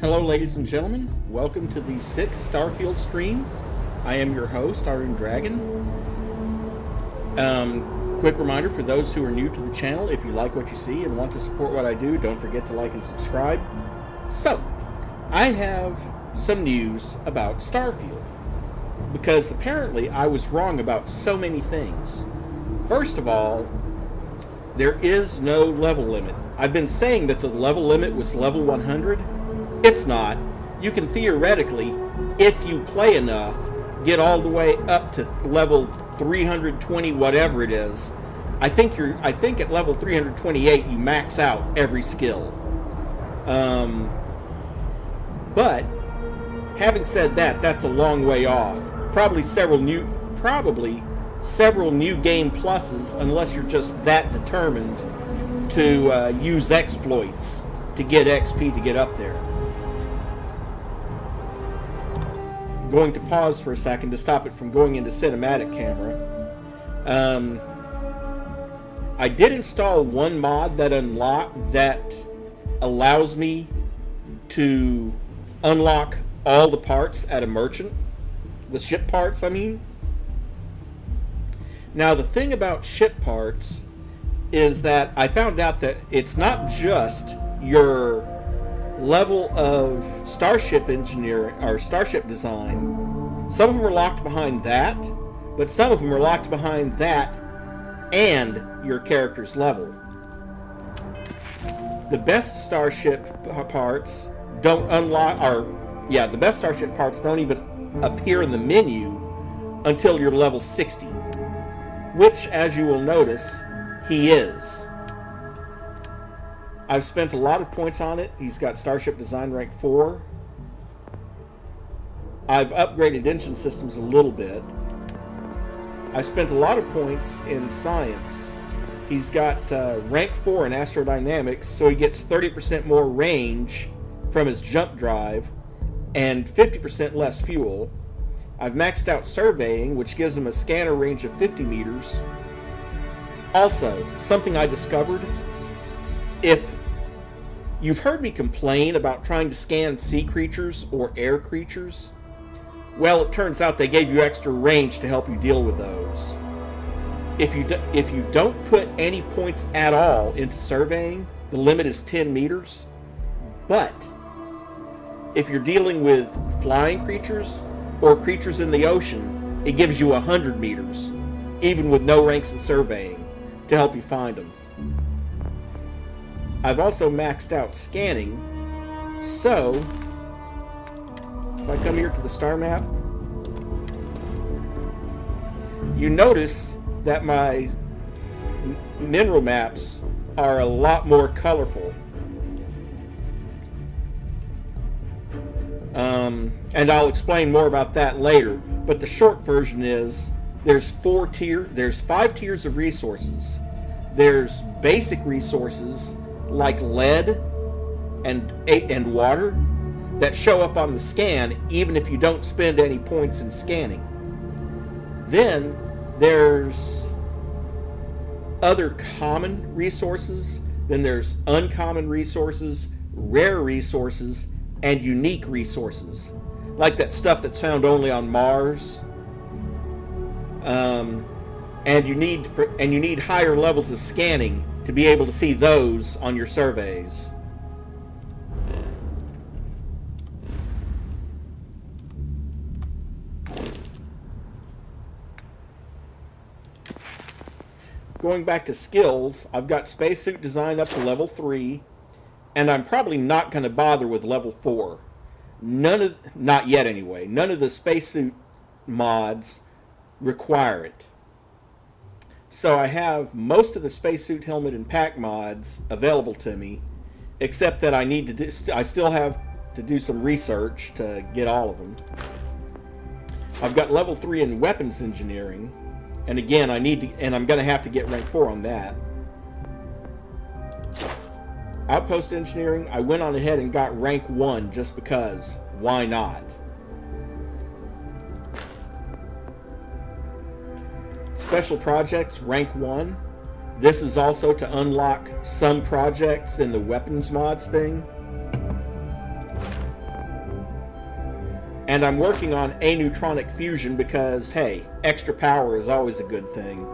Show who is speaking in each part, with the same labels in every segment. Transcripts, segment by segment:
Speaker 1: Hello ladies and gentlemen, welcome to the 6th Starfield stream. I am your host, Iron Dragon. Quick reminder for those who are new to the channel, if you like what you see and want to support what I do, don't forget to like and subscribe. So, I have some news about Starfield, because apparently I was wrong about so many things. First of all, there is no level limit. I've been saying that the level limit was level 100. It's not. You can theoretically, if you play enough, get all the way up to level 320, whatever it is. I think at level 328 you max out every skill. But having said that, that's a long way off. Probably several new game pluses, unless you're just that determined to use exploits to get XP to get up there. Going to pause for a second to stop it from going into cinematic camera. I did install one mod that allows me to unlock all the parts at a merchant. The ship parts, I mean. Now the thing about ship parts is that I found out that it's not just your level of starship engineering or starship design. Some of them are locked behind that, but some of them are locked behind that and your character's level. The best starship parts don't the best starship parts don't even appear in the menu until you're level 60, which, as you will notice, he is. I've spent a lot of points on it. He's got Starship Design rank 4. I've upgraded engine systems a little bit. I've spent a lot of points in science. He's got rank 4 in astrodynamics, so he gets 30% more range from his jump drive and 50% less fuel. I've maxed out surveying, which gives him a scanner range of 50 meters. Also, something I discovered, if you've heard me complain about trying to scan sea creatures or air creatures, well, it turns out they gave you extra range to help you deal with those. If you don't put any points at all into surveying, the limit is 10 meters. But if you're dealing with flying creatures or creatures in the ocean, it gives you 100 meters, even with no ranks in surveying, to help you find them. I've also maxed out scanning, so if I come here to the star map, you notice that my mineral maps are a lot more colorful. And I'll explain more about that later, but the short version is there's 5 tiers of resources. There's basic resources like lead and water that show up on the scan even if you don't spend any points in scanning. Then there's other common resources, then there's uncommon resources, rare resources, and unique resources, like that stuff that's found only on Mars. And you need higher levels of scanning to be able to see those on your surveys. Going back to skills, I've got spacesuit design up to level 3, and I'm probably not going to bother with level 4. Not yet anyway. None of the spacesuit mods require it. So I have most of the spacesuit helmet and pack mods available to me, except that I still have to do some research to get all of them. I've got level 3 in weapons engineering, and again I'm going to have to get rank 4 on that. Outpost engineering, I went on ahead and got rank 1 just because. Why not? Special projects, rank 1. This is also to unlock some projects in the weapons mods thing. And I'm working on aneutronic fusion because, hey, extra power is always a good thing.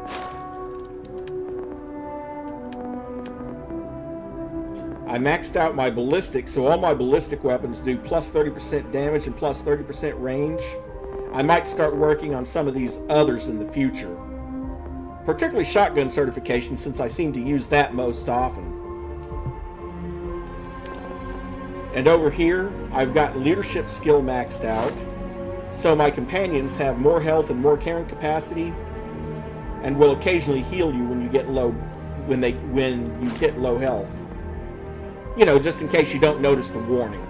Speaker 1: I maxed out my ballistic, so all my ballistic weapons do plus 30% damage and plus 30% range. I might start working on some of these others in the future. Particularly shotgun certification, since I seem to use that most often. And over here, I've got leadership skill maxed out, so my companions have more health and more carrying capacity, and will occasionally heal you when you get low, when you hit low health. You know, just in case you don't notice the warning.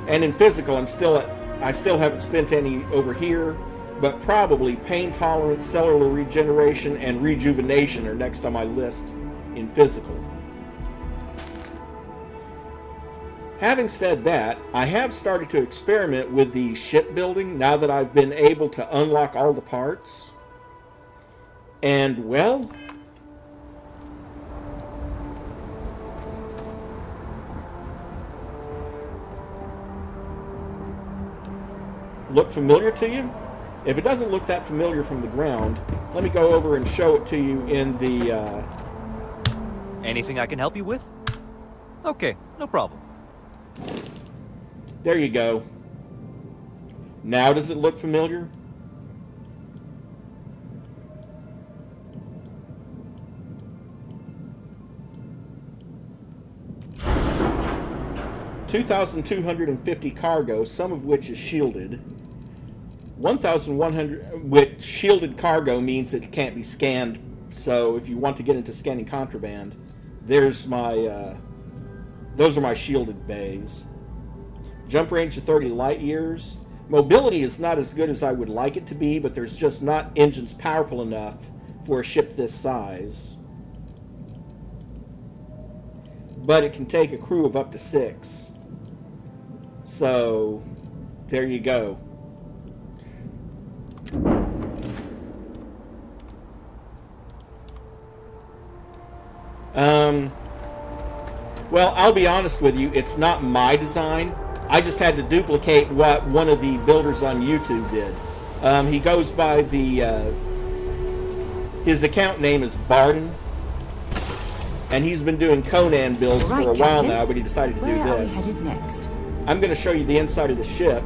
Speaker 1: And in physical, I still haven't spent any over here, but probably pain tolerance, cellular regeneration, and rejuvenation are next on my list in physical. Having said that, I have started to experiment with the shipbuilding now that I've been able to unlock all the parts. And, well, look familiar to you? If it doesn't look that familiar from the ground, let me go over and show it to you in the...
Speaker 2: Anything I can help you with? Okay, no problem.
Speaker 1: There you go. Now does it look familiar? $2,250 cargo, some of which is shielded. 1,100, which shielded cargo means that it can't be scanned. So if you want to get into scanning contraband, there's my... those are my shielded bays. Jump range of 30 light years. Mobility is not as good as I would like it to be, but there's just not engines powerful enough for a ship this size. But it can take a crew of up to 6. So, there you go. Well, I'll be honest with you, it's not my design. I just had to duplicate what one of the builders on YouTube did. He goes by the... his account name is Barden. And he's been doing Conan builds for a while now, but he decided to do this.
Speaker 3: Where are we headed next?
Speaker 1: I'm going to show you the inside of the ship.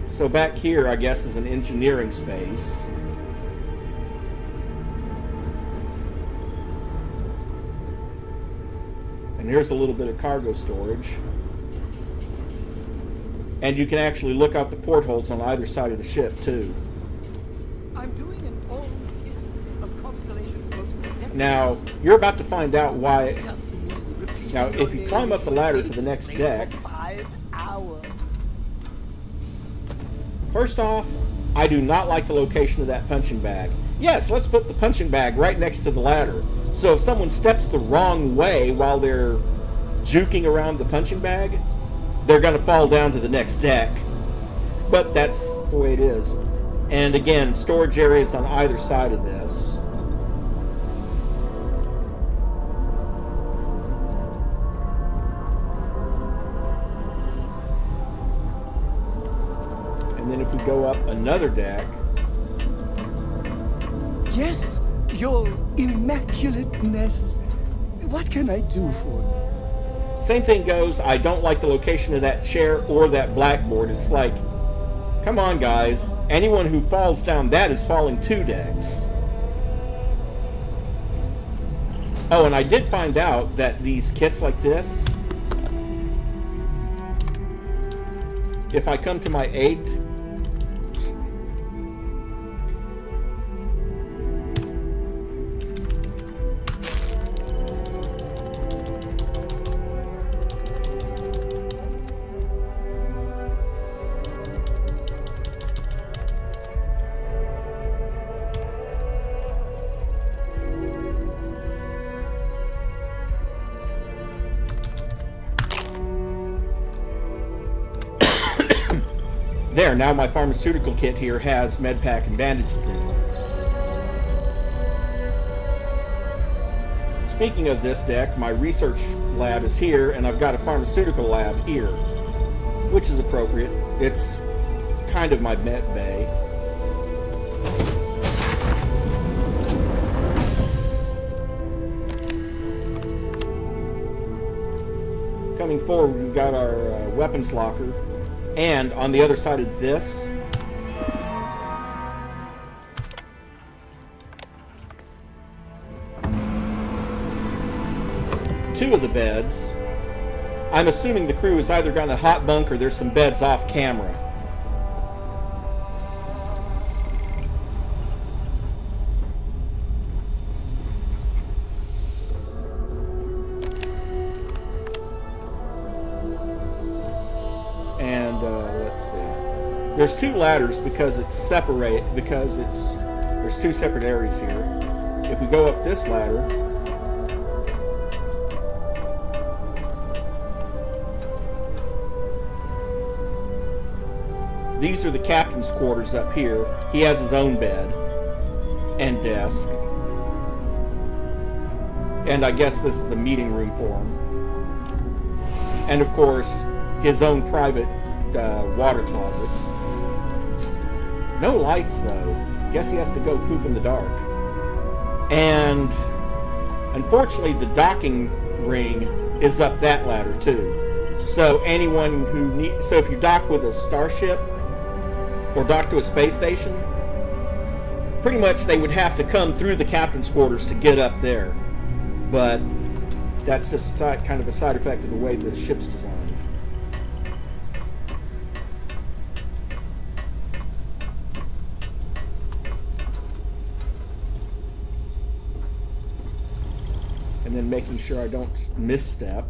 Speaker 1: So back here, I guess, is an engineering space. And here's a little bit of cargo storage. And you can actually look out the portholes on either side of the ship, too.
Speaker 4: I'm doing an all of Constellation's most...
Speaker 1: Now, you're about to find out why... Now, if you climb up the ladder to the next deck...
Speaker 4: 5 hours.
Speaker 1: First off, I do not like the location of that punching bag. Yes, let's put the punching bag right next to the ladder. So if someone steps the wrong way while they're juking around the punching bag, they're going to fall down to the next deck. But that's the way it is. And again, storage areas on either side of this. And then if we go up another deck...
Speaker 4: Yes, your immaculateness. What can I do for you?
Speaker 1: Same thing goes, I don't like the location of that chair or that blackboard. It's like, come on guys, anyone who falls down that is falling 2 decks. Oh, and I did find out that these kits like this, if I come to my aid... There, now my pharmaceutical kit here has medpack and bandages in it. Speaking of this deck, my research lab is here, and I've got a pharmaceutical lab here. which is appropriate. It's kind of my met bay. Coming forward, we've got our weapons locker, and on the other side of this, two of the beds. I'm assuming the crew has either gotten a hot bunk or there's some beds off camera. And let's see. There's two ladders because it's separate, because there's two separate areas here. If we go up this ladder, these are the captain's quarters up here. He has his own bed and desk. And I guess this is the meeting room for him. And of course, his own private water closet. No lights though. Guess he has to go poop in the dark. And unfortunately, the docking ring is up that ladder too. So anyone who so if you dock with a starship or dock to a space station, pretty much they would have to come through the captain's quarters to get up there. But that's just kind of a side effect of the way the ship's designed. And then making sure I don't misstep.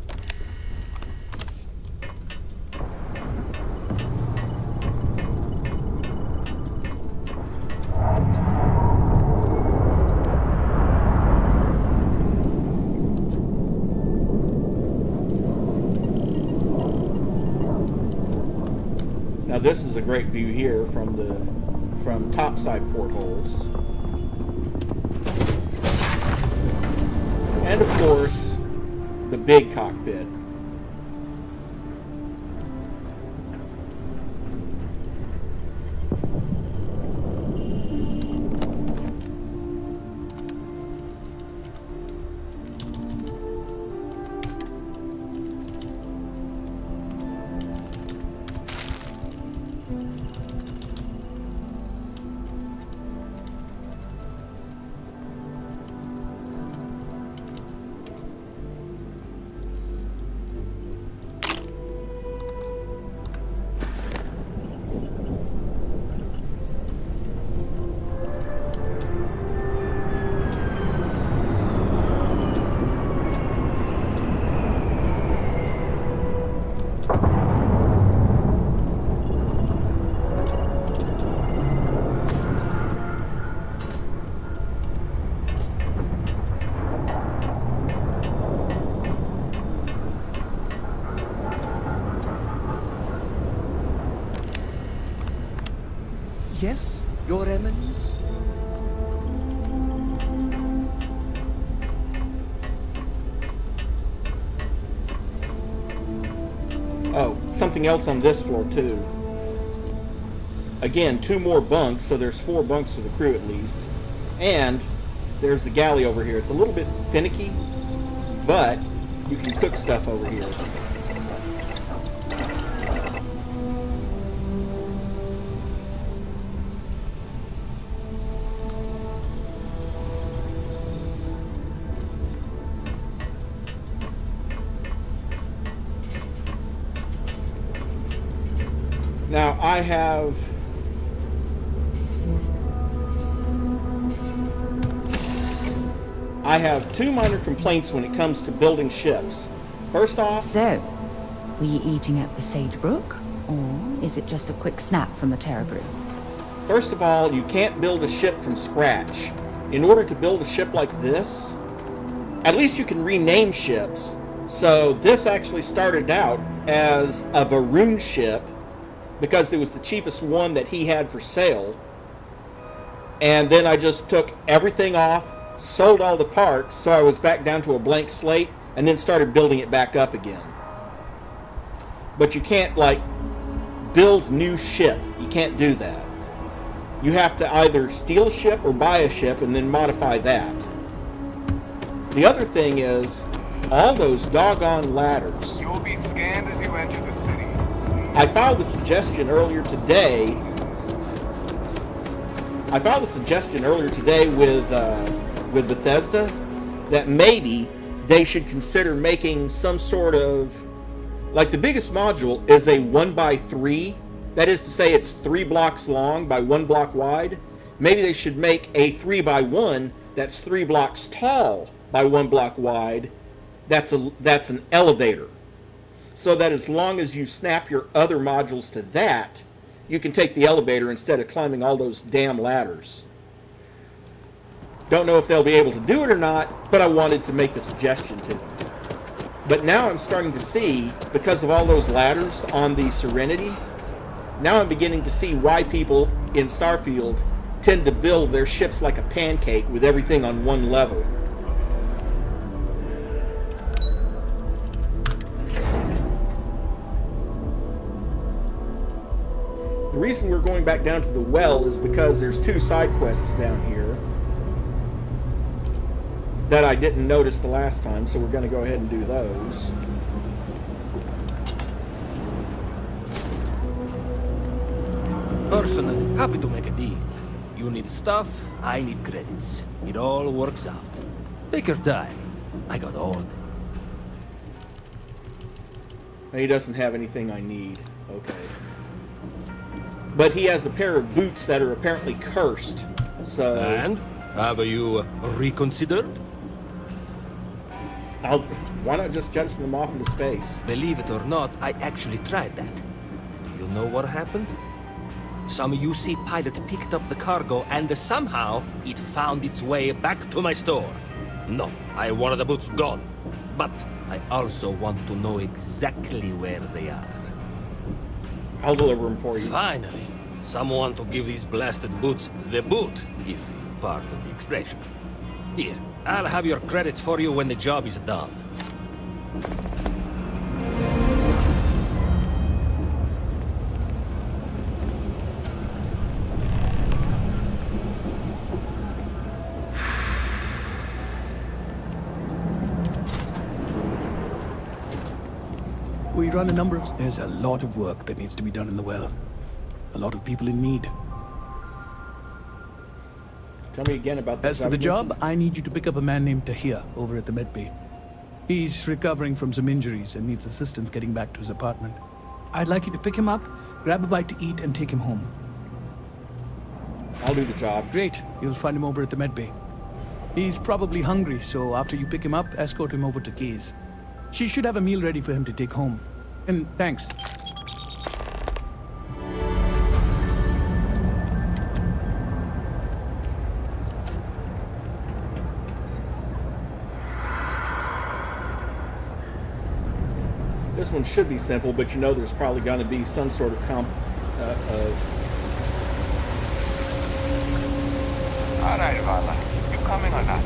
Speaker 1: Now this is a great view here from topside portholes. And of course, the big cockpit.
Speaker 4: Yes, Your Eminence?
Speaker 1: Oh, something else on this floor too. Again, 2 more bunks, so there's 4 bunks for the crew at least. And there's a galley over here. It's a little bit finicky, but you can cook stuff over here. Now I have 2 minor complaints when it comes to building ships. First off...
Speaker 3: So, were you eating at the Sage Brook? Or is it just a quick snap from a Terra brew?
Speaker 1: First of all, you can't build a ship from scratch. In order to build a ship like this, at least you can rename ships. So this actually started out as a Varun ship, because it was the cheapest one that he had for sale. And then I just took everything off, sold all the parts, so I was back down to a blank slate, and then started building it back up again. But you can't, like, build new ship. You can't do that. You have to either steal a ship or buy a ship and then modify that. The other thing is, all those doggone ladders.
Speaker 5: You will be scanned as you enter the city.
Speaker 1: I filed a suggestion earlier today. With Bethesda that maybe they should consider making some sort of, like, the biggest module is a 1x3. That is to say, it's 3 blocks long by 1 block wide. Maybe they should make a 3x1 that's 3 blocks tall by 1 block wide. That's an elevator. So that as long as you snap your other modules to that, you can take the elevator instead of climbing all those damn ladders. Don't know if they'll be able to do it or not, but I wanted to make the suggestion to them. But now I'm starting to see, because of all those ladders on the Serenity, now I'm beginning to see why people in Starfield tend to build their ships like a pancake with everything on one level. The reason we're going back down to the well is because there's 2 side quests down here that I didn't notice the last time, so we're going to go ahead and do those.
Speaker 6: Personally, happy to make a deal. You need stuff, I need credits. It all works out. Take your time. I got all day.
Speaker 1: He doesn't have anything I need. Okay. But he has a pair of boots that are apparently cursed, so...
Speaker 6: And? Have you reconsidered?
Speaker 1: Why not just jettison them off into space?
Speaker 6: Believe it or not, I actually tried that. Do you know what happened? Some UC pilot picked up the cargo and somehow it found its way back to my store. No, I wanted the boots gone. But I also want to know exactly where they are.
Speaker 1: I'll deliver them for you.
Speaker 6: Finally, someone to give these blasted boots the boot, if you pardon the expression. Here, I'll have your credits for you when the job is done.
Speaker 7: We run a number of... There's a lot of work that needs to be done in the well. A lot of people in need.
Speaker 1: Tell me again about this.
Speaker 7: As for the job, I need you to pick up a man named Tahir over at the medbay. He's recovering from some injuries and needs assistance getting back to his apartment. I'd like you to pick him up, grab a bite to eat, and take him home.
Speaker 1: I'll do the job.
Speaker 7: Great. You'll find him over at the medbay. He's probably hungry, so after you pick him up, escort him over to Kay's. She should have a meal ready for him to take home. And thanks.
Speaker 1: This one should be simple, but you know there's probably going to be some sort of
Speaker 5: Alright, Vala. You coming or not?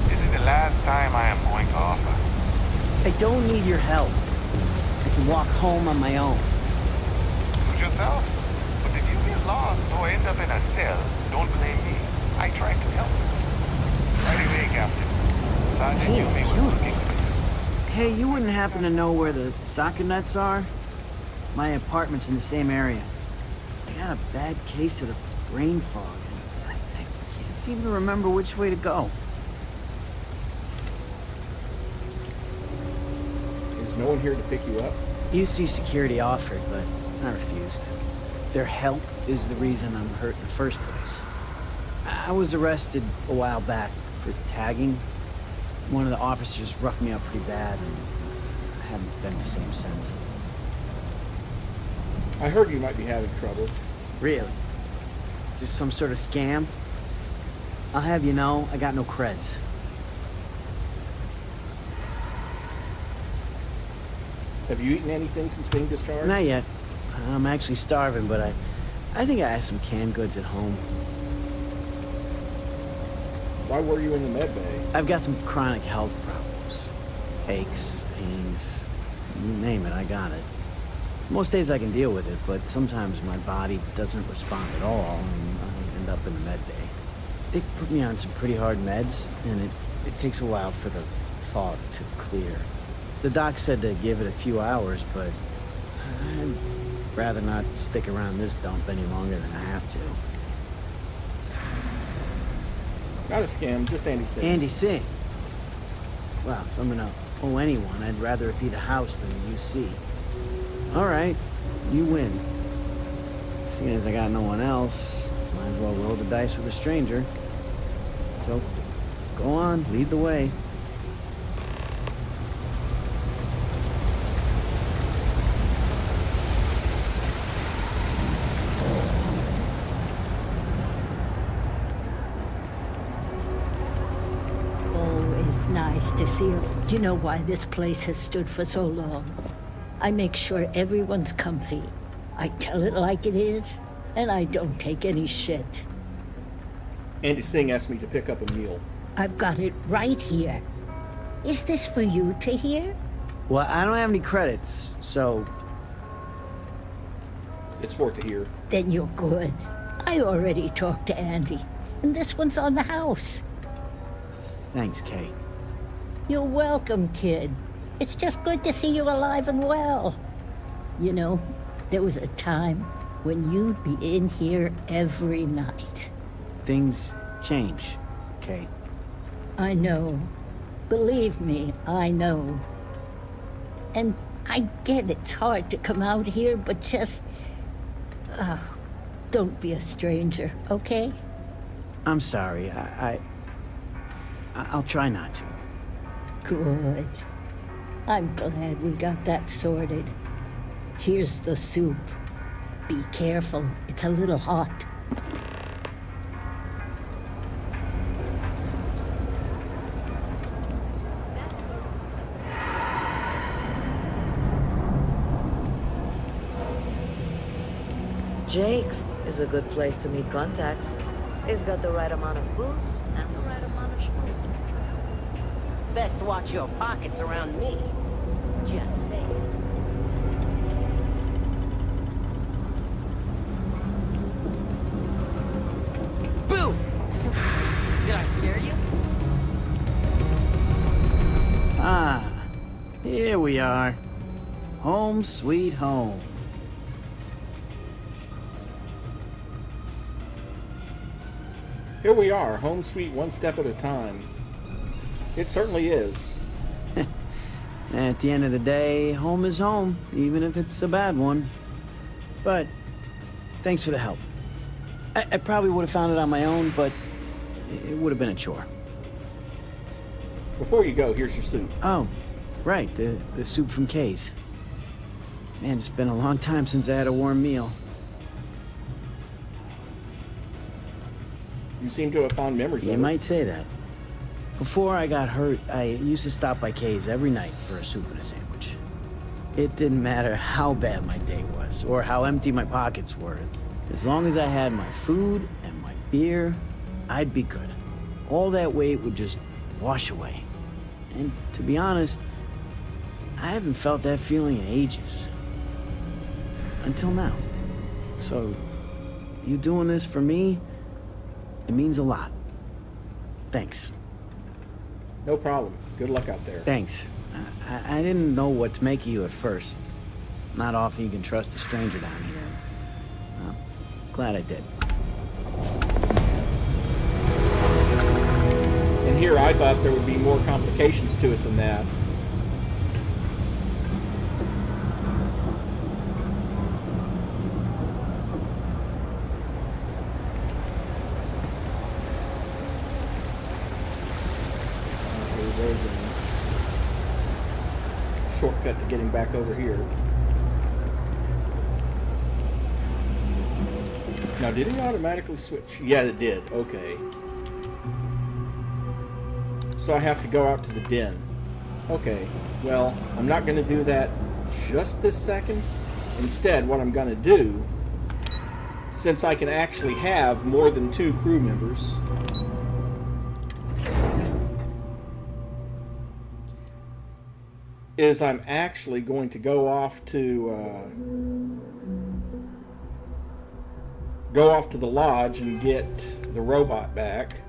Speaker 5: This is the last time I am going to offer.
Speaker 8: I don't need your help. I can walk home on my own.
Speaker 5: Suit yourself. But if you get lost or end up in a cell, don't blame me. I tried to help. Right away, Captain. Sergeant
Speaker 8: Hey,
Speaker 5: Yumi
Speaker 8: it's
Speaker 5: was
Speaker 8: you.
Speaker 5: looking for you.
Speaker 8: Hey, you wouldn't happen to know where the soccer nets are? My apartment's in the same area. I got a bad case of the brain fog. And I can't seem to remember which way to go.
Speaker 1: Is no one here to pick you up?
Speaker 8: UC security offered, but I refused. Their help is the reason I'm hurt in the first place. I was arrested a while back for tagging. One of the officers roughed me up pretty bad, and I haven't been the same since.
Speaker 1: I heard you might be having trouble.
Speaker 8: Really? Is this some sort of scam? I'll have you know, I got no creds.
Speaker 1: Have you eaten anything since being discharged?
Speaker 8: Not yet. I'm actually starving, but I think I have some canned goods at home.
Speaker 1: Why were you in the med bay?
Speaker 8: I've got some chronic health problems. Aches, pains, you name it, I got it. Most days I can deal with it, but sometimes my body doesn't respond at all, and I end up in the med bay. They put me on some pretty hard meds, and it takes a while for the fog to clear. The doc said to give it a few hours, but I'd rather not stick around this dump any longer than I have to.
Speaker 1: Not a scam, just Andy Singh.
Speaker 8: Andy Singh? Well, if I'm gonna owe anyone, I'd rather it be the house than the UC. All right, you win. Seeing as I got no one else, might as well roll the dice with a stranger. So, go on, lead the way.
Speaker 9: Always nice to see her. Do you know why this place has stood for so long? I make sure everyone's comfy. I tell it like it is, and I don't take any shit.
Speaker 1: Andy Singh asked me to pick up a meal.
Speaker 9: I've got it right here. Is this for you to hear?
Speaker 8: Well, I don't have any credits, so...
Speaker 1: It's for it to hear.
Speaker 9: Then you're good. I already talked to Andy, and this one's on the house.
Speaker 8: Thanks, Kay.
Speaker 9: You're welcome, kid. It's just good to see you alive and well. You know, there was a time when you'd be in here every night.
Speaker 8: Things change, Kay.
Speaker 9: I know. Believe me, I know. And I get it's hard to come out here, but just... don't be a stranger, okay?
Speaker 8: I'm sorry. I'll try not to.
Speaker 9: Good. I'm glad we got that sorted. Here's the soup. Be careful, it's a little hot.
Speaker 10: Jake's is a good place to meet contacts. It's got the right amount of booze and the right amount of schmooze.
Speaker 11: Best watch your pockets around me. Just saying. Boo! Did I scare you?
Speaker 8: Ah, here we are. Home sweet home.
Speaker 1: Here we are, home sweet one step at a time. It certainly is.
Speaker 8: At the end of the day, home is home, even if it's a bad one. But thanks for the help. I probably would have found it on my own, but it would have been a chore.
Speaker 1: Before you go, here's your soup.
Speaker 8: Oh, right, the soup from Kay's. Man, it's been a long time since I had a warm meal.
Speaker 1: You seem to have fond memories of it.
Speaker 8: You might say that. Before I got hurt, I used to stop by Kay's every night for a soup and a sandwich. It didn't matter how bad my day was, or how empty my pockets were. As long as I had my food and my beer, I'd be good. All that weight would just wash away. And to be honest, I haven't felt that feeling in ages. Until now. So, you doing this for me? It means a lot. Thanks.
Speaker 1: No problem. Good luck out there.
Speaker 8: Thanks. I didn't know what to make of you at first. Not often you can trust a stranger down here. Well, glad I did.
Speaker 1: And here I thought there would be more complications to it than that. Shortcut to getting back over here. Now, did it automatically switch? Yeah, it did. Okay. So I have to go out to the den. Okay. Well, I'm not going to do that just this second. Instead, what I'm going to do, since I can actually have more than 2 crew members, is I'm actually going to go off to the lodge and get the robot back.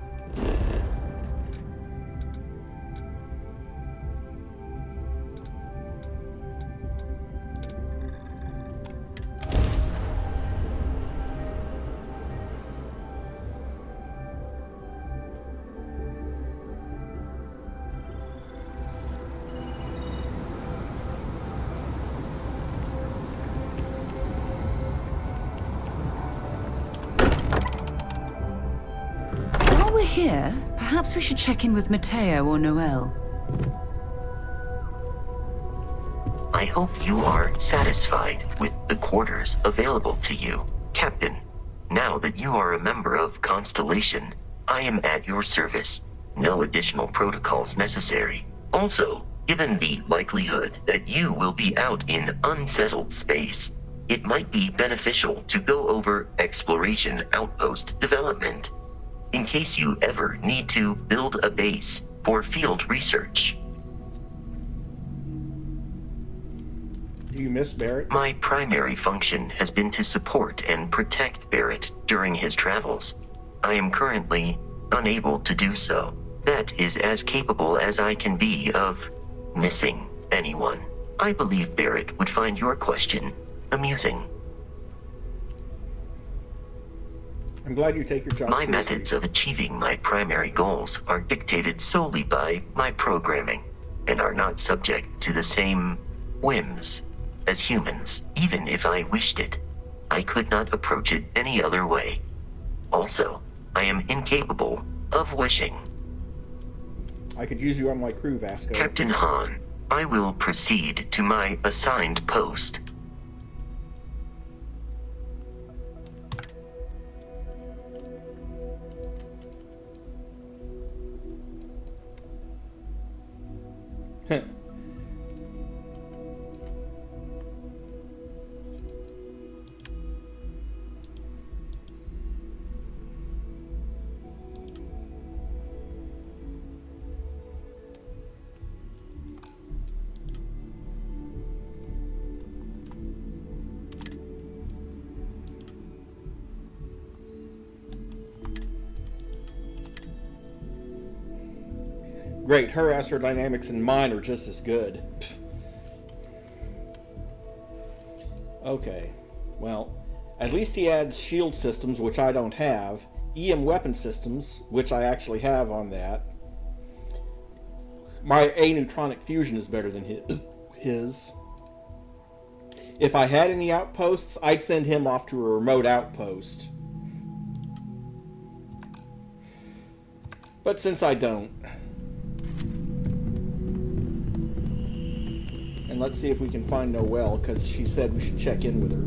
Speaker 3: While we're here, perhaps we should check in with Mateo or Noel.
Speaker 12: I hope you are satisfied with the quarters available to you, Captain. Now that you are a member of Constellation, I am at your service. No additional protocols necessary. Also, given the likelihood that you will be out in unsettled space, it might be beneficial to go over exploration outpost development, in case you ever need to build a base for field research.
Speaker 1: Do you miss Barrett?
Speaker 12: My primary function has been to support and protect Barrett during his travels. I am currently unable to do so. That is as capable as I can be of missing anyone. I believe Barrett would find your question amusing.
Speaker 1: I'm glad you take your job
Speaker 12: My
Speaker 1: seriously.
Speaker 12: methods of achieving my primary goals are dictated solely by my programming and are not subject to the same whims as humans. Even if I wished it, I could not approach it any other way. Also, I am incapable of wishing.
Speaker 1: I could use you on my crew, Vasco.
Speaker 12: Captain Han, I will proceed to my assigned post.
Speaker 1: Great, her astrodynamics and mine are just as good. Okay, well, at least he adds shield systems, which I don't have, EM weapon systems, which I actually have on that. My aneutronic fusion is better than his. If I had any outposts, I'd send him off to a remote outpost. But since I don't... And let's see if we can find Noelle, because she said we should check in with her.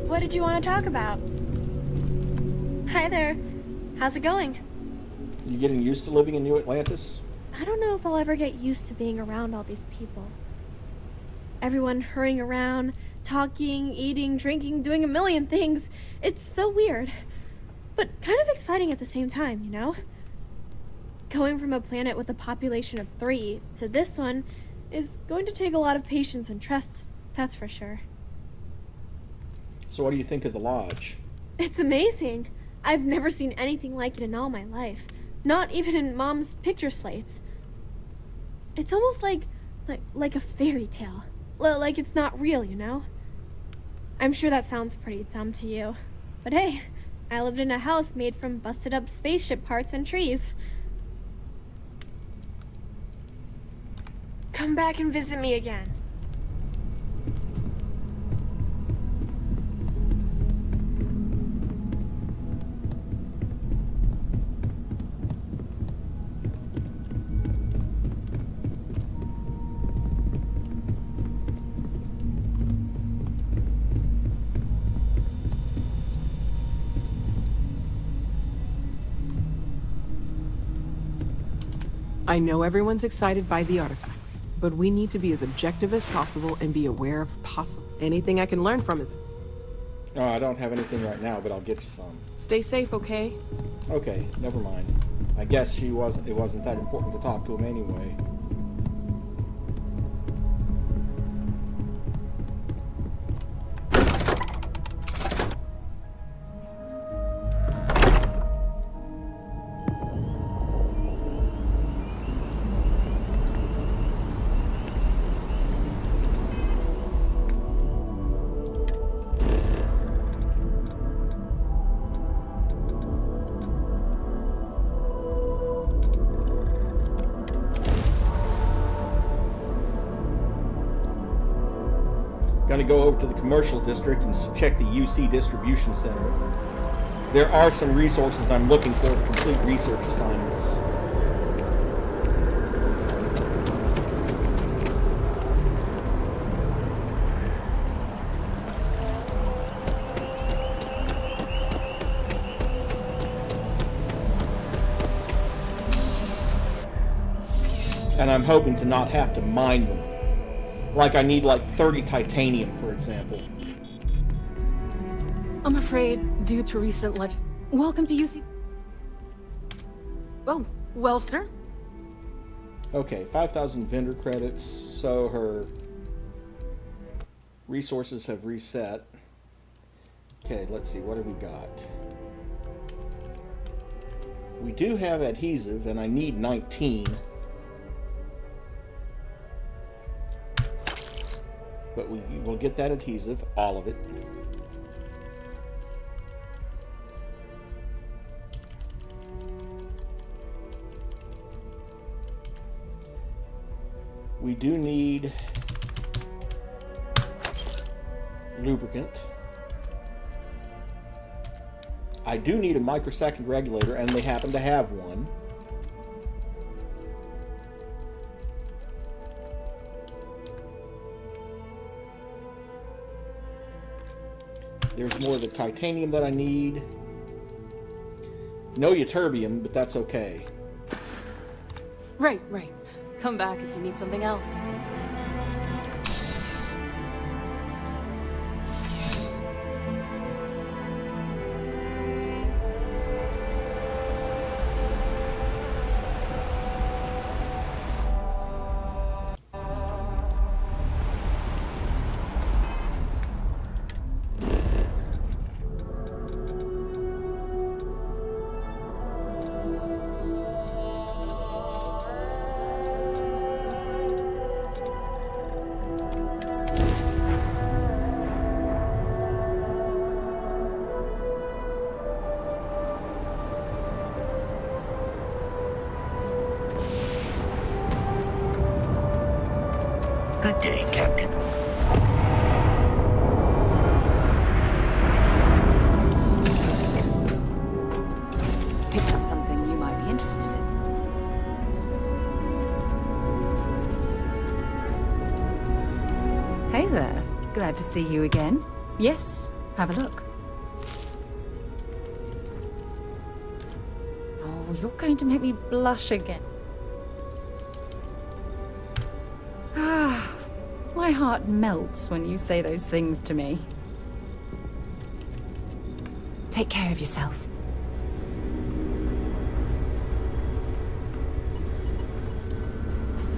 Speaker 13: What did you want to talk about? Hi there. How's it going?
Speaker 1: You getting used to living in New Atlantis?
Speaker 13: I don't know if I'll ever get used to being around all these people. Everyone hurrying around, talking, eating, drinking, doing a million things. It's so weird, but kind of exciting at the same time, you know? Going from a planet with a population of 3 to this one is going to take a lot of patience and trust, that's for sure.
Speaker 1: So what do you think of the lodge?
Speaker 13: It's amazing. I've never seen anything like it in all my life. Not even in Mom's picture slates. It's almost like a fairy tale. Like it's not real, you know? I'm sure that sounds pretty dumb to you. But hey, I lived in a house made from busted up spaceship parts and trees. Come back and visit me again.
Speaker 14: I know everyone's excited by the artifacts, but we need to be as objective as possible and be aware of anything I can learn from it.
Speaker 1: Oh, I don't have anything right now, but I'll get you some.
Speaker 14: Stay safe, okay?
Speaker 1: Okay, never mind. I guess it wasn't that important to talk to him anyway. Going to go over to the commercial district and check the UC distribution center. There are some resources I'm looking for to complete research assignments. And I'm hoping to not have to mine them. Like I need like 30 titanium, for example.
Speaker 15: I'm afraid, due to recent Welcome to UC... Oh, well, sir.
Speaker 1: Okay, 5,000 vendor credits, so her resources have reset. Okay, let's see, what have we got? We do have adhesive, and I need 19. But we will get that adhesive, all of it. We do need lubricant. I do need a microsecond regulator, and they happen to have one. There's more of the titanium that I need. No ytterbium, but that's okay.
Speaker 15: Right. Come back if you need something else.
Speaker 12: Good day, Captain.
Speaker 3: Picked up something you might be interested in. Hey there. Glad to see you again. Yes, have a look. Oh, you're going to make me blush again. My heart melts when you say those things to me. Take care of yourself.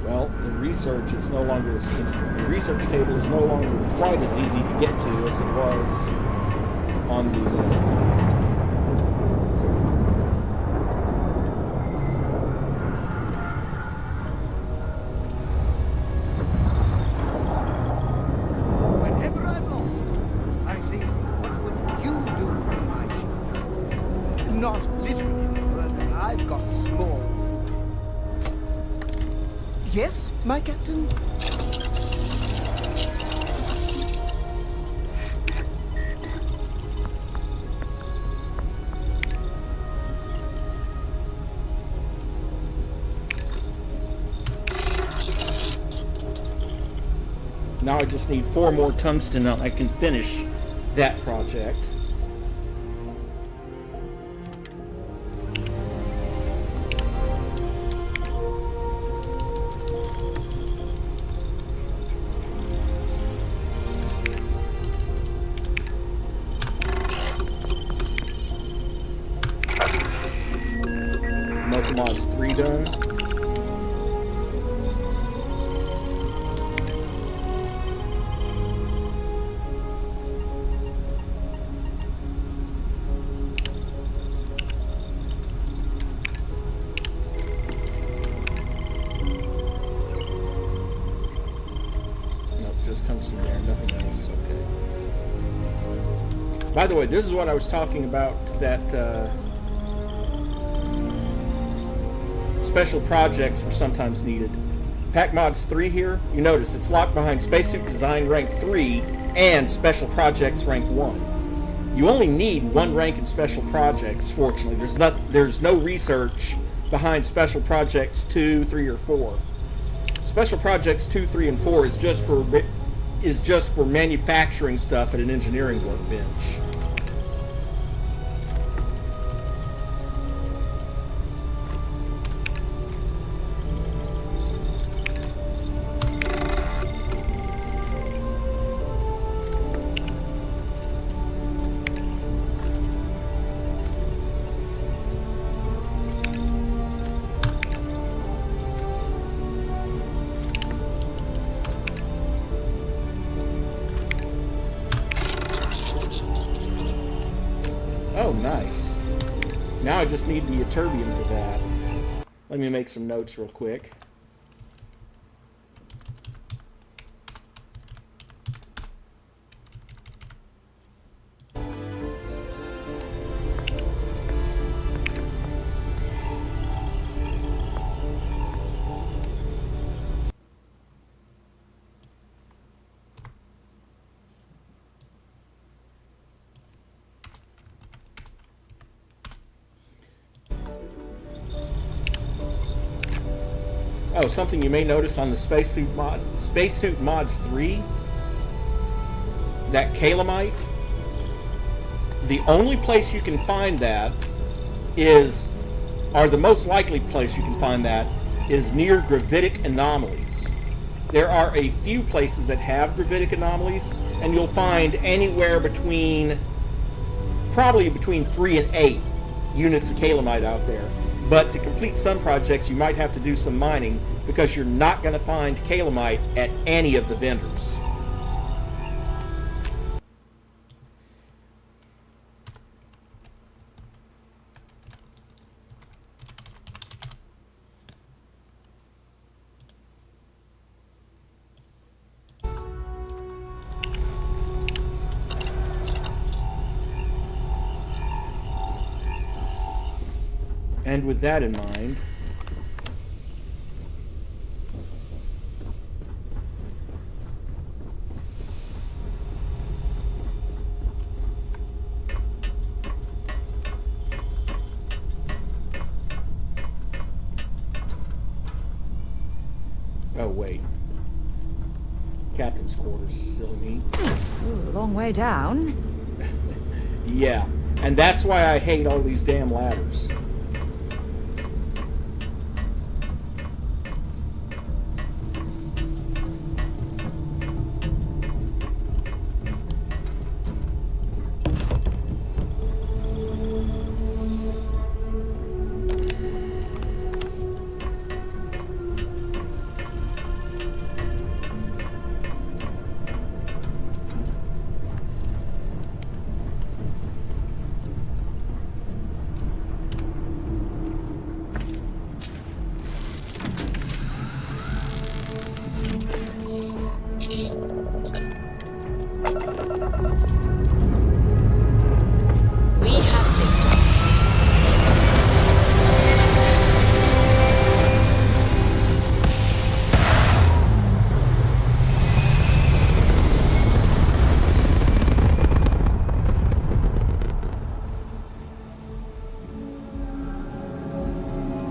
Speaker 1: Well, the research is no longer the research table is no longer quite as easy to get to as it was on the
Speaker 4: Not literally, but I've got small feet. Yes, my captain?
Speaker 1: Now I just need 4 more tungsten and I can finish that project. Muzzle Mods 3 done. Nope, just tungsten there, nothing else. Okay. By the way, this is what I was talking about, that special projects were sometimes needed. Pack Mods 3 here, you notice it's locked behind Spacesuit Design rank 3 and Special Projects rank 1. You only need 1 rank in Special Projects, fortunately. There's no research behind Special Projects 2, 3, or 4. Special Projects 2, 3, and 4 is just for manufacturing stuff at an engineering workbench. Oh, nice. Now I just need the ytterbium for that. Let me make some notes real quick. Oh, something you may notice on the Spacesuit Mods 3, that calamite, the only place you can find that or the most likely place you can find that is near gravitic anomalies. There are a few places that have gravitic anomalies, and you'll find anywhere probably between 3 and 8 units of calamite out there. But to complete some projects, you might have to do some mining because you're not going to find calamite at any of the vendors. And with that in mind, oh wait, Captain's quarters, silly me.
Speaker 3: Ooh, a long way down.
Speaker 1: Yeah, and that's why I hate all these damn ladders.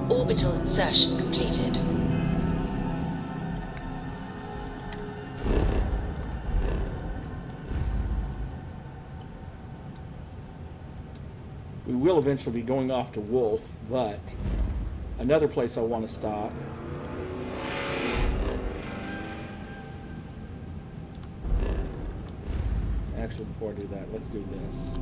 Speaker 16: Orbital insertion completed.
Speaker 1: We will eventually be going off to Wolf, but another place I want to stop. Actually, before I do that, let's do this.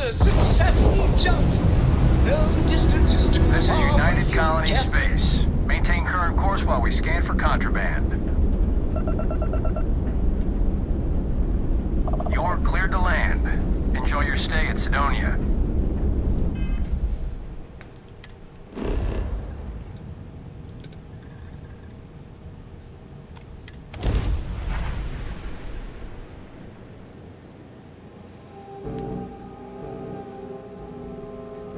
Speaker 16: Another successful jump. No distance is too
Speaker 17: This is
Speaker 16: far
Speaker 17: United
Speaker 16: for you,
Speaker 17: Colony
Speaker 16: Captain.
Speaker 17: Space. Maintain current course while we scan for contraband. You're cleared to land. Enjoy your stay at Sidonia.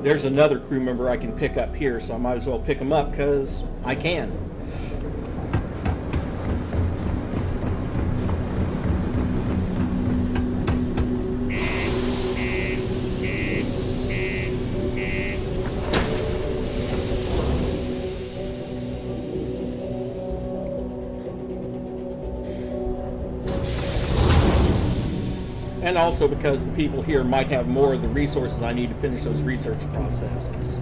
Speaker 1: There's another crew member I can pick up here, so I might as well pick him up because I can. And also because the people here might have more of the resources I need to finish those research processes.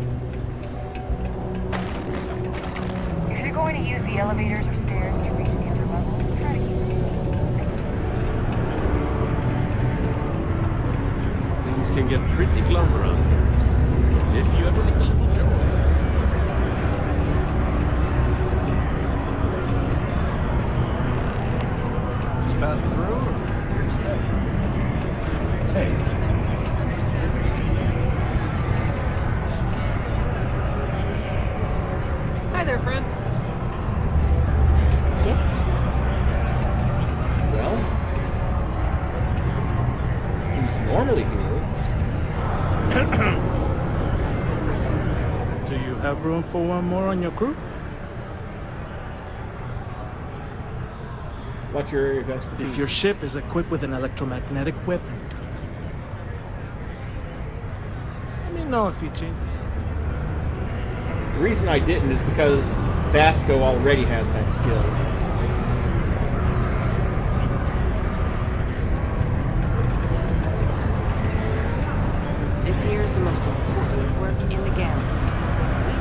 Speaker 18: If you're going to use the elevators or stairs to reach the other levels, try to keep it.
Speaker 6: Things can get pretty glum around here. If you ever need a little joy.
Speaker 19: Just passing through, or here to stay? Hey.
Speaker 4: Hi there, friend.
Speaker 14: Yes?
Speaker 1: Well, he's normally here.
Speaker 20: Do you have room for one more on your crew?
Speaker 1: What's your area of expertise?
Speaker 20: If your ship is equipped with an electromagnetic weapon, let me know if you change.
Speaker 1: The reason I didn't is because Vasco already has that skill.
Speaker 21: This here is the most important work in the galaxy. We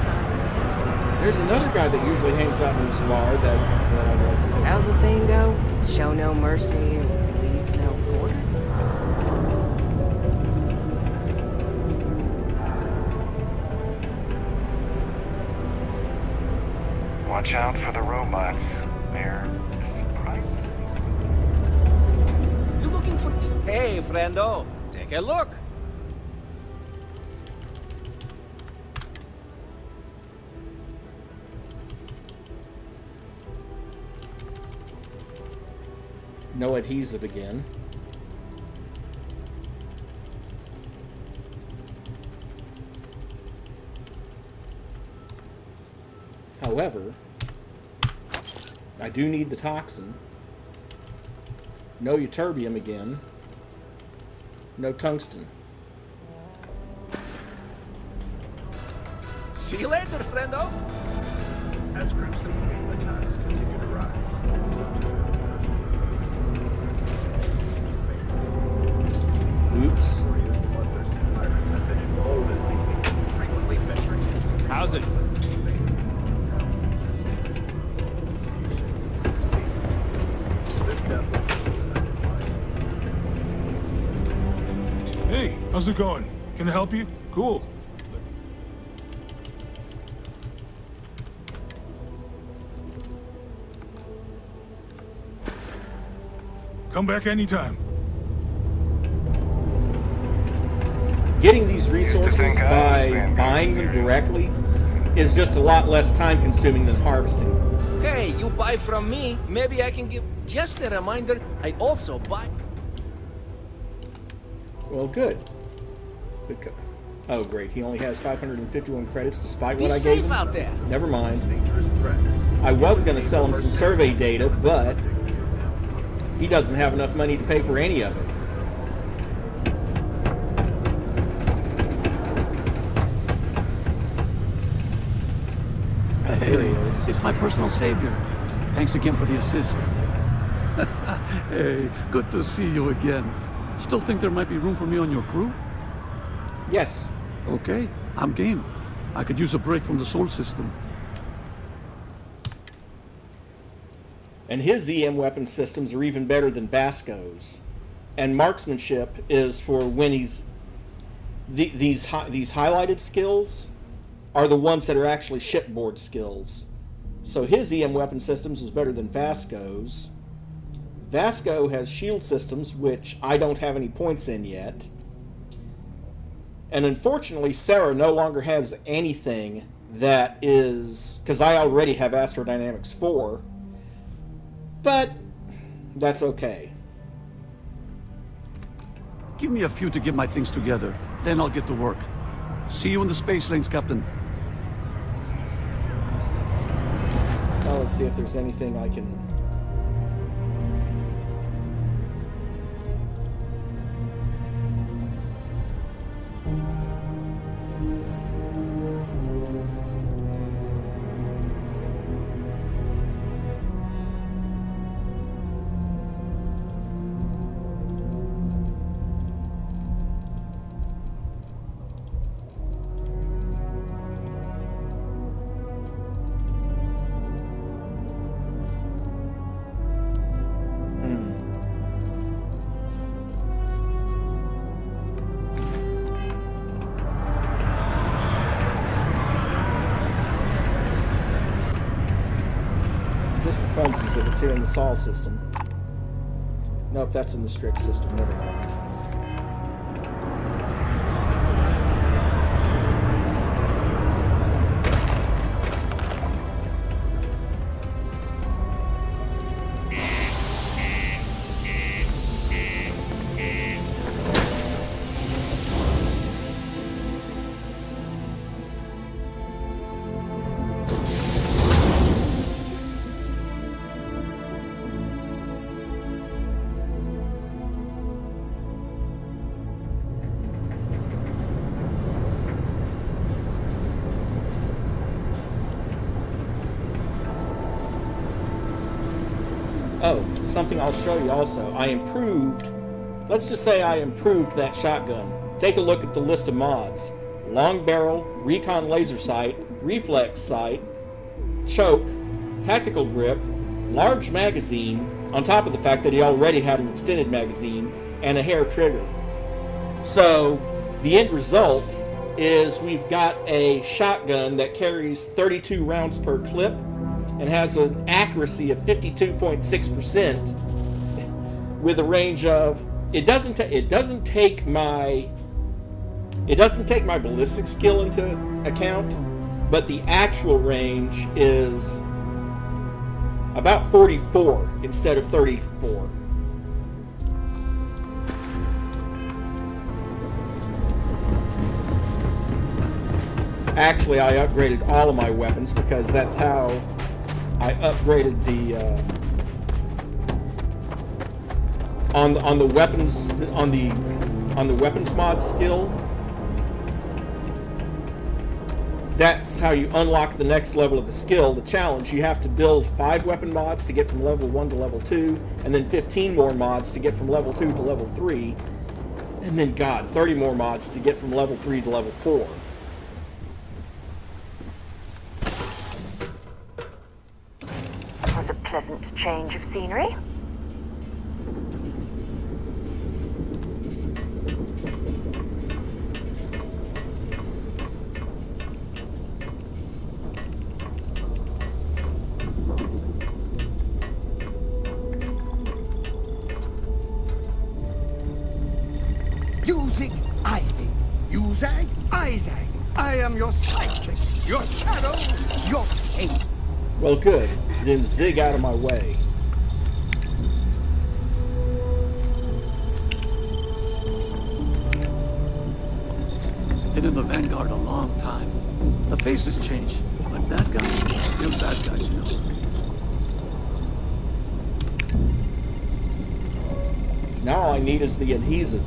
Speaker 21: find resources.
Speaker 1: There's another guy that usually hangs out in this bar that I know.
Speaker 21: How's the saying go? Show no mercy, leave no quarter.
Speaker 5: Watch out for the robots. They're surprising.
Speaker 6: You looking for me? Hey, friendo. Take a look.
Speaker 1: No adhesive again. However, I do need the toxin. No ytterbium again. No tungsten.
Speaker 6: See you later, friendo.
Speaker 17: As groups of gamma attacks continue to rise.
Speaker 1: Oops.
Speaker 6: How's it?
Speaker 22: Hey, how's it going? Can I help you? Cool. Come back anytime.
Speaker 1: Getting these resources by buying them directly is just a lot less time consuming than harvesting them.
Speaker 6: Hey, you buy from me, maybe I can give just a reminder, I also buy.
Speaker 1: Well, good. Oh, great. He only has 551 credits despite
Speaker 6: Be
Speaker 1: what I
Speaker 6: safe
Speaker 1: gave him.
Speaker 6: out there.
Speaker 1: Never mind. I was going to sell him some survey data, but he doesn't have enough money to pay for any of it.
Speaker 23: Hey, it's my personal savior. Thanks again for the assist. Hey, good to see you again. Still think there might be room for me on your crew?
Speaker 1: Yes.
Speaker 23: Okay, I'm game. I could use a break from the Sol system.
Speaker 1: And his EM weapon systems are even better than Vasco's. And marksmanship is for when he's these highlighted skills are the ones that are actually shipboard skills. So his EM weapon systems is better than Vasco's. Vasco has shield systems, which I don't have any points in yet. And unfortunately, Sarah no longer has anything that is... because I already have Astrodynamics 4. But that's okay.
Speaker 23: Give me a few to get my things together. Then I'll get to work. See you in the space lanes, Captain.
Speaker 1: Now let's see if there's anything I can... Just for funsies, if it's here in the Sol system. Nope, that's in the strict system. Never mind. Oh, something I'll show you also. I improved, let's just say I improved that shotgun. Take a look at the list of mods. Long barrel, recon laser sight, reflex sight, choke, tactical grip, large magazine, on top of the fact that he already had an extended magazine, and a hair trigger. So, the end result is we've got a shotgun that carries 32 rounds per clip, and has an accuracy of 52.6% with a range of... It doesn't take my ballistic skill into account, but the actual range is about 44 instead of 34. Actually, I upgraded all of my weapons because that's how I upgraded the on the weapons mod skill. That's how you unlock the next level of the skill. The challenge, you have to build 5 weapon mods to get from level 1 to level 2, and then 15 more mods to get from level 2 to level 3, and then 30 more mods to get from level 3 to level 4.
Speaker 18: Was a pleasant change of scenery.
Speaker 16: Uzag, Isaac, I am your sidekick, your shadow, your tail.
Speaker 1: Well, good. Then zig out of my way.
Speaker 23: Been in the Vanguard a long time. The faces change, but bad guys are still bad guys, you know.
Speaker 1: Now all I need is the adhesive.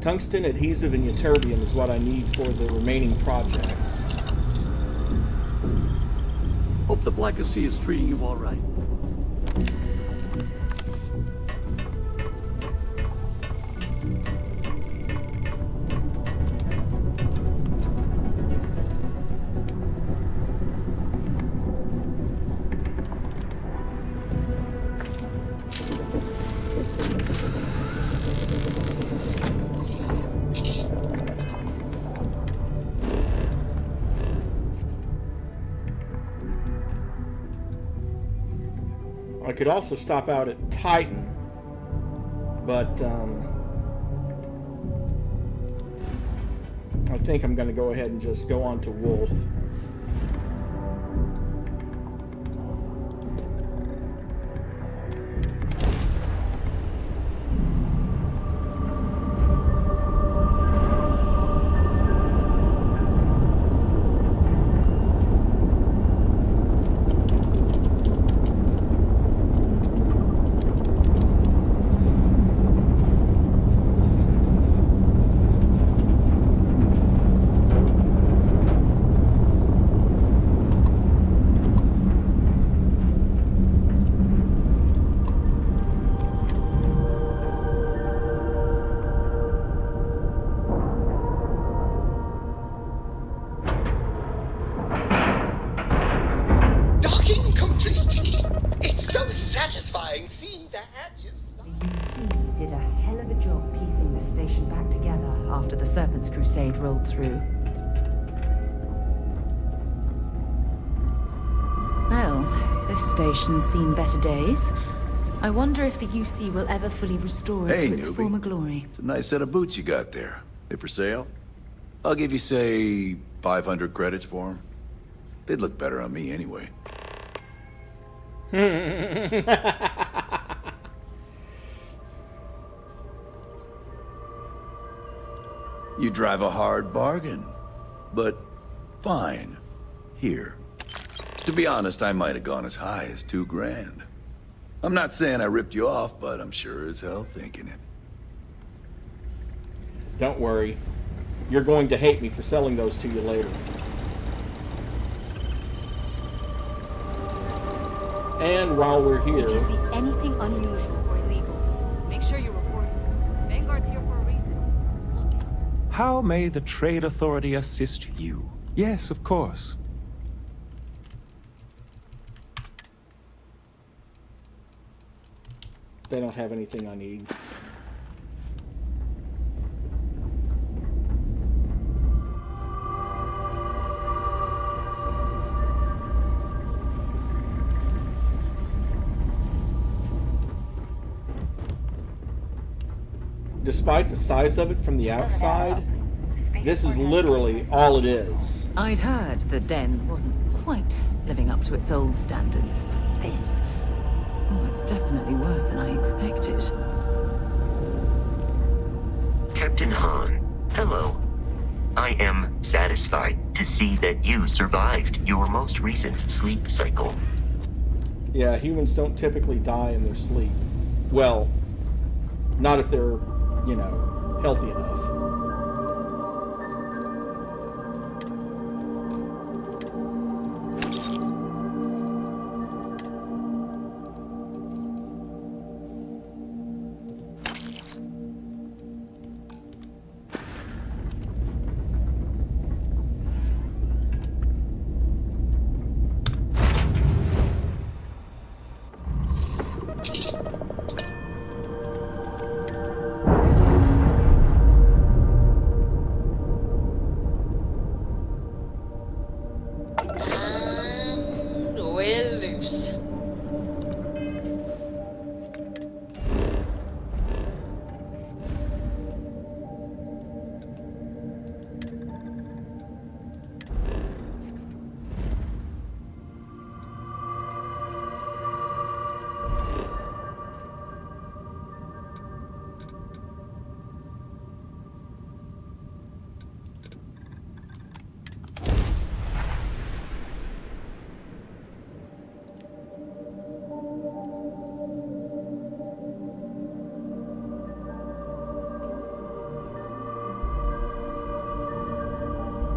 Speaker 1: Tungsten, adhesive, and ytterbium is what I need for the remaining projects.
Speaker 23: Hope the Black Sea is treating you all right.
Speaker 1: I could also stop out at Titan, but I think I'm going to go ahead and just go on to Wolf.
Speaker 3: Crusade rolled through. Well, this station's seen better days. I wonder if the UC will ever fully restore it to its former glory.
Speaker 2: It's a nice set of boots you got there. They for sale? I'll give you, say, 500 credits for them. They'd look better on me anyway. You drive a hard bargain, but fine. Here. To be honest, I might have gone as high as $2 grand. I'm not saying I ripped you off, but I'm sure as hell thinking it.
Speaker 1: Don't worry. You're going to hate me for selling those to you later. And while we're here...
Speaker 18: If you see anything unusual or illegal, make sure you report it. Vanguard's here for a reason.
Speaker 7: How may the Trade Authority assist you? Yes, of course.
Speaker 1: They don't have anything I need. Despite the size of it from the outside, this is literally all it is.
Speaker 3: I'd heard the den wasn't quite living up to its old standards. This... oh, it's definitely worse than I expected.
Speaker 12: Captain Han, hello. I am satisfied to see that you survived your most recent sleep cycle.
Speaker 1: Yeah, humans don't typically die in their sleep. Well, not if they're, you know, healthy enough.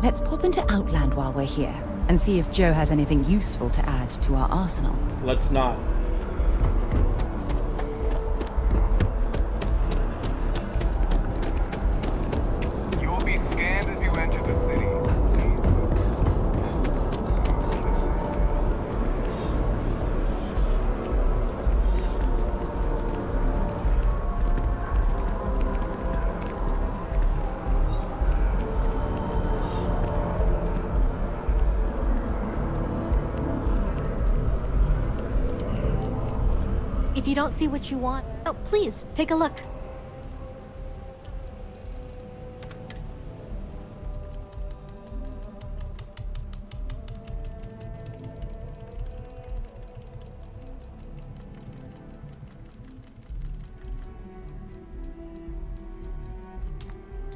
Speaker 3: Let's pop into Outland while we're here, and see if Joe has anything useful to add to our arsenal.
Speaker 1: Let's not.
Speaker 5: You will be scanned as you enter the city.
Speaker 9: If you don't see what you want, oh, please, take a look.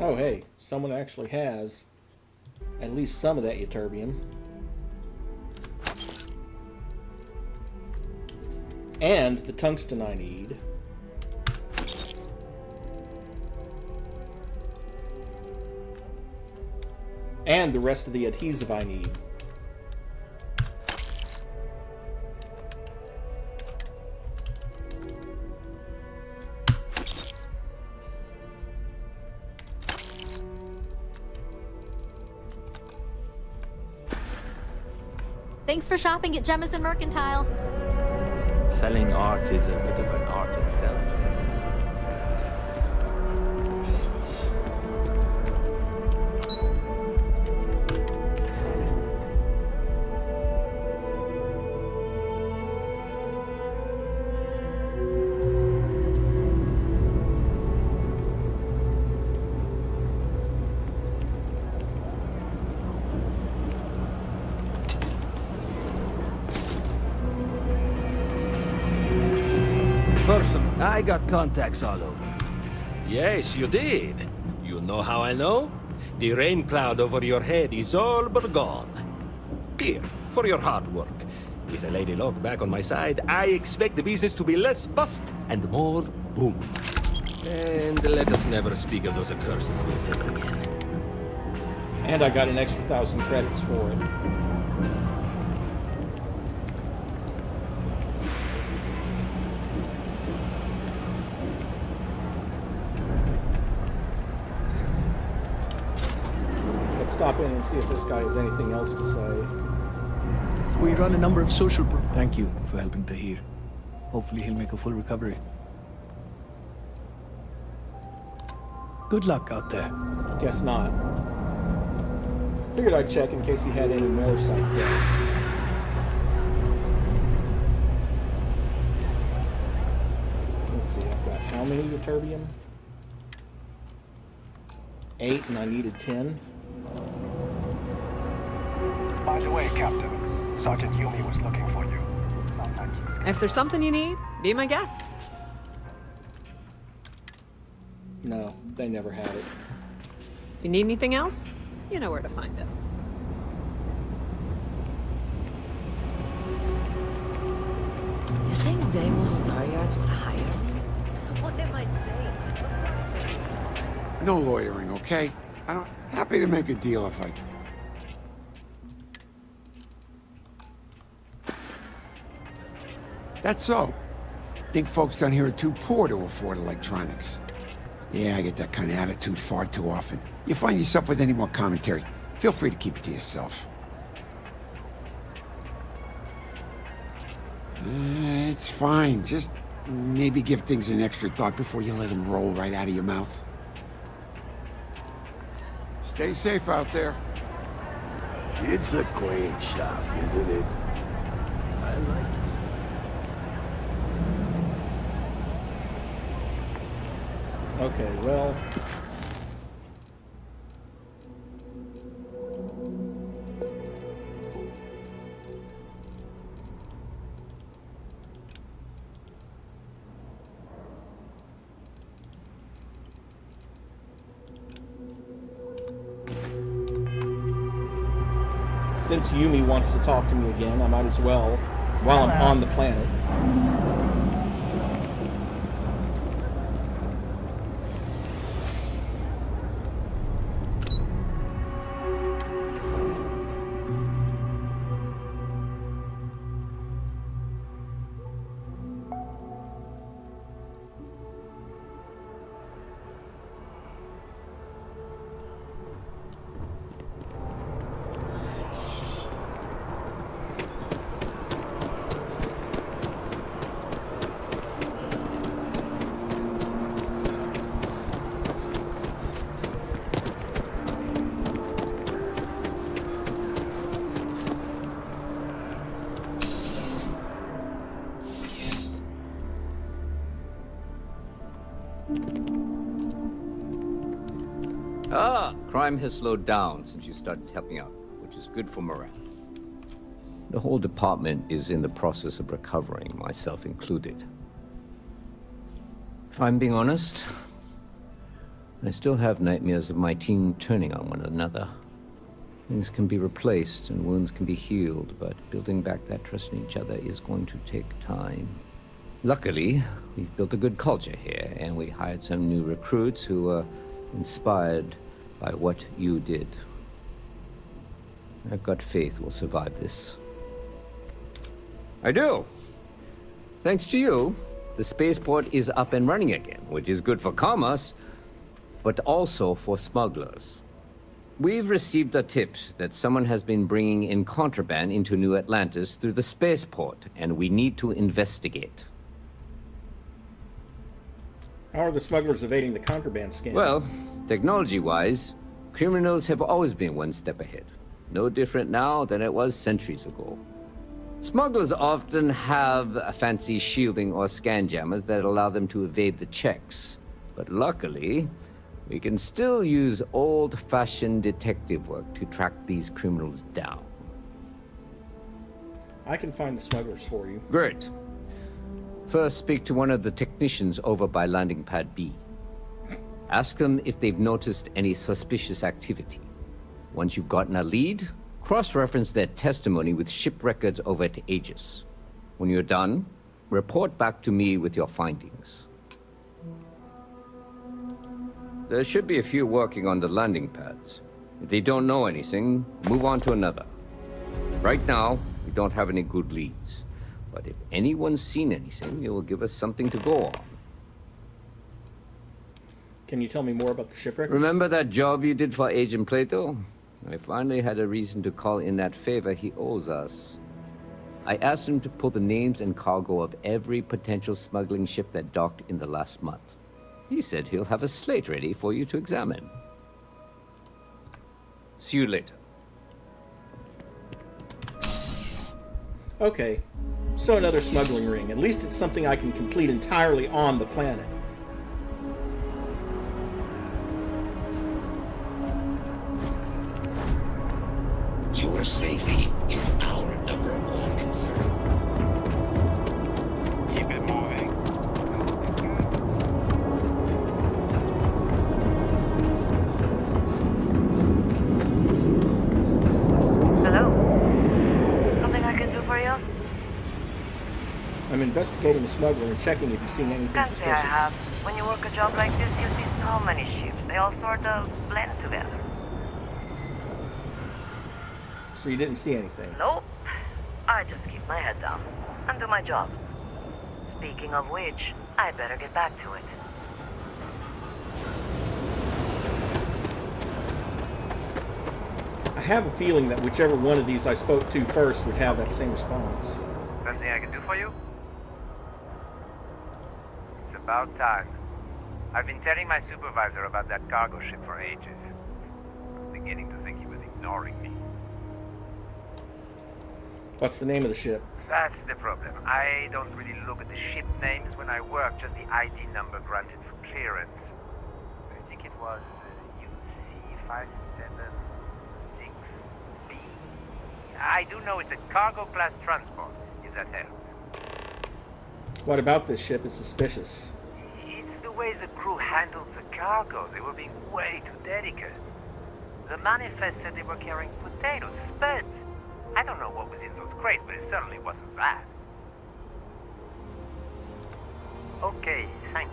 Speaker 1: Oh, hey, someone actually has at least some of that ytterbium. And the tungsten I need. And the rest of the adhesive I need.
Speaker 9: Thanks for shopping at Jemison Mercantile.
Speaker 7: Selling art is a bit of an art itself.
Speaker 6: Person, I got contacts all over. Yes, you did. You know how I know? The rain cloud over your head is all but gone. Here, for your hard work. With a Lady Locke back on my side, I expect the business to be less bust and more boom. And let us never speak of those accursed words ever again.
Speaker 1: And I got an extra 1,000 credits for it. Let's stop in and see if this guy has anything else to say.
Speaker 19: We run a number of social programs. Thank you for helping Tahir. Hopefully he'll make a full recovery. Good luck out there.
Speaker 1: Guess not. Figured I'd check in case he had any more side quests. Let's see, I've got how many ytterbium? 8, and I needed 10.
Speaker 17: By the way, Captain, Sergeant Yumi was looking for you. Sometimes he's...
Speaker 15: If there's something you need, be my guest.
Speaker 1: No, they never had it.
Speaker 15: If you need anything else, you know where to find us.
Speaker 21: You think Deimos Staryards would hire me? What am I saying?
Speaker 10: No loitering, okay? I'm happy to make a deal if I can. That's so. Think folks down here are too poor to afford electronics. Yeah, I get that kind of attitude far too often. You find yourself with any more commentary, feel free to keep it to yourself. It's fine. Just maybe give things an extra thought before you let them roll right out of your mouth. Stay safe out there.
Speaker 11: It's a quaint shop, isn't it? I like it.
Speaker 1: Okay, well... Since Yumi wants to talk to me again, I might as well, while I'm on the planet.
Speaker 4: Yeah, crime has slowed down since you started helping out, which is good for morale. The whole department is in the process of recovering, myself included. If I'm being honest, I still have nightmares of my team turning on one another. Things can be replaced and wounds can be healed, but building back that trust in each other is going to take time. Luckily, we've built a good culture here, and we hired some new recruits who were inspired by what you did. I've got faith we'll survive this. I do. Thanks to you, the spaceport is up and running again, which is good for commerce, but also for smugglers. We've received a tip that someone has been bringing in contraband into New Atlantis through the spaceport, and we need to investigate.
Speaker 1: How are the smugglers evading the contraband scam?
Speaker 4: Well, technology-wise, criminals have always been one step ahead. No different now than it was centuries ago. Smugglers often have a fancy shielding or scan jammers that allow them to evade the checks. But luckily, we can still use old-fashioned detective work to track these criminals down.
Speaker 1: I can find the smugglers for you.
Speaker 4: Great. First, speak to one of the technicians over by landing pad B. Ask them if they've noticed any suspicious activity. Once you've gotten a lead, cross-reference their testimony with ship records over at Aegis. When you're done, report back to me with your findings. There should be a few working on the landing pads. If they don't know anything, move on to another. Right now, we don't have any good leads. But if anyone's seen anything, it will give us something to go on.
Speaker 1: Can you tell me more about the shipwreck?
Speaker 4: Remember that job you did for Agent Plato? I finally had a reason to call in that favor he owes us. I asked him to pull the names and cargo of every potential smuggling ship that docked in the last month. He said he'll have a slate ready for you to examine. See you later.
Speaker 1: Okay, so another smuggling ring. At least it's something I can complete entirely on the planet.
Speaker 8: Your safety is our number one concern.
Speaker 5: Keep it moving.
Speaker 18: Hello? Something I can do for you?
Speaker 1: I'm investigating the smuggler and checking if you've seen anything
Speaker 18: Can't say I
Speaker 1: suspicious.
Speaker 18: have. When you work a job like this, you see so many ships. They all sort of blend together.
Speaker 1: So you didn't see anything?
Speaker 18: Nope. I just keep my head down and do my job. Speaking of which, I'd better get back to it.
Speaker 1: I have a feeling that whichever one of these I spoke to first would have that same response.
Speaker 5: Something I can do for you? It's about time. I've been telling my supervisor about that cargo ship for ages. I'm beginning to think he was ignoring me.
Speaker 1: What's the name of the ship?
Speaker 5: That's the problem. I don't really look at the ship names when I work, just the ID number granted for clearance. I think it was UC 576B. I do know it's a cargo class transport, if that helps.
Speaker 1: What about this ship is suspicious?
Speaker 5: It's the way the crew handled the cargo. They were being way too delicate. The manifest said they were carrying potatoes, spuds. I don't know what was in those crates, but it certainly wasn't that. Okay, thanks.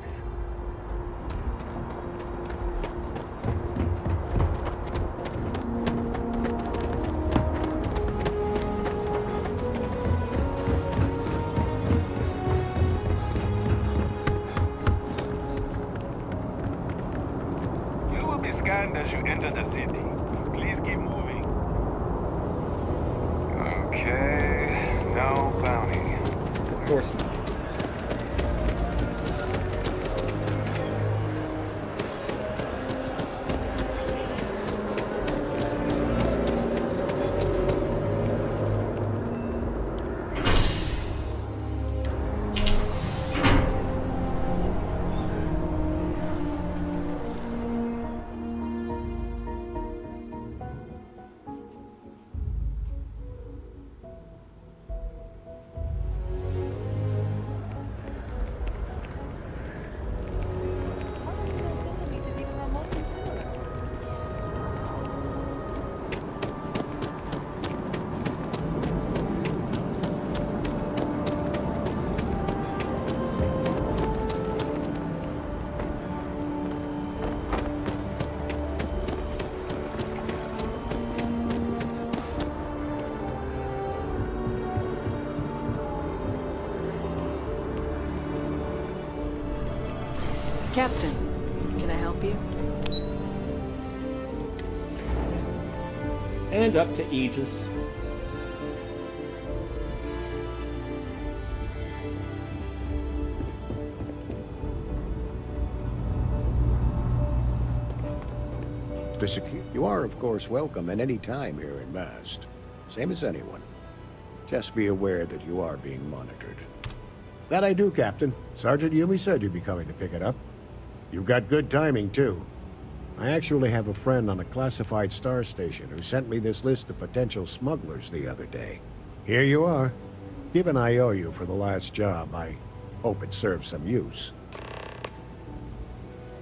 Speaker 5: You will be scanned as you enter the city. Please keep moving. Okay, no bounty.
Speaker 1: Of course not.
Speaker 21: Captain, can I help you?
Speaker 1: And up to Aegis.
Speaker 13: You are, of course, welcome at any time here in Mast. Same as anyone. Just be aware that you are being monitored. That I do, Captain. Sergeant Yumi said you'd be coming to pick it up. You've got good timing, too. I actually have a friend on a classified star station who sent me this list of potential smugglers the other day. Here you are. Given I owe you for the last job, I hope it serves some use.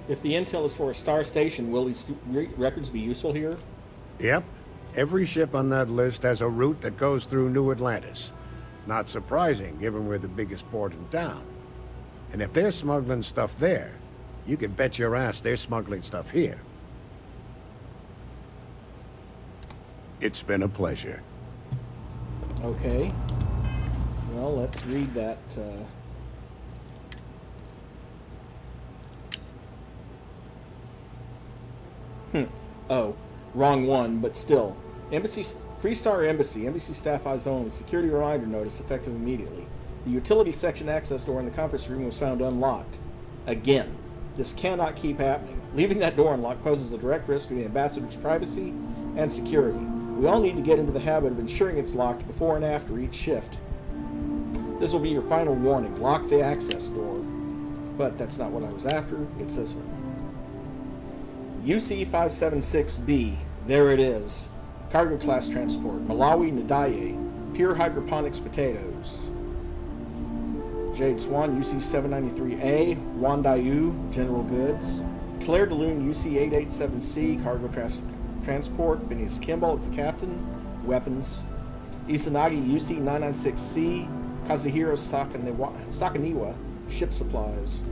Speaker 1: If the intel is for a star station, will these records be useful here?
Speaker 13: Yep. Every ship on that list has a route that goes through New Atlantis. Not surprising, given we're the biggest port in town. And if they're smuggling stuff there, you can bet your ass they're smuggling stuff here. It's been a pleasure.
Speaker 1: Okay. Well, let's read that. Oh, wrong one, but still. Embassy, Freestar Embassy. Embassy staff eyes only. Security reminder notice effective immediately. The utility section access door in the conference room was found unlocked. Again. This cannot keep happening. Leaving that door unlocked poses a direct risk to the ambassador's privacy and security. We all need to get into the habit of ensuring it's locked before and after each shift. This will be your final warning. Lock the access door. But that's not what I was after. It's this one. UC 576B. There it is. Cargo class transport. Malawi Nadaye. Pure hydroponics potatoes. Jade Swan, UC 793A, Wandayu, General Goods, Claire DeLune, UC 887C, Cargo Transport, Phineas Kimball is the captain, Weapons, Isanagi, UC 996C, Kazuhiro Sakaniwa, Ship Supplies.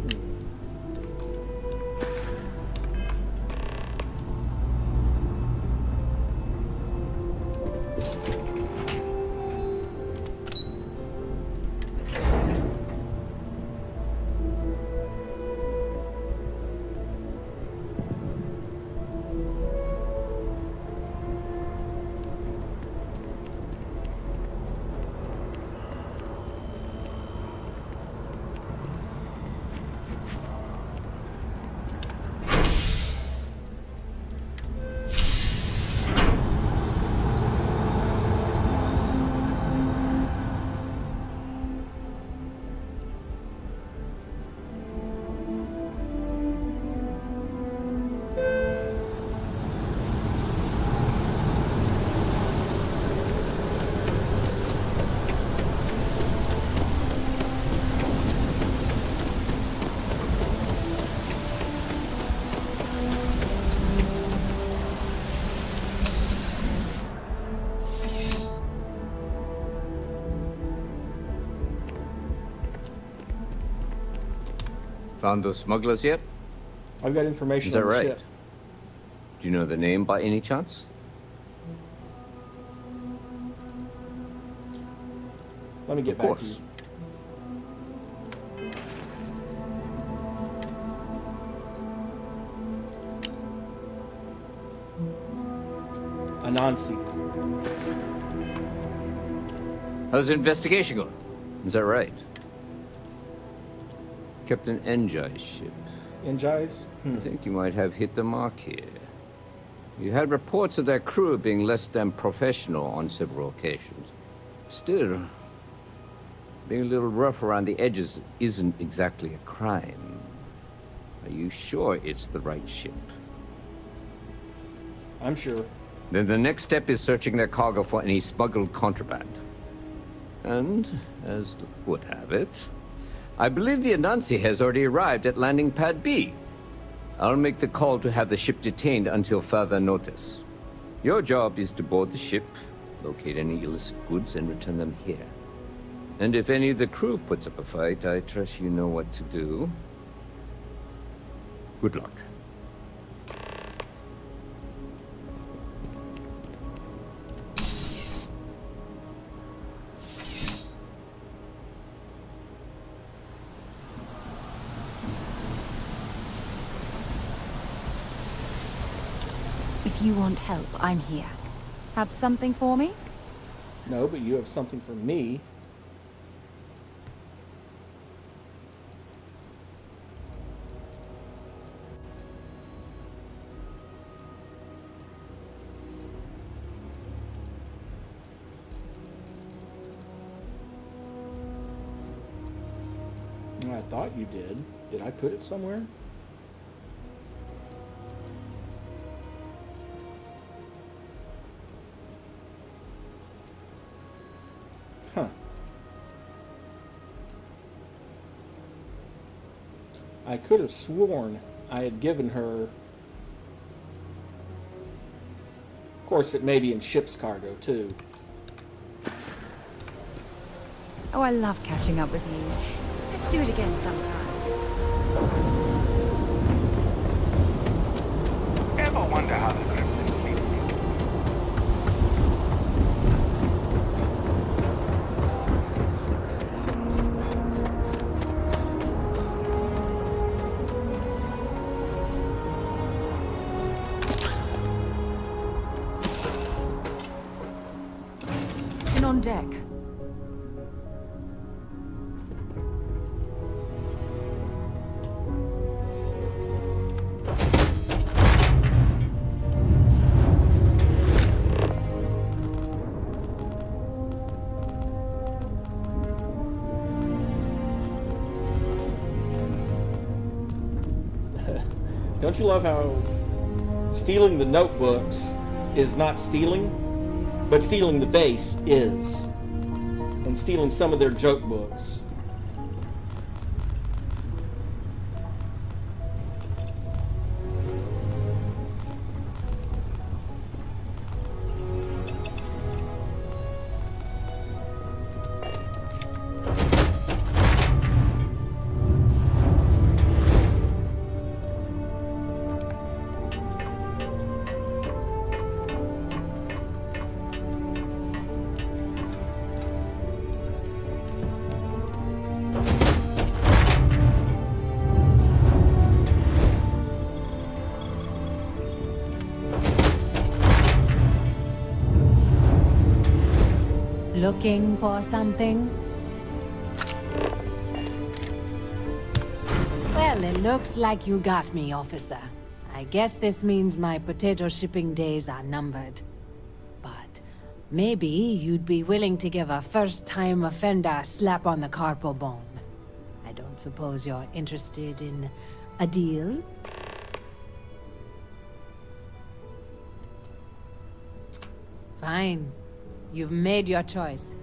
Speaker 4: Found those smugglers yet?
Speaker 1: I've got information
Speaker 4: Is that
Speaker 1: on the
Speaker 4: right?
Speaker 1: ship.
Speaker 4: Do you know the name by any chance?
Speaker 1: Let me get back to you. Anansi.
Speaker 4: How's the investigation going? Is that right? Captain Enjai's ship.
Speaker 1: Enjai's?
Speaker 4: I think you might have hit the mark here. You had reports of their crew being less than professional on several occasions. Still, being a little rough around the edges isn't exactly a crime. Are you sure it's the right ship?
Speaker 1: I'm sure.
Speaker 4: Then the next step is searching their cargo for any smuggled contraband. And, as luck would have it, I believe the Anansi has already arrived at landing pad B. I'll make the call to have the ship detained until further notice. Your job is to board the ship, locate any illicit goods, and return them here. And if any of the crew puts up a fight, I trust you know what to do. Good luck.
Speaker 3: If you want help, I'm here. Have something for me?
Speaker 1: No, but you have something for me. I thought you did. Did I put it somewhere? Huh. I could have sworn I had given her... Of course, it may be in ship's cargo, too.
Speaker 3: Oh, I love catching up with you. Let's do it again sometime.
Speaker 17: Ever wonder how the Crimson Fleet
Speaker 3: In on deck.
Speaker 1: Don't you love how stealing the notebooks is not stealing, but stealing the vase is, and stealing some of their joke books?
Speaker 21: Looking for something? Well, it looks like you got me, officer. I guess this means my potato shipping days are numbered. But maybe you'd be willing to give a first-time offender a slap on the carpal bone. I don't suppose you're interested in a deal? Fine. You've made your choice.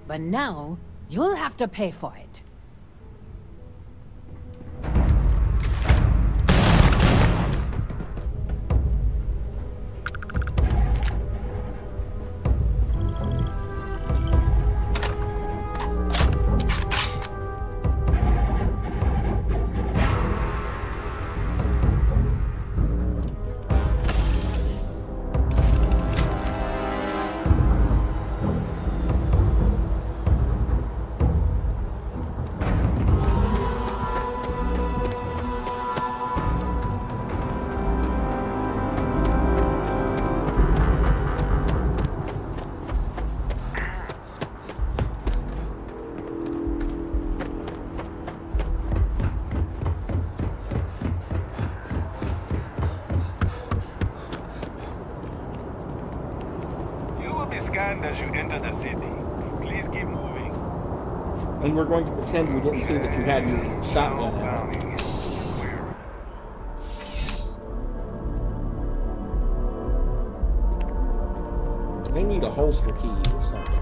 Speaker 21: But now, you'll have to pay for it.
Speaker 17: As you enter the city, please keep moving.
Speaker 1: And we're going to pretend we didn't see that you had your shotgun out. They need a holster key or something.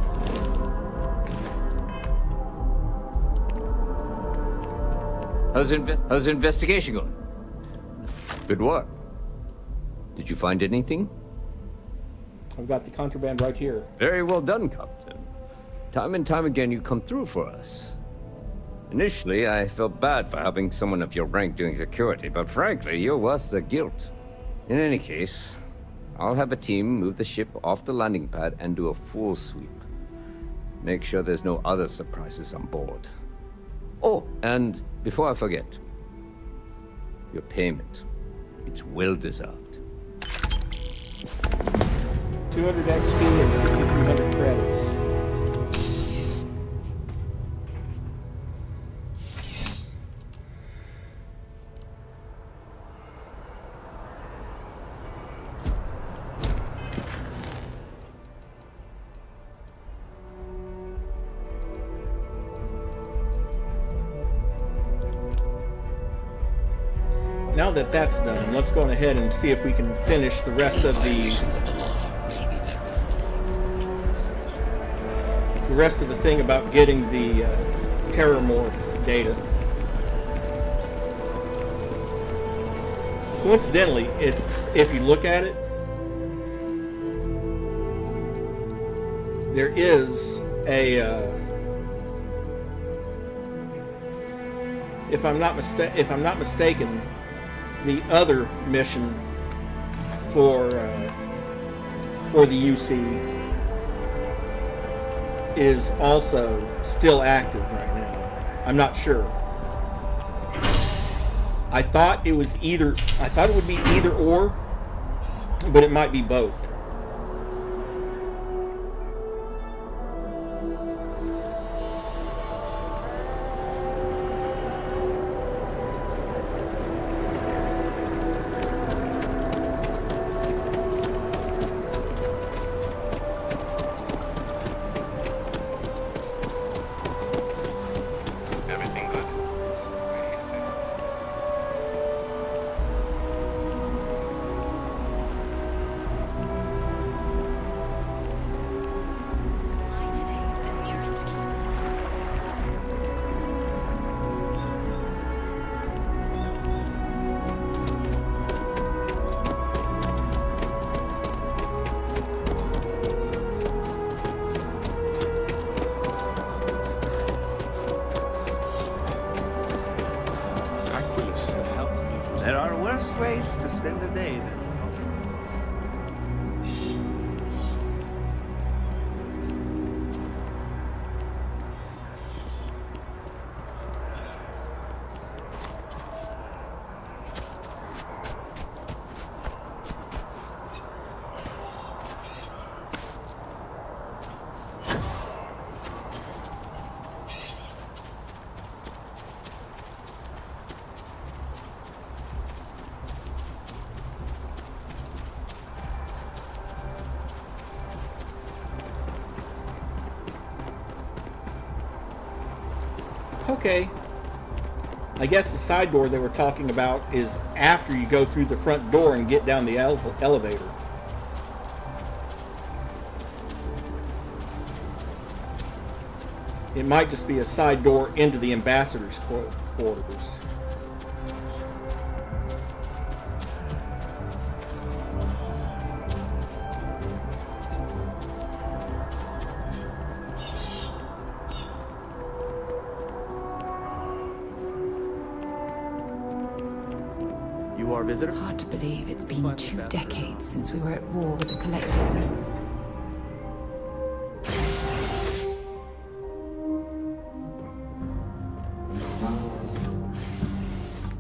Speaker 4: How's the investigation going? Good work. Did you find anything?
Speaker 1: I've got the contraband right here.
Speaker 4: Very well done, Captain. Time and time again, you come through for us. Initially, I felt bad for having someone of your rank doing security, but frankly, you're worse the guilt. In any case, I'll have a team move the ship off the landing pad and do a full sweep. Make sure there's no other surprises on board. Oh, and before I forget, your payment. It's well deserved.
Speaker 1: 200 XP and 6,300 credits. Now that that's done, let's go ahead and see if we can finish the rest of the thing about getting the terrormorph data. Coincidentally, it's, if you look at it, there is a if I'm not mistaken, the other mission for the UC is also still active right now. I'm not sure. I thought it would be either or, but it might be both.
Speaker 14: There are worse ways to spend the day than
Speaker 1: Okay. I guess the side door they were talking about is after you go through the front door and get down the elevator. It might just be a side door into the ambassador's quarters.
Speaker 14: You are a visitor?
Speaker 3: Hard to believe it's been 2 decades since we were at war with the Collective.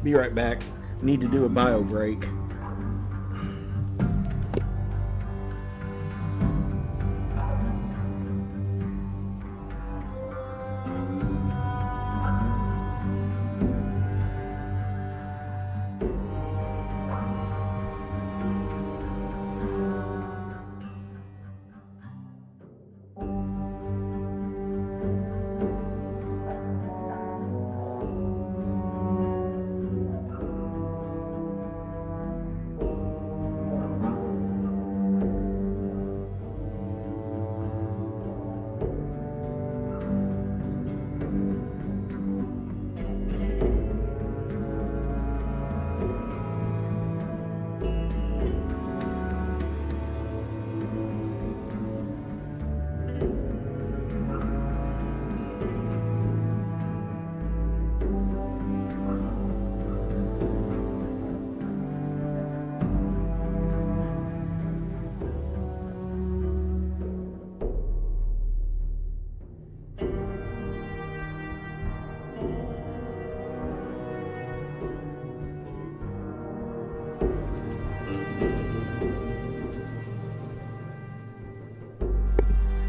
Speaker 1: Be right back. Need to do a bio break.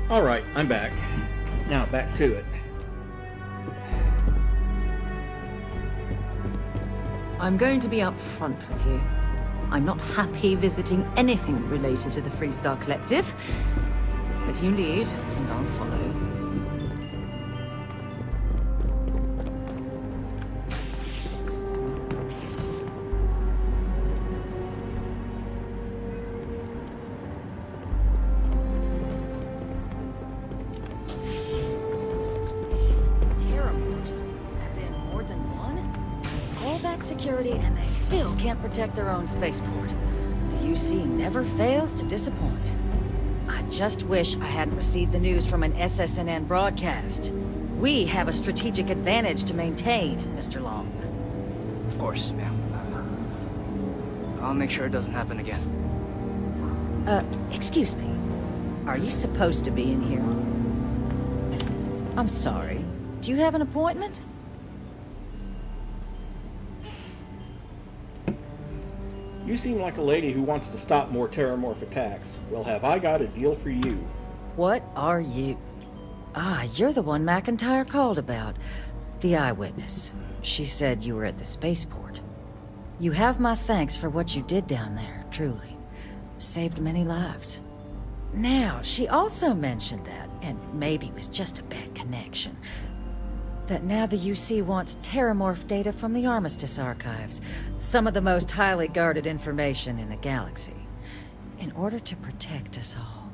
Speaker 1: Alright, I'm back. Now back to it.
Speaker 3: I'm going to be upfront with you. I'm not happy visiting anything related to the Freestar Collective. But you lead, and I'll follow.
Speaker 16: Terrormorphs? As in more than one? All that security and they still can't protect their own spaceport. The UC never fails to disappoint. I just wish I hadn't received the news from an SSNN broadcast. We have a strategic advantage to maintain, Mr. Long.
Speaker 20: Of course, ma'am. I'll make sure it doesn't happen again.
Speaker 16: Excuse me. Are you supposed to be in here? I'm sorry. Do you have an appointment?
Speaker 1: You seem like a lady who wants to stop more terrormorph attacks. Well, have I got a deal for you?
Speaker 16: What are you? Ah, you're the one McIntyre called about. The eyewitness. She said you were at the spaceport. You have my thanks for what you did down there, truly. Saved many lives. Now, she also mentioned that, and maybe it was just a bad connection, that now the UC wants terrormorph data from the Armistice archives, some of the most highly guarded information in the galaxy, in order to protect us all.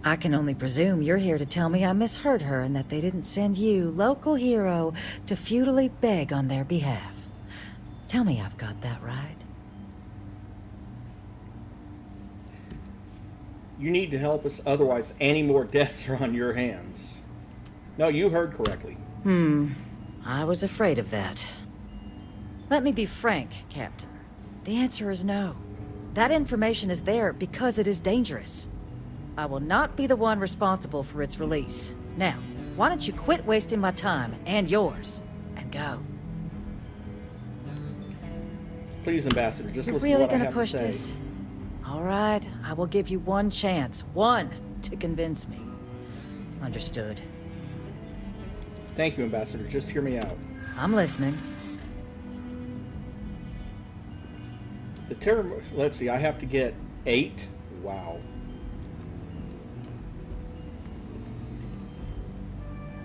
Speaker 16: I can only presume you're here to tell me I misheard her and that they didn't send you, local hero, to futilely beg on their behalf. Tell me I've got that right.
Speaker 1: You need to help us, otherwise any more deaths are on your hands. No, you heard correctly.
Speaker 16: I was afraid of that. Let me be frank, Captain. The answer is no. That information is there because it is dangerous. I will not be the one responsible for its release. Now, why don't you quit wasting my time, and yours, and go?
Speaker 1: Please, Ambassador, just
Speaker 16: You're
Speaker 1: listen
Speaker 16: really
Speaker 1: to what I
Speaker 16: gonna
Speaker 1: have
Speaker 16: push
Speaker 1: to say.
Speaker 16: this? All right, I will give you one chance. One, to convince me. Understood.
Speaker 1: Thank you, Ambassador. Just hear me out.
Speaker 16: I'm listening.
Speaker 1: The terror... Let's see, I have to get 8? Wow.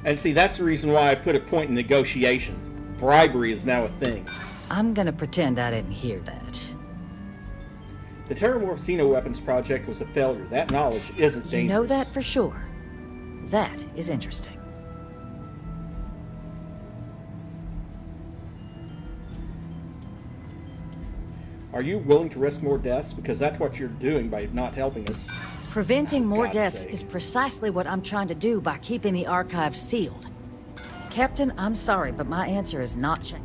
Speaker 1: And see, that's the reason why I put a point in negotiation. Bribery is now a thing.
Speaker 16: I'm gonna pretend I didn't hear that.
Speaker 1: The Terrormorph Xeno-Weapons project was a failure. That knowledge isn't dangerous.
Speaker 16: You know that for sure. That is interesting.
Speaker 1: Are you willing to risk more deaths? Because that's what you're doing by not helping us.
Speaker 16: Preventing more
Speaker 1: God's
Speaker 16: deaths
Speaker 1: sake.
Speaker 16: is precisely what I'm trying to do by keeping the archives sealed. Captain, I'm sorry, but my answer is not changed.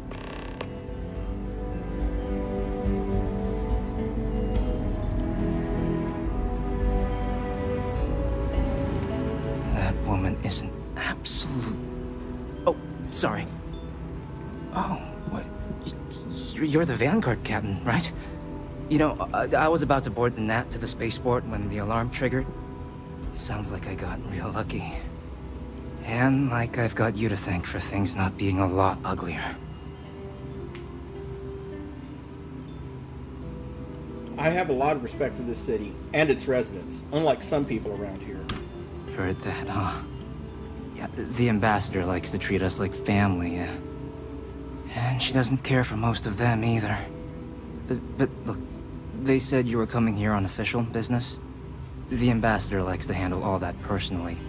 Speaker 20: That woman is an absolute... Oh, sorry. Oh, what? You're the Vanguard captain, right? You know, I was about to board the Nat to the spaceport when the alarm triggered. Sounds like I got real lucky. And like I've got you to thank for things not being a lot uglier.
Speaker 1: I have a lot of respect for this city and its residents, unlike some people around here.
Speaker 20: Heard that, huh? Yeah, the ambassador likes to treat us like family, yeah. And she doesn't care for most of them either. But look, they said you were coming here on official business. The ambassador likes to handle all that personally,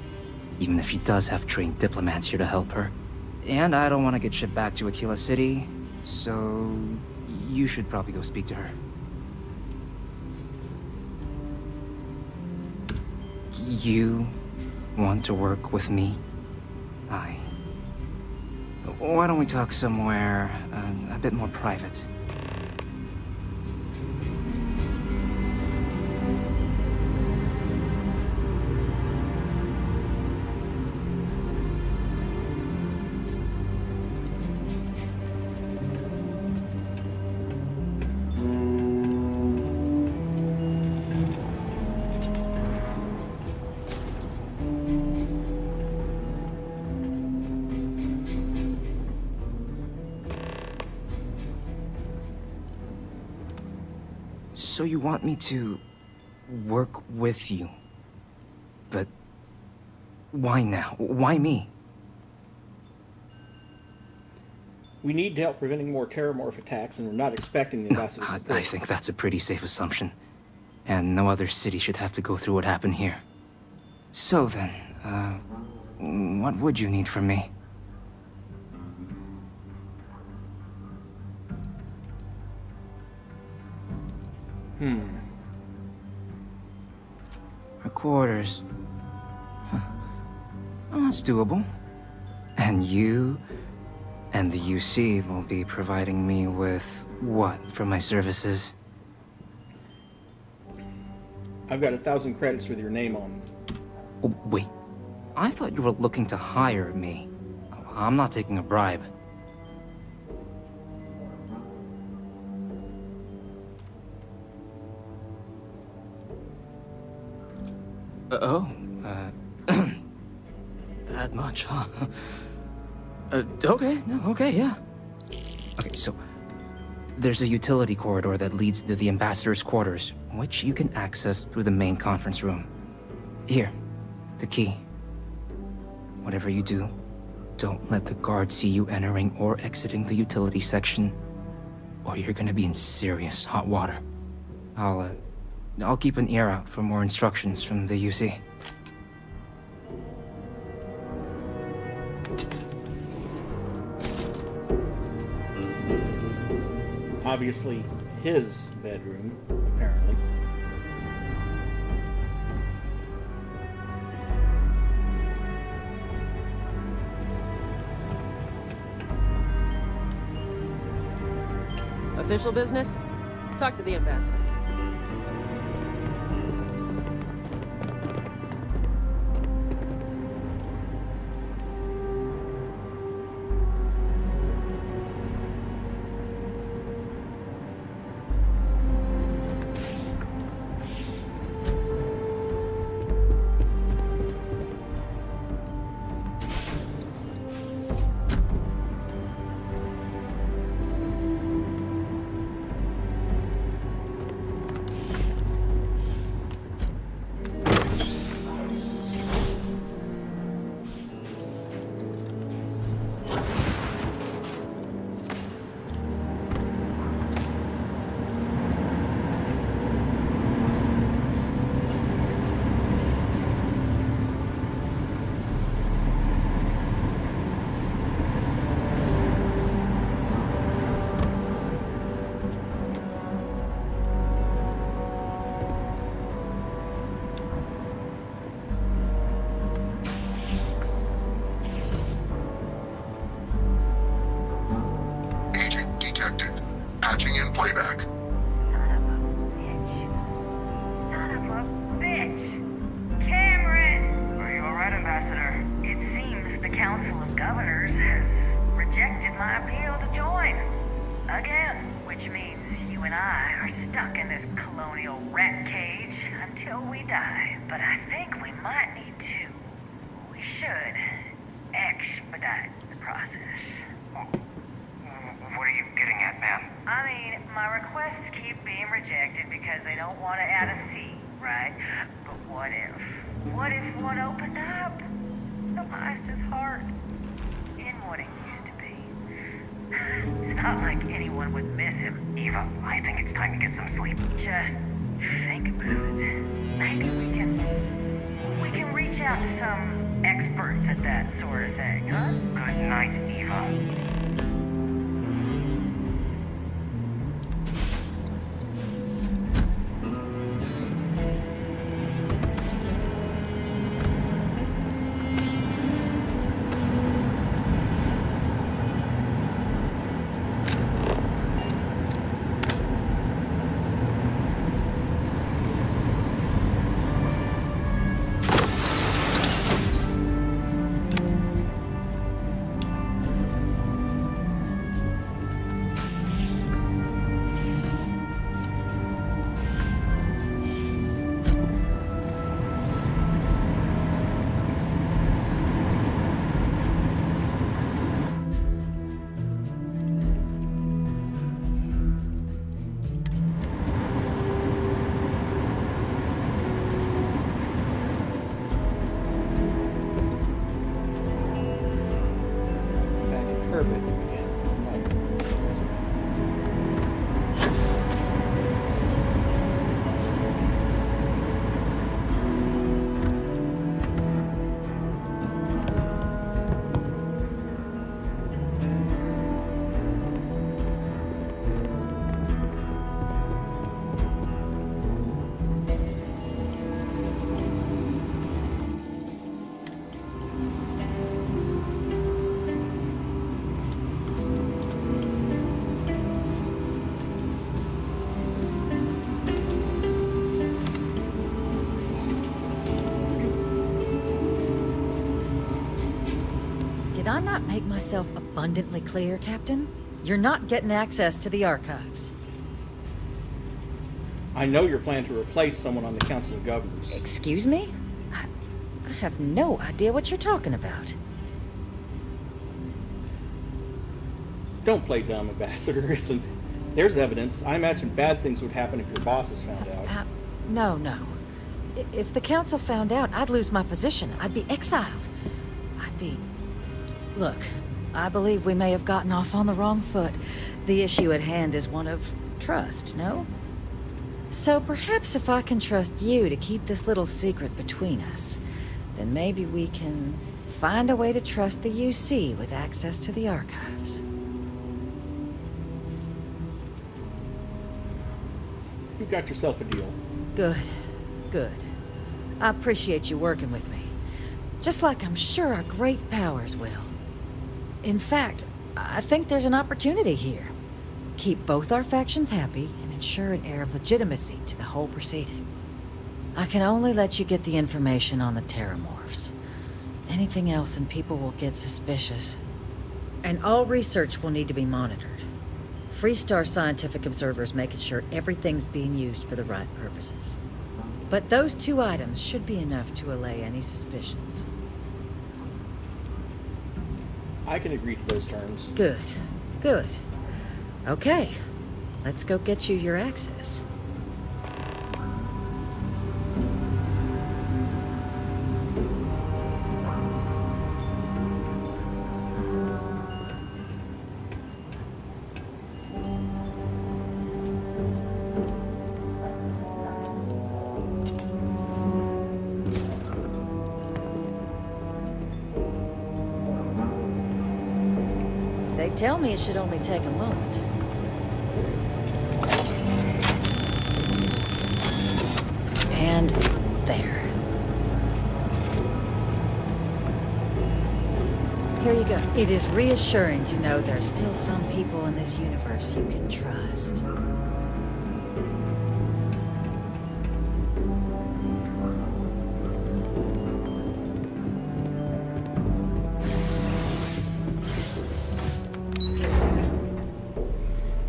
Speaker 20: even if she does have trained diplomats here to help her. And I don't want to get shipped back to Aquila City, so you should probably go speak to her. You want to work with me? Why don't we talk somewhere a bit more private? So you want me to work with you? But why now? Why me?
Speaker 1: We need help preventing more terrormorph attacks, and we're not expecting the ambassador's support.
Speaker 20: I think that's a pretty safe assumption. And no other city should have to go through what happened here. So then, what would you need from me? Her quarters. Huh. Well, that's doable. And you and the UC will be providing me with what for my services?
Speaker 1: I've got 1,000 credits with your name on.
Speaker 20: Oh, wait. I thought you were looking to hire me. I'm not taking a bribe. That much, huh? Okay, yeah. Okay, so there's a utility corridor that leads to the ambassador's quarters, which you can access through the main conference room. Here, the key. Whatever you do, don't let the guards see you entering or exiting the utility section, or you're gonna be in serious hot water. I'll keep an ear out for more instructions from the UC.
Speaker 1: Obviously, his bedroom, apparently.
Speaker 2: Official business? Talk to the ambassador.
Speaker 22: Patching in playback.
Speaker 18: Son of a bitch! Cameron! Are you alright, Ambassador? It seems the Council of Governors has rejected my appeal to join. Again. Which means you and I are stuck in this colonial rat cage until we die. But I think we might need to. We should expedite the process.
Speaker 5: What are you getting at, ma'am?
Speaker 18: I mean, my requests keep being rejected because they don't want to add a C, right? But what if? What if one opened up? The Meister's heart in what it used to be. It's not like anyone would miss him.
Speaker 5: Eva, I think it's time to get some sleep.
Speaker 18: Just think about it. Maybe we can reach out to some experts at that sort of thing, huh?
Speaker 5: Good night, Eva.
Speaker 1: fair bit again.
Speaker 16: Did I not make myself abundantly clear, Captain? You're not getting access to the archives.
Speaker 1: I know you're planning to replace someone on the Council of Governors.
Speaker 16: Excuse me? I have no idea what you're talking about.
Speaker 1: Don't play dumb, Ambassador. There's evidence. I imagine bad things would happen if your bosses found out.
Speaker 16: No. If the Council found out, I'd lose my position. I'd be exiled. Look, I believe we may have gotten off on the wrong foot. The issue at hand is one of trust, no? So perhaps if I can trust you to keep this little secret between us, then maybe we can find a way to trust the UC with access to the archives.
Speaker 1: You've got yourself a deal.
Speaker 16: Good. I appreciate you working with me. Just like I'm sure our great powers will. In fact, I think there's an opportunity here. Keep both our factions happy and ensure an air of legitimacy to the whole proceeding. I can only let you get the information on the terrormorphs. Anything else and people will get suspicious. And all research will need to be monitored. Freestar scientific observers making sure everything's being used for the right purposes. But those 2 items should be enough to allay any suspicions.
Speaker 1: I can agree to those terms.
Speaker 16: Good. Okay, let's go get you your access. They tell me it should only take a moment. And there. Here you go. It is reassuring to know there are still some people in this universe you can trust.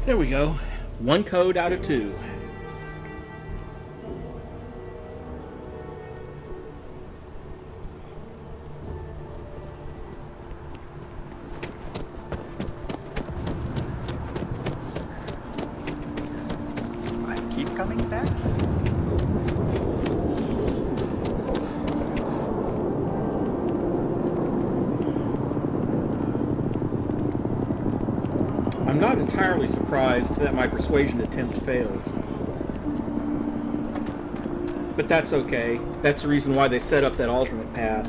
Speaker 1: There we go. 1 code out of 2.
Speaker 14: I keep coming back.
Speaker 1: I'm not entirely surprised that my persuasion attempt failed. But that's okay. That's the reason why they set up that alternate path.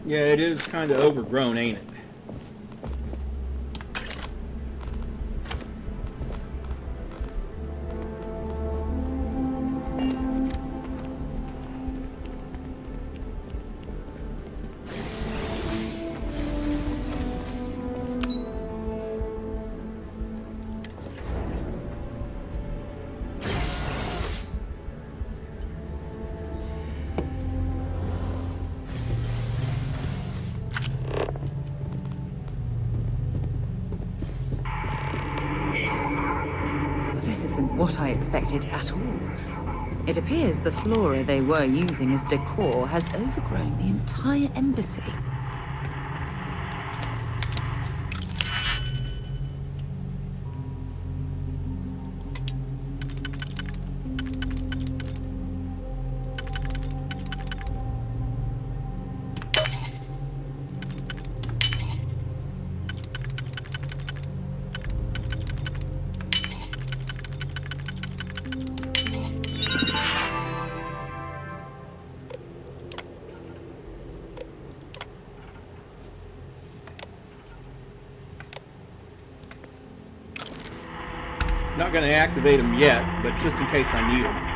Speaker 1: Yeah, it is kind of overgrown, ain't it?
Speaker 3: what I expected at all. It appears the flora they were using as decor has overgrown the entire embassy.
Speaker 1: Not going to activate them yet, but just in case I need them.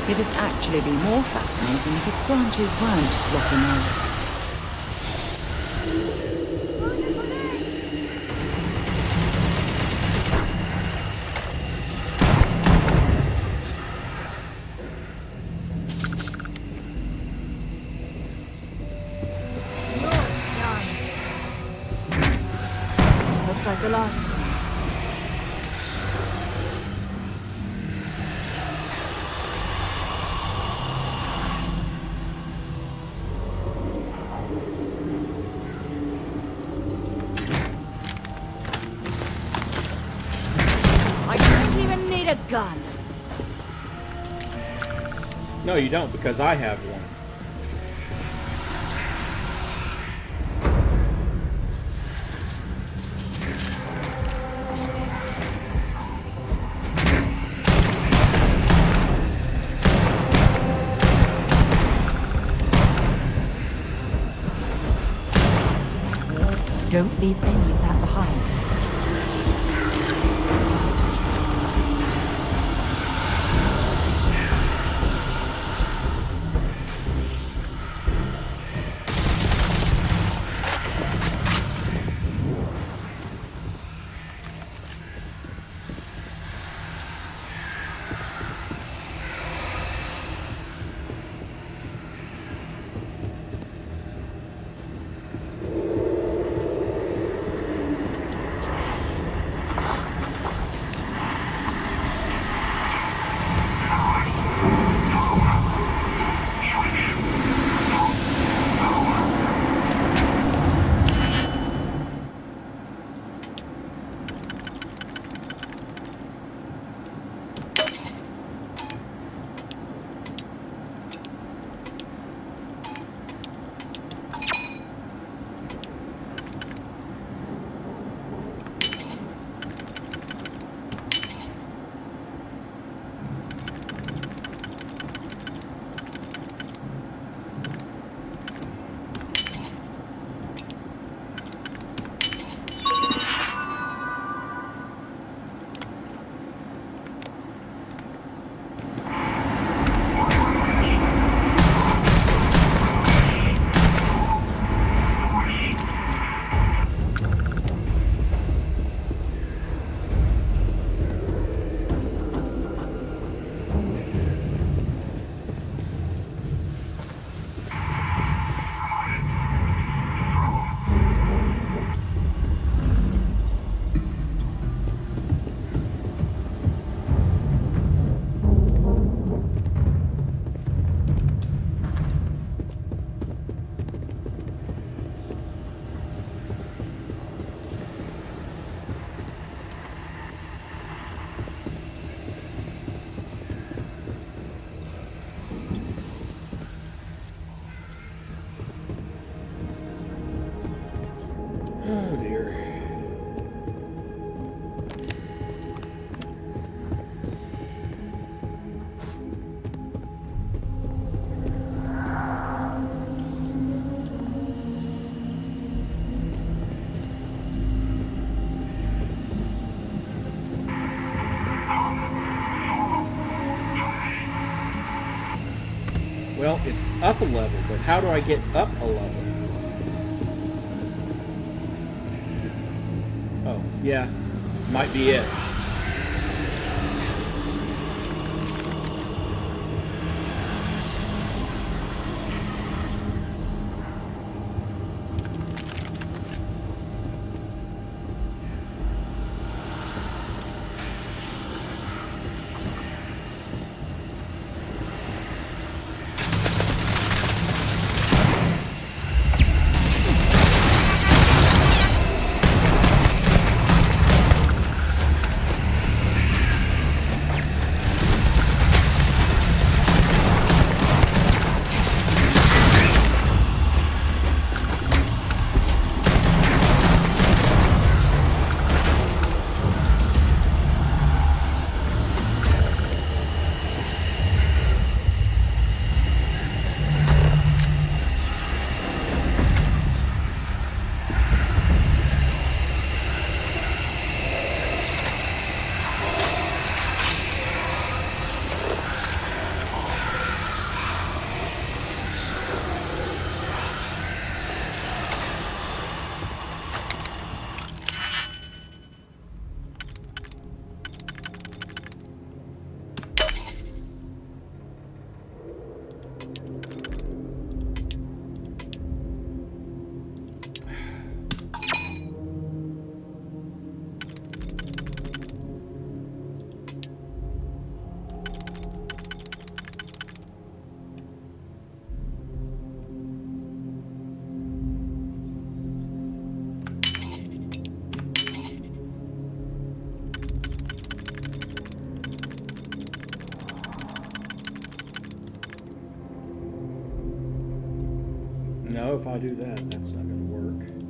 Speaker 1: It'd actually be more fascinating if its branches weren't rocking out.
Speaker 16: Looks like the last one. Gun.
Speaker 1: No, you don't, because I have one.
Speaker 3: Don't leave any of that behind.
Speaker 1: Oh dear. Well, it's up a level, but how do I get up a level? Oh, yeah. Might be it. No, if I do that, that's not going to work.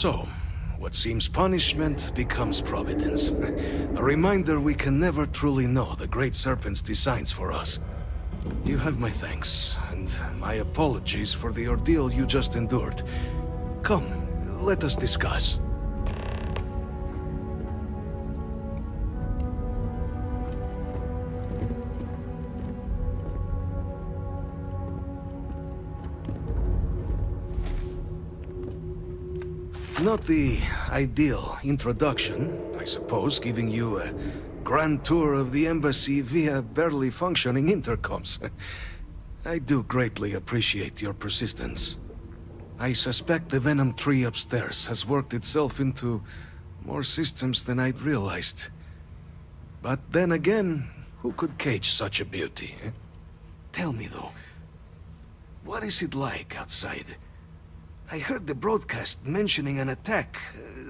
Speaker 9: So, what seems punishment becomes providence. A reminder we can never truly know the Great Serpent's designs for us. You have my thanks, and my apologies for the ordeal you just endured. Come, let us discuss. not the ideal introduction, I suppose, giving you a grand tour of the embassy via barely functioning intercoms. I do greatly appreciate your persistence. I suspect the Venom tree upstairs has worked itself into more systems than I'd realized. But then again, who could cage such a beauty? Eh? Tell me though, what is it like outside? I heard the broadcast mentioning an attack.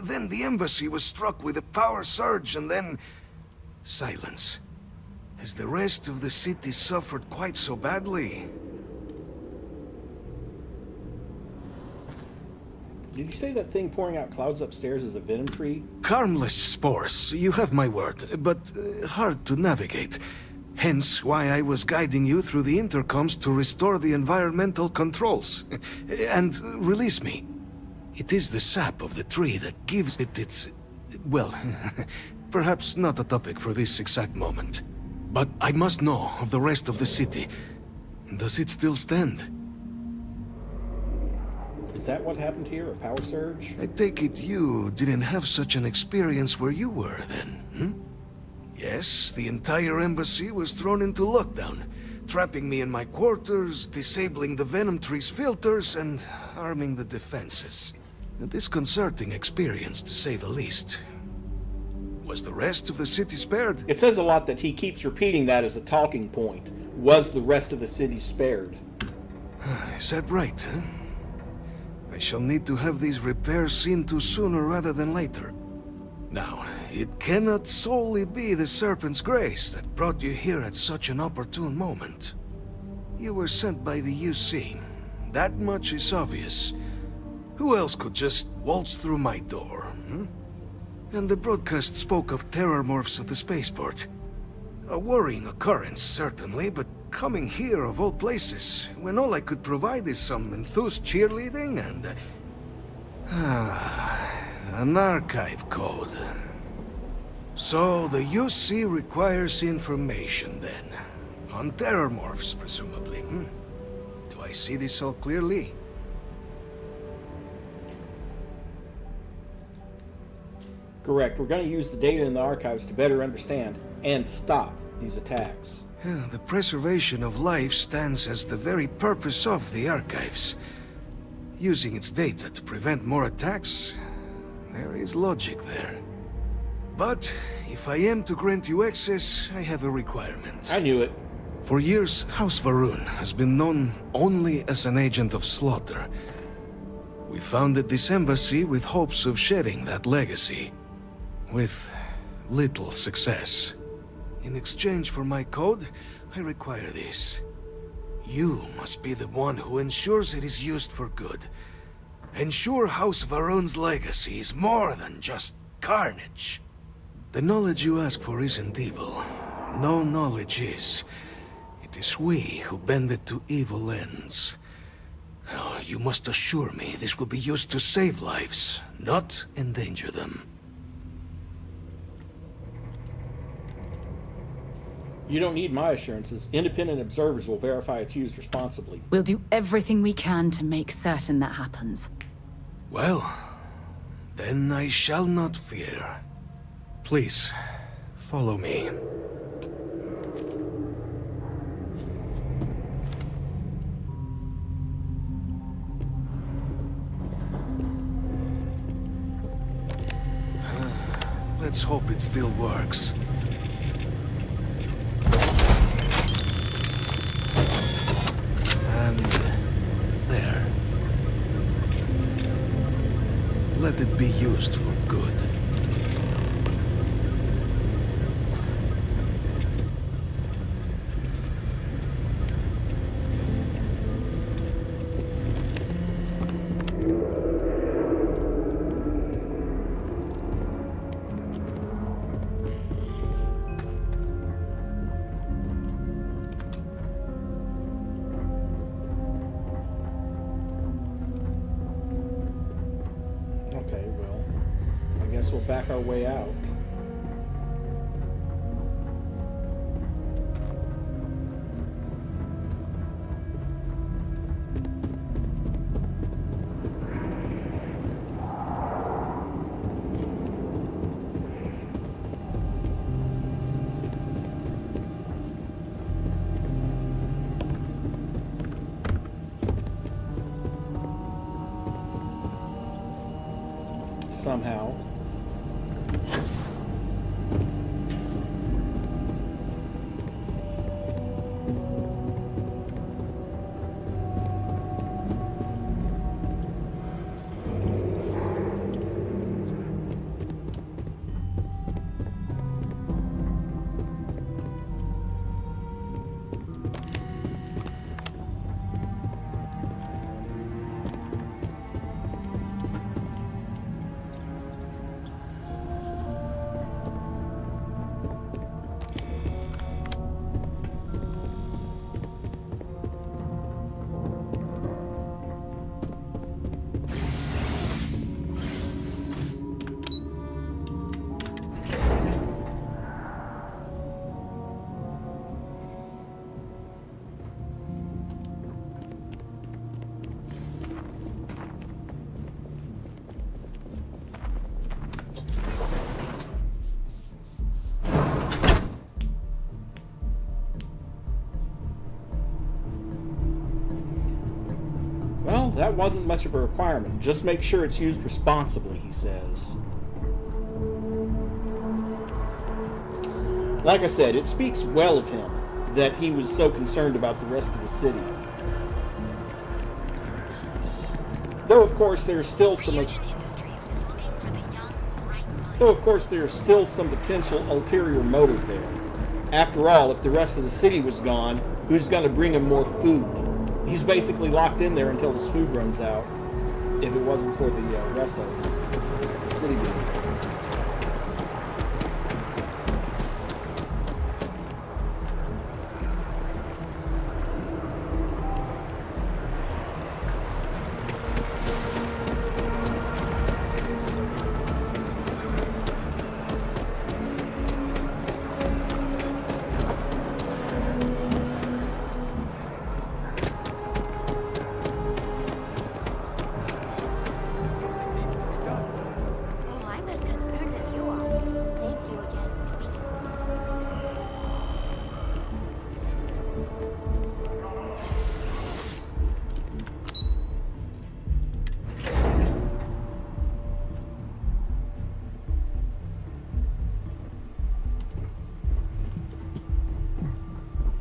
Speaker 9: Then the embassy was struck with a power surge and then... silence. Has the rest of the city suffered quite so badly?
Speaker 1: Did you say that thing pouring out clouds upstairs is a venom tree?
Speaker 9: Harmless spores, you have my word, but hard to navigate. Hence why I was guiding you through the intercoms to restore the environmental controls. And release me. It is the sap of the tree that gives it its... well, perhaps not a topic for this exact moment. But I must know of the rest of the city. Does it still stand?
Speaker 1: Is that what happened here, a power surge?
Speaker 9: I take it you didn't have such an experience where you were, then, hmm? Yes, the entire embassy was thrown into lockdown, trapping me in my quarters, disabling the Venom Tree's filters, and arming the defenses. A disconcerting experience, to say the least. Was the rest of the city spared?
Speaker 1: It says a lot that he keeps repeating that as a talking point. Was the rest of the city spared?
Speaker 9: Is that right, huh? I shall need to have these repairs seen to sooner rather than later. Now, it cannot solely be the Serpent's grace that brought you here at such an opportune moment. You were sent by the UC. That much is obvious. Who else could just waltz through my door, hmm? And the broadcast spoke of terrormorphs at the spaceport. A worrying occurrence, certainly, but coming here of all places, when all I could provide is some enthused cheerleading and... an archive code. So the UC requires information, then. On terrormorphs, presumably, hmm? Do I see this all clearly?
Speaker 1: Correct. We're going to use the data in the archives to better understand and stop these attacks.
Speaker 9: The preservation of life stands as the very purpose of the archives. Using its data to prevent more attacks, there is logic there. But if I am to grant you access, I have a requirement.
Speaker 1: I knew it.
Speaker 9: For years, House Varun has been known only as an agent of slaughter. We founded this embassy with hopes of shedding that legacy. With little success. In exchange for my code, I require this. You must be the one who ensures it is used for good. Ensure House Varun's legacy is more than just carnage. The knowledge you ask for isn't evil. No knowledge is. It is we who bend it to evil ends. Oh, you must assure me this will be used to save lives, not endanger them.
Speaker 1: You don't need my assurances. Independent observers will verify it's used responsibly.
Speaker 3: We'll do everything we can to make certain that happens.
Speaker 9: Well, then I shall not fear. Please, follow me. Let's hope it still works. And there. Let it be used for good.
Speaker 1: Okay, well, I guess we'll back our way out. somehow. Well, that wasn't much of a requirement. Just make sure it's used responsibly, he says. Like I said, it speaks well of him that he was so concerned about the rest of the city. Though, of course, there's still some... Though, of course, there's still some potential ulterior motive there. After all, if the rest of the city was gone, who's going to bring him more food? He's basically locked in there until his food runs out, if it wasn't for the rest of the city being there.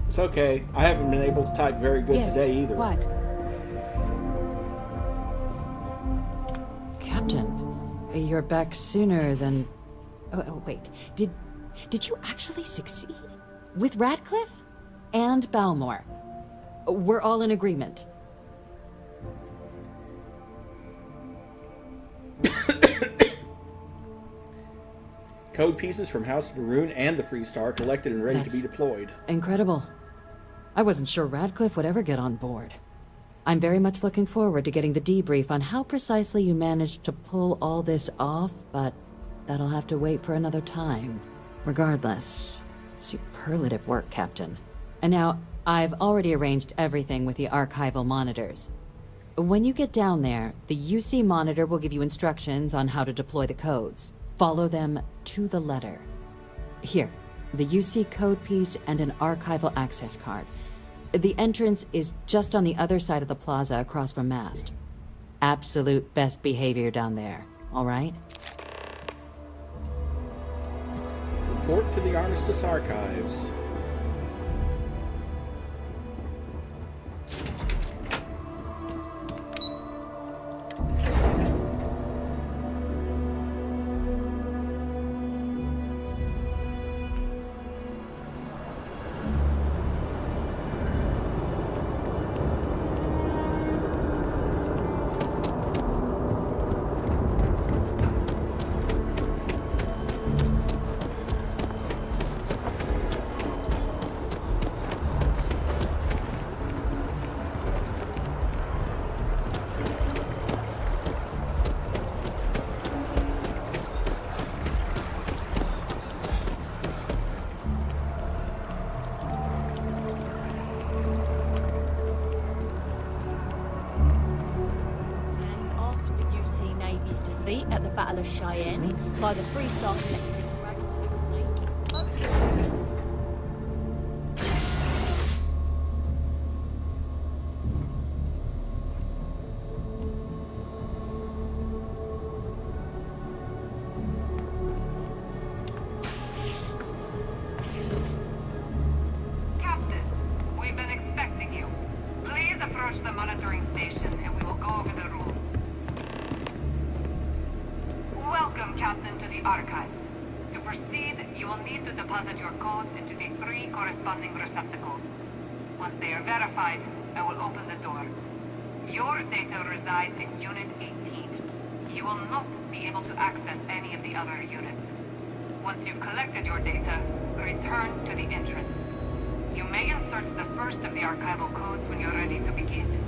Speaker 1: It's okay. I haven't been able to type very good today either.
Speaker 21: What?
Speaker 7: Captain, you're back sooner than...
Speaker 21: Oh, wait. Did you actually succeed? With Radcliffe? And Balmore? We're all in agreement.
Speaker 1: Code pieces from House of Varun and the Freestar collected and ready to be deployed.
Speaker 7: Incredible. I wasn't sure Radcliffe would ever get on board. I'm very much looking forward to getting the debrief on how precisely you managed to pull all this off, but that'll have to wait for another time. Regardless, superlative work, Captain. And now, I've already arranged everything with the archival monitors. When you get down there, the UC monitor will give you instructions on how to deploy the codes. Follow them to the letter. Here, the UC code piece and an archival access card. The entrance is just on the other side of the plaza across from Mast. Absolute best behavior down there, all right?
Speaker 1: Report to the Armistice Archives.
Speaker 12: At the Battle of Cheyenne by the Freestar Collective.
Speaker 6: Welcome, Captain, to the Archives. To proceed, you will need to deposit your codes into the 3 corresponding receptacles. Once they are verified, I will open the door. Your data resides in Unit 18. You will not be able to access any of the other units. Once you've collected your data, return to the entrance. You may insert the first of the archival codes when you're ready to begin.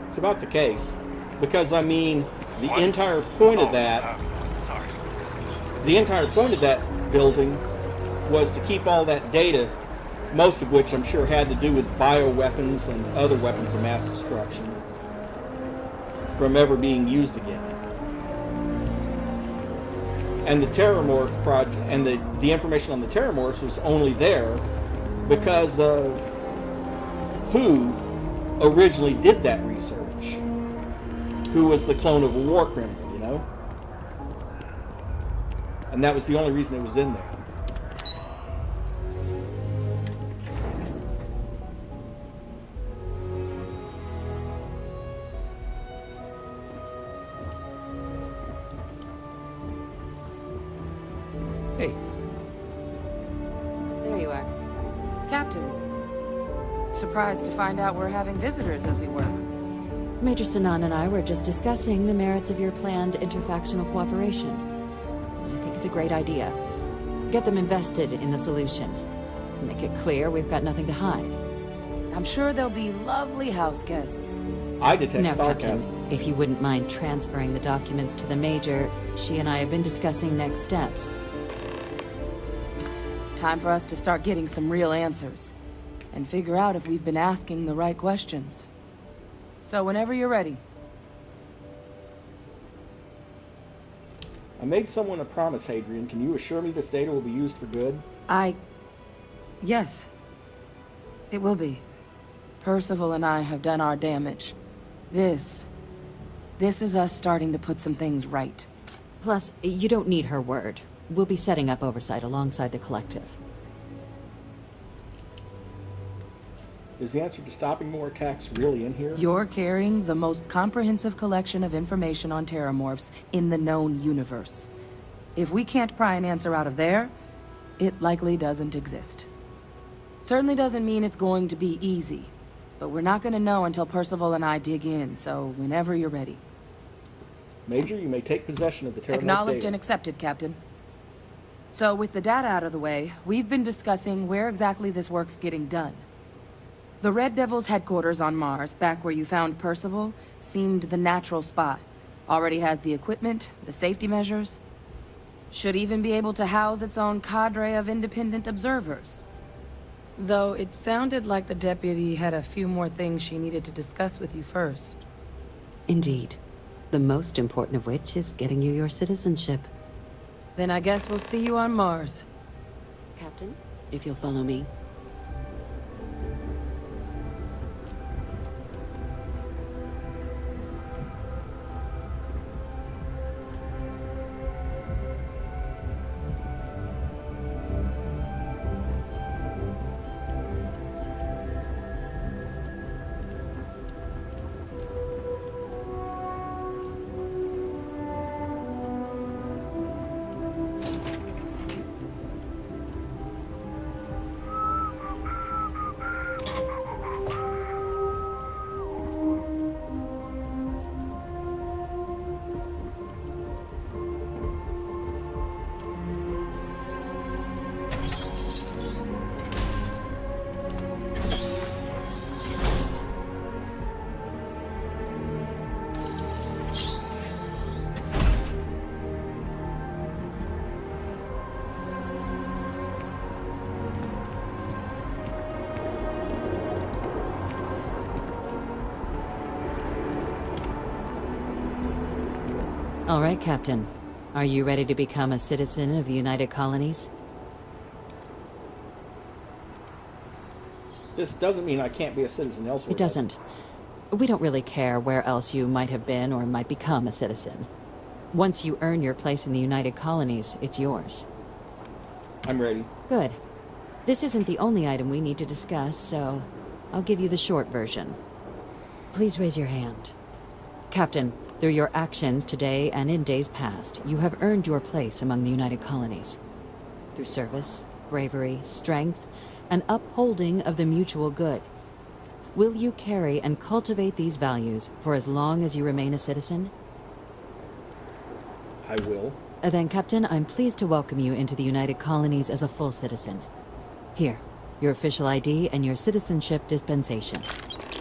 Speaker 1: It's about the case. Because, I mean, the entire point of that... The entire point of that building was to keep all that data, most of which I'm sure had to do with bioweapons and other weapons of mass destruction, from ever being used again. And the terrormorph project, and the information on the terrormorphs was only there because of who originally did that research. Who was the clone of a war criminal, you know? And that was the only reason it was in there.
Speaker 4: Hey.
Speaker 15: There you are. Captain. Surprised to find out we're having visitors as we work.
Speaker 7: Major Sinan and I were just discussing the merits of your planned interfactional cooperation. I think it's a great idea. Get them invested in the solution. Make it clear we've got nothing to hide.
Speaker 15: I'm sure they'll be lovely house guests.
Speaker 1: I detect
Speaker 7: Now,
Speaker 1: sarcasm.
Speaker 7: Captain, if you wouldn't mind transferring the documents to the Major, she and I have been discussing next steps.
Speaker 15: Time for us to start getting some real answers. And figure out if we've been asking the right questions. So whenever you're ready.
Speaker 1: I made someone a promise, Hadrian. Can you assure me this data will be used for good?
Speaker 15: Yes. It will be. Percival and I have done our damage. This is us starting to put some things right.
Speaker 7: Plus, you don't need her word. We'll be setting up oversight alongside the collective.
Speaker 1: Is the answer to stopping more attacks really in here?
Speaker 15: You're carrying the most comprehensive collection of information on terrormorphs in the known universe. If we can't pry an answer out of there, it likely doesn't exist. Certainly doesn't mean it's going to be easy, but we're not going to know until Percival and I dig in, so whenever you're ready.
Speaker 1: Major, you may take possession of the terrormorph
Speaker 15: Acknowledged
Speaker 1: data.
Speaker 15: and accepted, Captain. So with the data out of the way, we've been discussing where exactly this work's getting done. The Red Devil's headquarters on Mars, back where you found Percival, seemed the natural spot. Already has the equipment, the safety measures. Should even be able to house its own cadre of independent observers. Though it sounded like the deputy had a few more things she needed to discuss with you first.
Speaker 7: Indeed. The most important of which is getting you your citizenship.
Speaker 15: Then I guess we'll see you on Mars.
Speaker 7: Captain, if you'll follow me. All right, Captain. Are you ready to become a citizen of the United Colonies?
Speaker 1: This doesn't mean I can't be a citizen elsewhere.
Speaker 7: It doesn't. We don't really care where else you might have been or might become a citizen. Once you earn your place in the United Colonies, it's yours.
Speaker 1: I'm ready.
Speaker 7: Good. This isn't the only item we need to discuss, so I'll give you the short version. Please raise your hand. Captain, through your actions today and in days past, you have earned your place among the United Colonies. Through service, bravery, strength, and upholding of the mutual good. Will you carry and cultivate these values for as long as you remain a citizen?
Speaker 1: I will.
Speaker 7: Then, Captain, I'm pleased to welcome you into the United Colonies as a full citizen. Here, your official ID and your citizenship dispensation.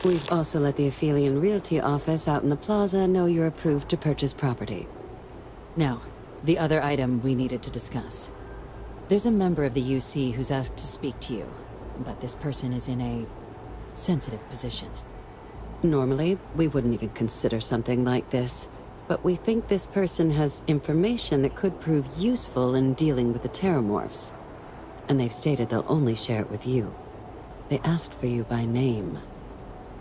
Speaker 7: We've also let the Aphelion Realty office out in the plaza know you're approved to purchase property. Now, the other item we needed to discuss. There's a member of the UC who's asked to speak to you, but this person is in a sensitive position. Normally, we wouldn't even consider something like this, but we think this person has information that could prove useful in dealing with the terrormorphs. And they've stated they'll only share it with you. They asked for you by name.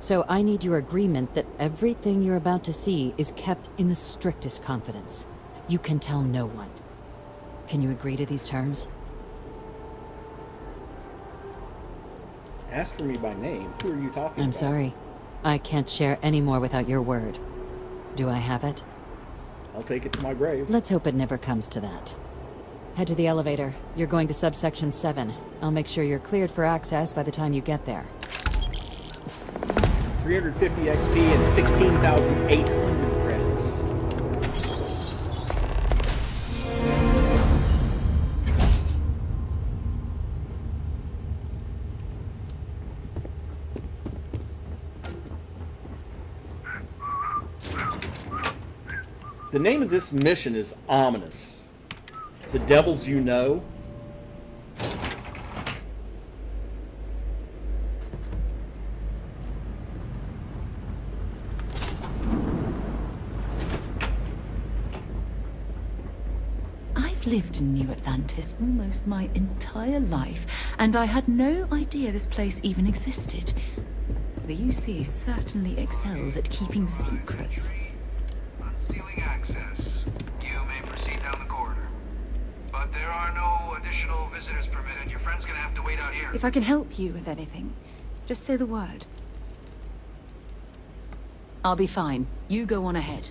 Speaker 7: So I need your agreement that everything you're about to see is kept in the strictest confidence. You can tell no one. Can you agree to these terms?
Speaker 1: Ask for me by name. Who are you talking about?
Speaker 7: I'm sorry. I can't share any more without your word. Do I have it?
Speaker 1: I'll take it to my grave.
Speaker 7: Let's hope it never comes to that. Head to the elevator. You're going to subsection 7. I'll make sure you're cleared for access by the time you get there.
Speaker 1: 350 XP and 16,800 credits. The name of this mission is ominous. The devils you know.
Speaker 10: I've lived in New Atlantis almost my entire life, and I had no idea this place even existed. The UC certainly excels at keeping secrets.
Speaker 17: Unsealing access. You may proceed down the corridor. But there are no additional visitors permitted. Your friend's gonna have to wait out here.
Speaker 10: If I can help you with anything, just say the word. I'll be fine. You go on ahead.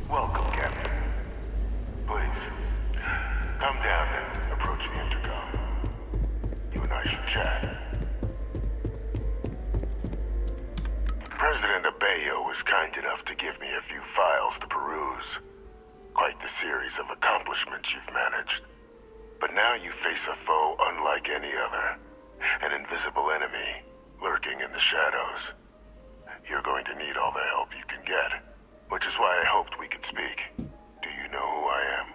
Speaker 11: Welcome, Captain. Please, come down and approach the intercom. You and I should chat. President Abeyo was kind enough to give me a few files to peruse. Quite the series of accomplishments you've managed. But now you face a foe unlike any other. An invisible enemy, lurking in the shadows. You're going to need all the help you can get. Which is why I hoped we could speak. Do you know who I am?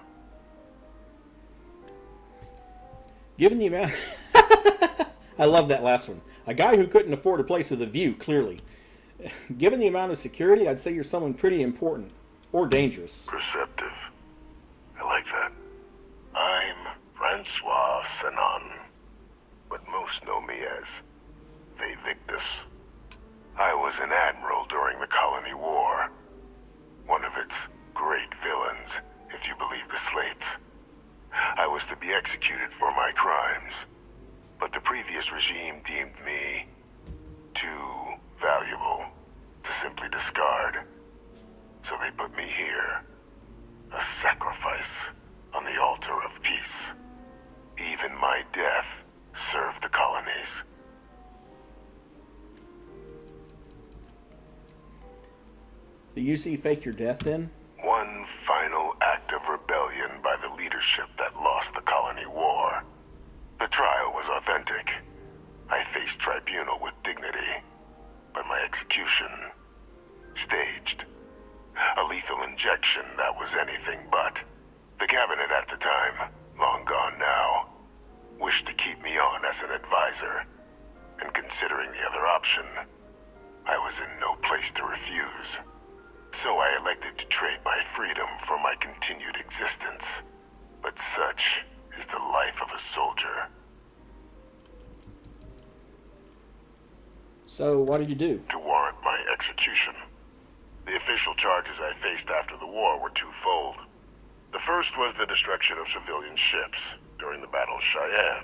Speaker 1: Given the amount... I love that last one. A guy who couldn't afford a place with a view, clearly. Given the amount of security, I'd say you're someone pretty important. Or dangerous.
Speaker 11: Perceptive. I like that. I'm Francois Fanon. But most know me as Victus. I was an admiral during the Colony War. One of its great villains, if you believe the slates. I was to be executed for my crimes, but the previous regime deemed me too valuable to simply discard. So they put me here, a sacrifice on the altar of peace. Even my death served the colonies.
Speaker 1: The UC faked your death then?
Speaker 11: One final act of rebellion by the leadership that lost the colony war. The trial was authentic. I faced tribunal with dignity, but my execution, staged. A lethal injection that was anything but. The cabinet at the time, long gone wished to keep me on as an advisor, and considering the other option, I was in no place to refuse. So I elected to trade my freedom for my continued existence. But such is the life of a soldier.
Speaker 1: So, what did you do?
Speaker 11: To warrant my execution. The official charges I faced after the war were twofold. The first was the destruction of civilian ships during the Battle of Cheyenne,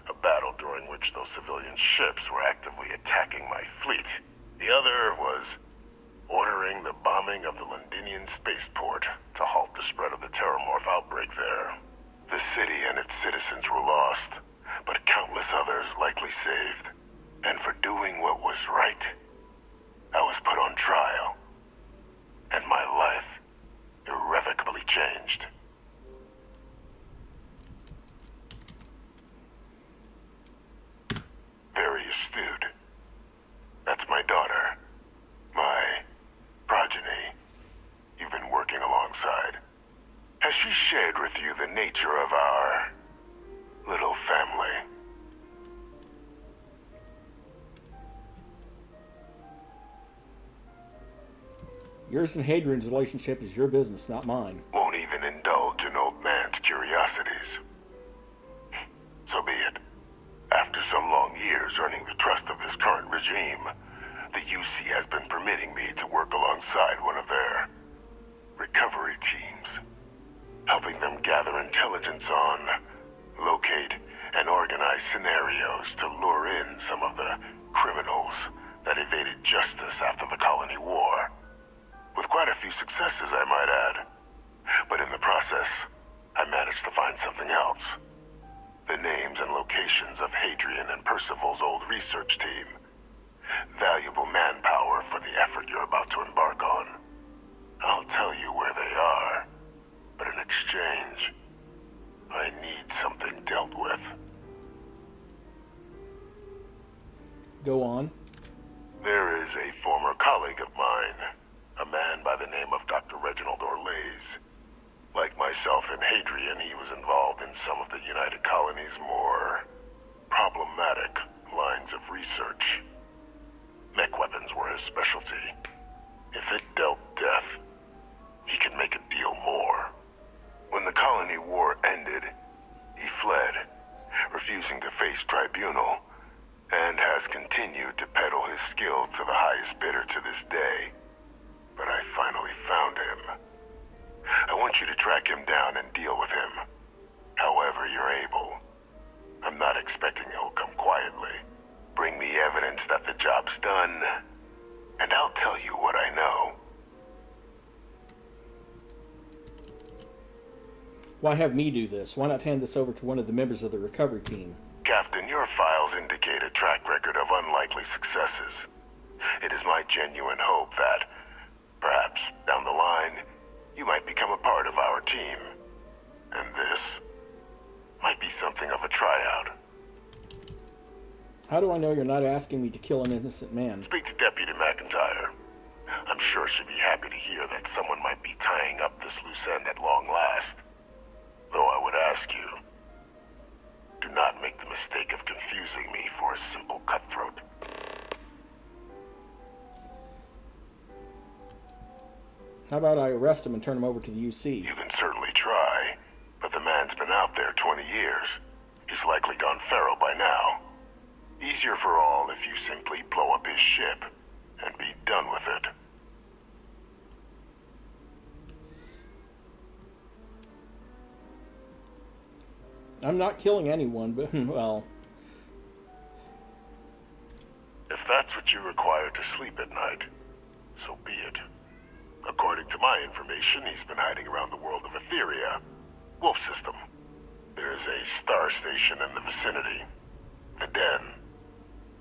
Speaker 11: a battle during which those civilian ships were actively attacking my fleet. The other was ordering the bombing of the Londinian spaceport to halt the spread of the terrormorph outbreak there. The city and its citizens were lost, but countless others likely saved. And for doing what was right, I was put on trial, and my life irrevocably changed. Very astute. That's my daughter, my progeny, you've been working alongside. Has she shared with you the nature of our little family?
Speaker 1: Yours and Hadrian's relationship is your business, not mine.
Speaker 11: Won't even indulge an old man's curiosities. So be it. After some long years earning the trust of this current regime, the UC has been permitting me to work alongside one of their recovery teams, helping them gather intelligence on, locate, and organize scenarios to lure in some of the criminals that evaded justice after the colony war. With quite a few successes, I might add. But in the process, I managed to find something else. The names and locations of Hadrian and Percival's old research team. Valuable manpower for the effort you're about to embark on. I'll tell you where they are, but in exchange, I need something dealt with.
Speaker 1: Go on.
Speaker 11: There is a former colleague of mine, a man by the name of Dr. Reginald Orlaise. Like myself and Hadrian, he was involved in some of the United Colony's more problematic lines of research. Mech weapons were his specialty. If it dealt death, he could make a deal more. When the colony war ended, he fled, refusing to face tribunal, and has continued to peddle his skills to the highest bidder to this day. But I finally found him. I want you to track him down and deal with him, however you're able. I'm not expecting he'll come quietly. Bring me evidence that the job's done, and I'll tell you what I know.
Speaker 1: Why have me do this? Why not hand this over to one of the members of the recovery team?
Speaker 11: Captain, your files indicate a track record of unlikely successes. It is my genuine hope that, perhaps down the line, you might become a part of our team. And this might be something of a tryout.
Speaker 1: How do I know you're not asking me to kill an innocent man?
Speaker 11: Speak to Deputy McIntyre. I'm sure she'd be happy to hear that someone might be tying up this loose end at long last. Though I would ask you, do not make the mistake of confusing me for a simple cutthroat.
Speaker 1: How about I arrest him and turn him over to the UC?
Speaker 11: You can certainly try, but the man's been out there 20 years. He's likely gone feral by now. Easier for all if you simply blow up his ship and be done with it.
Speaker 1: I'm not killing anyone, but, well...
Speaker 11: If that's what you require to sleep at night, so be it. According to my information, he's been hiding around the world of Etheria, Wolf System. There's a star station in the vicinity, the Den.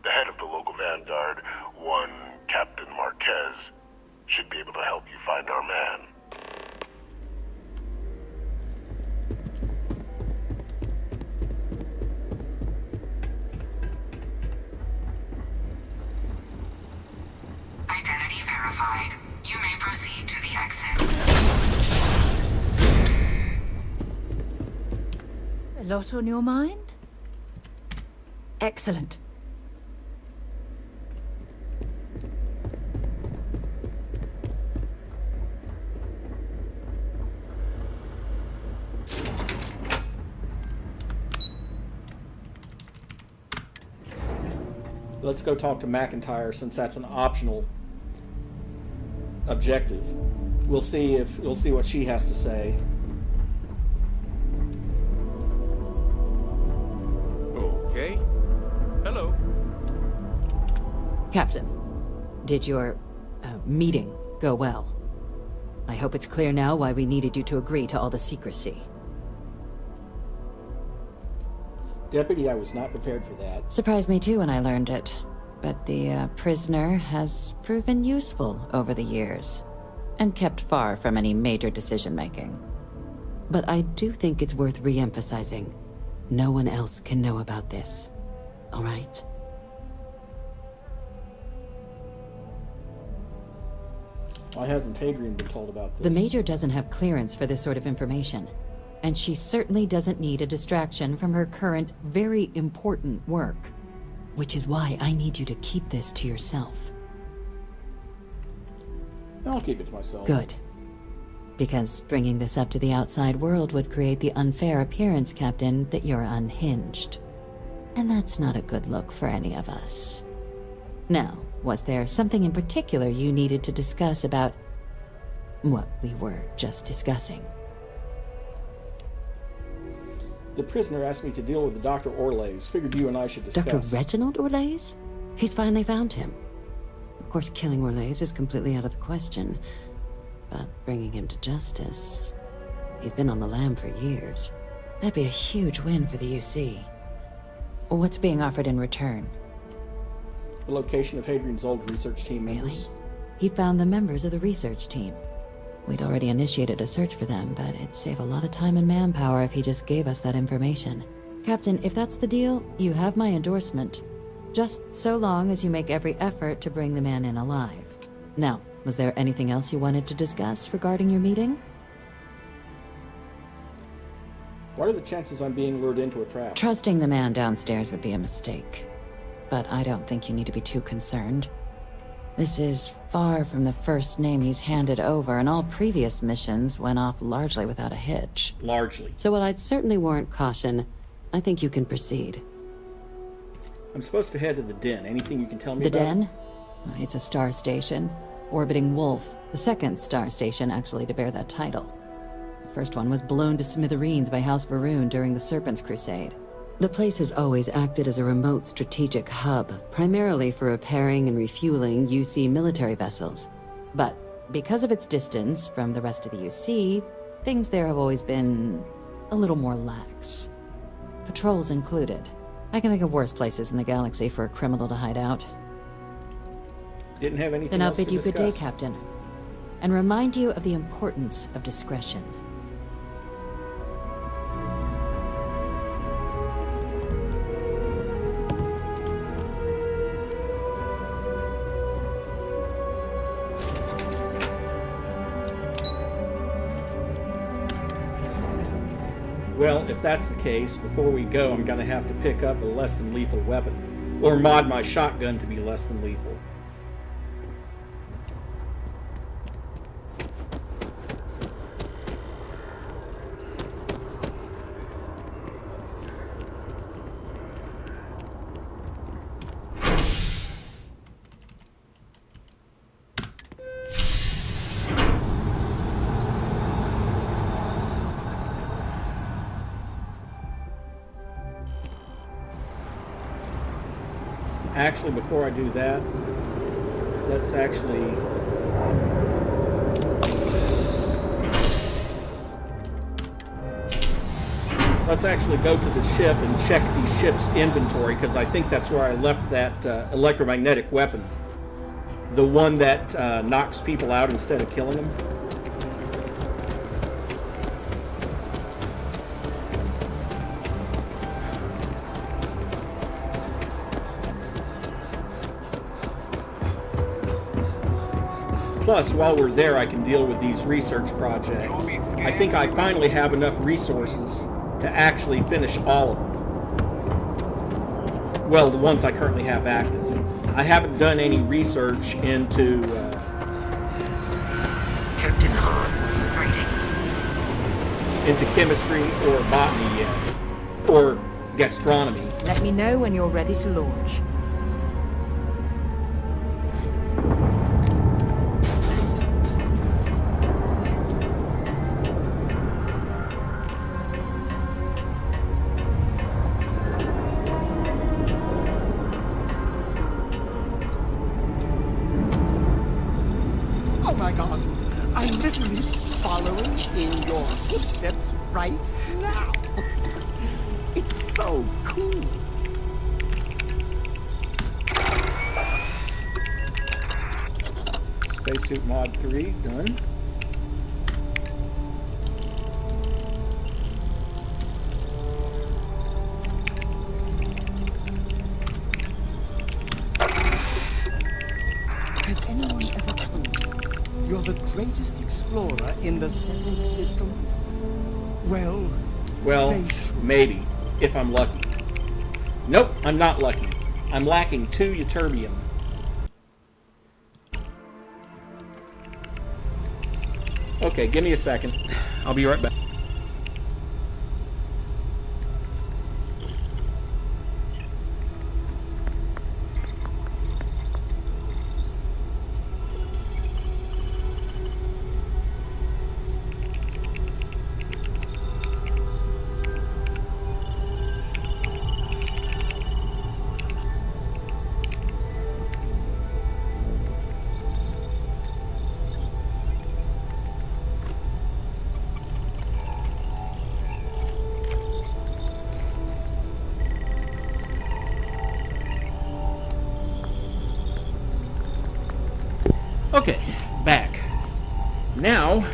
Speaker 11: The head of the local Vanguard, one Captain Marquez, should be able to help you find our man.
Speaker 6: Identity verified. You may proceed to the exit.
Speaker 10: A lot on your mind? Excellent.
Speaker 1: Let's go talk to McIntyre since that's an optional objective. We'll see what she has to say.
Speaker 8: Okay. Hello.
Speaker 7: Captain, did your meeting go well? I hope it's clear now why we needed you to agree to all the secrecy.
Speaker 1: Deputy, I was not prepared for that.
Speaker 7: Surprised me too when I learned it. But the prisoner has proven useful over the years, and kept far from any major decision-making. But I do think it's worth re-emphasizing. No one else can know about this. All right?
Speaker 1: Why hasn't Hadrian been told about this?
Speaker 7: The Major doesn't have clearance for this sort of information. And she certainly doesn't need a distraction from her current, very important work. Which is why I need you to keep this to yourself.
Speaker 1: I'll keep it to myself.
Speaker 7: Good. Because bringing this up to the outside world would create the unfair appearance, Captain, that you're unhinged. And that's not a good look for any of us. Now, was there something in particular you needed to discuss about what we were just discussing?
Speaker 1: The prisoner asked me to deal with the Dr. Orlays. Figured you and I should discuss.
Speaker 7: Dr. Reginald Orlays? He's finally found him. Of course, killing Orlays is completely out of the question. But bringing him to justice... He's been on the lam for years. That'd be a huge win for the UC. What's being offered in return?
Speaker 1: The location of Hadrian's old research team members.
Speaker 7: Really? He found the members of the research team. We'd already initiated a search for them, but it'd save a lot of time and manpower if he just gave us that information. Captain, if that's the deal, you have my endorsement. Just so long as you make every effort to bring the man in alive. Now, was there anything else you wanted to discuss regarding your meeting?
Speaker 1: What are the chances I'm being lured into a trap?
Speaker 7: Trusting the man downstairs would be a mistake. But I don't think you need to be too concerned. This is far from the first name he's handed over, and all previous missions went off largely without a hitch.
Speaker 1: Largely.
Speaker 7: So while I'd certainly warrant caution, I think you can proceed.
Speaker 1: I'm supposed to head to the Den. Anything you can tell me
Speaker 7: The
Speaker 1: about
Speaker 7: Den? It's a star station. Orbiting Wolf, the second star station actually to bear that title. The first one was blown to smithereens by House Varun during the Serpent's Crusade. The place has always acted as a remote strategic hub, primarily for repairing and refueling UC military vessels. But because of its distance from the rest of the UC, things there have always been a little more lax. Patrols included. I can think of worse places in the galaxy for a criminal to hide out.
Speaker 1: Didn't have anything
Speaker 7: Then I'll
Speaker 1: else to
Speaker 7: bid you good day,
Speaker 1: discuss.
Speaker 7: Captain. And remind you of the importance of discretion.
Speaker 1: Well, if that's the case, before we go, I'm going to have to pick up a less than lethal weapon. Or mod my shotgun to be less than lethal. Actually, before I do that, let's actually... go to the ship and check the ship's inventory, because I think that's where I left that electromagnetic weapon. The one that knocks people out instead of killing them. Plus, while we're there, I can deal with these research projects. I think I finally have enough resources to actually finish all of them. Well, the ones I currently have active. I haven't done any research into
Speaker 6: Captain Hahn, greetings.
Speaker 1: into chemistry or botany yet, or gastronomy.
Speaker 2: Let me know when you're ready to launch.
Speaker 13: Oh my god, I'm literally following in your footsteps right now. It's so cool.
Speaker 1: Spacesuit Mod 3, done.
Speaker 13: Has anyone ever told you you're the greatest explorer in the settled systems? Well,
Speaker 1: maybe, if I'm lucky. Nope, I'm not lucky. I'm lacking 2 ytterbium. Okay, give me a second. I'll be right back. Okay, back. Now,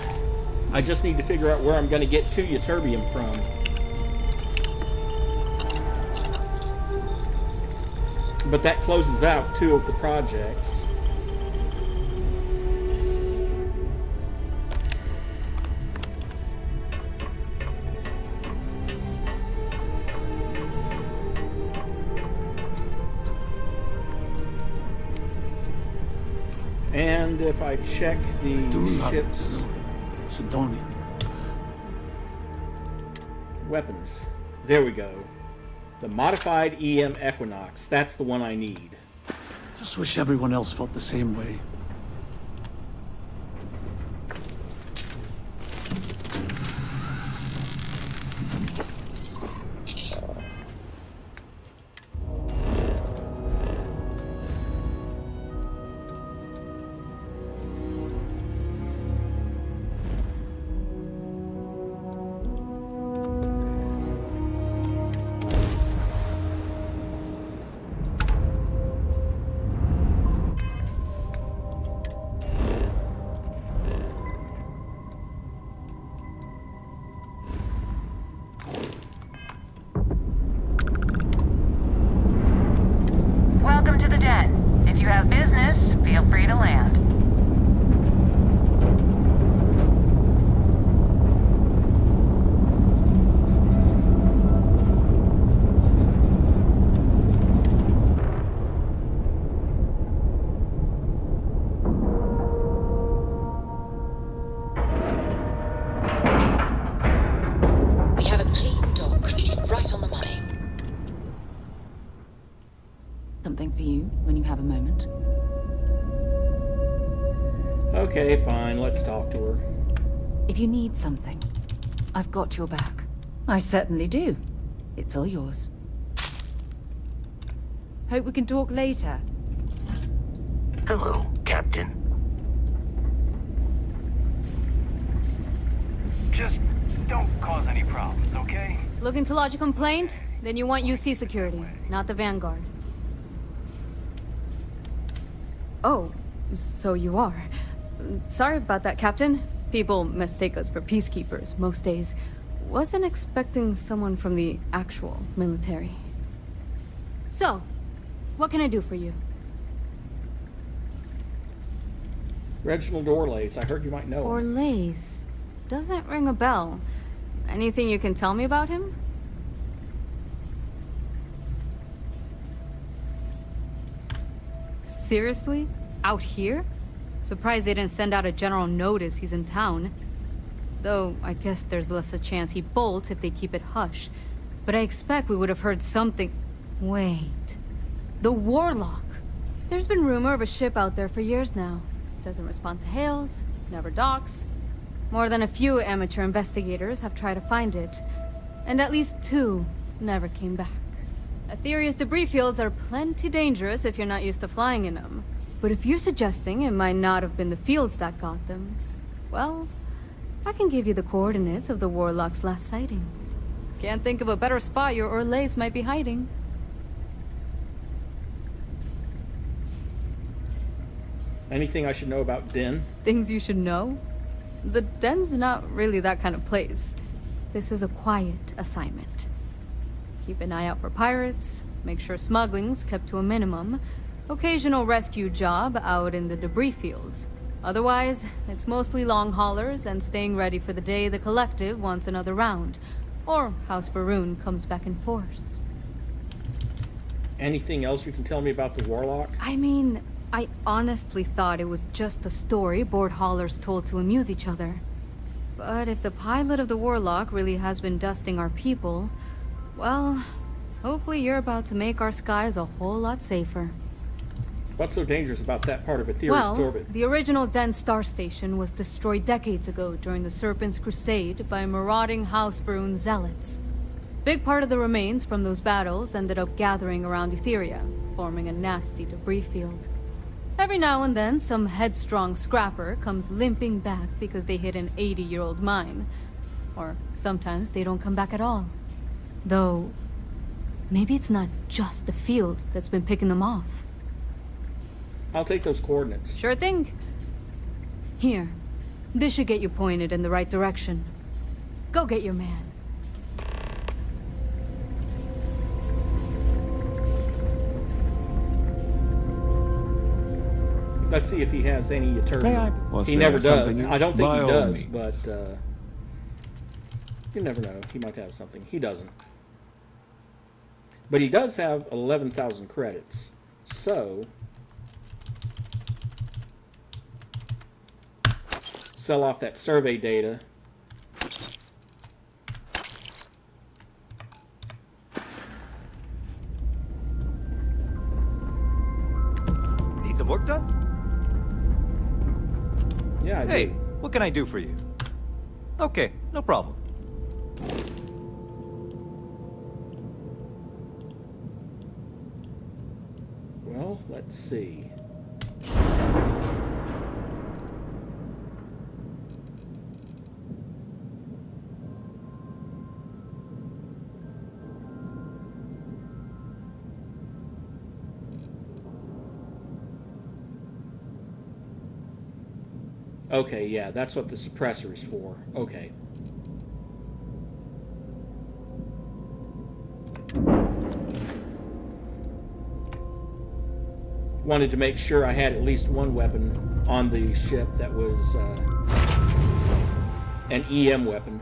Speaker 1: I just need to figure out where I'm going to get 2 ytterbium from. But that closes out 2 of the projects. And if I check the ship's
Speaker 13: Sidonia.
Speaker 1: Weapons, there we go. The modified EM Equinox, that's the one I need.
Speaker 13: Just wish everyone else felt the same way.
Speaker 6: Welcome to the den. If you have business, feel free to land.
Speaker 10: We have a clean dock, right on the money. Something for you when you have a moment.
Speaker 1: Okay, fine, let's talk to her.
Speaker 10: If you need something, I've got your back. I certainly do. It's all yours.
Speaker 2: Hope we can talk later.
Speaker 5: Hello, Captain.
Speaker 20: Just don't cause any problems, okay?
Speaker 2: Looking to lodge a complaint? Then you want UC security, not the Vanguard. Oh, so you are. Sorry about that, Captain. People mistake us for peacekeepers most days. Wasn't expecting someone from the actual military. So, what can I do for you?
Speaker 1: Reginald Orlace, I heard you might know him.
Speaker 2: Orlace? Doesn't ring a bell. Anything you can tell me about him? Seriously? Out here? Surprised they didn't send out a general notice he's in town. Though, I guess there's less a chance he bolts if they keep it hush. But I expect we would have heard something... Wait... The Warlock! There's been rumor of a ship out there for years now. Doesn't respond to hails, never docks. More than a few amateur investigators have tried to find it. And at least 2 never came back. Aetherius debris fields are plenty dangerous if you're not used to flying in them. But if you're suggesting it might not have been the fields that got them, well, I can give you the coordinates of the Warlock's last sighting. Can't think of a better spot your Orlays might be hiding.
Speaker 1: Anything I should know about Den?
Speaker 2: Things you should know? The den's not really that kind of place. This is a quiet assignment. Keep an eye out for pirates, make sure smuggling's kept to a minimum, occasional rescue job out in the debris fields. Otherwise, it's mostly long haulers and staying ready for the day the Collective wants another round, or House Varun comes back in force.
Speaker 1: Anything else you can tell me about the Warlock?
Speaker 2: I mean, I honestly thought it was just a story bored haulers told to amuse each other. But if the pilot of the Warlock really has been dusting our people, well, hopefully you're about to make our skies a whole lot safer.
Speaker 1: What's so dangerous about that part of Aetherius' orbit?
Speaker 2: The original Den Star Station was destroyed decades ago during the Serpent's Crusade by marauding House Varun zealots. Big part of the remains from those battles ended up gathering around Etheria, forming a nasty debris field. Every now and then, some headstrong scrapper comes limping back because they hit an 80-year-old mine. Or sometimes they don't come back at all. Though, maybe it's not just the field that's been picking them off.
Speaker 1: I'll take those coordinates.
Speaker 2: Sure thing. Here. This should get you pointed in the right direction. Go get your man.
Speaker 1: Let's see if he has any eternity.
Speaker 19: May I?
Speaker 1: He never does.
Speaker 19: Something?
Speaker 1: I don't think
Speaker 19: By
Speaker 1: he
Speaker 19: all
Speaker 1: does,
Speaker 19: means.
Speaker 1: but you never know. He might have something. He doesn't. But he does have 11,000 credits. So, sell off that survey data.
Speaker 22: Need some work done?
Speaker 1: Yeah, I
Speaker 22: Hey,
Speaker 1: do.
Speaker 22: what can I do for you? Okay, no problem.
Speaker 1: Well, let's see. Okay, yeah, that's what the suppressor is for. Okay. Wanted to make sure I had at least one weapon on the ship that was an EM weapon.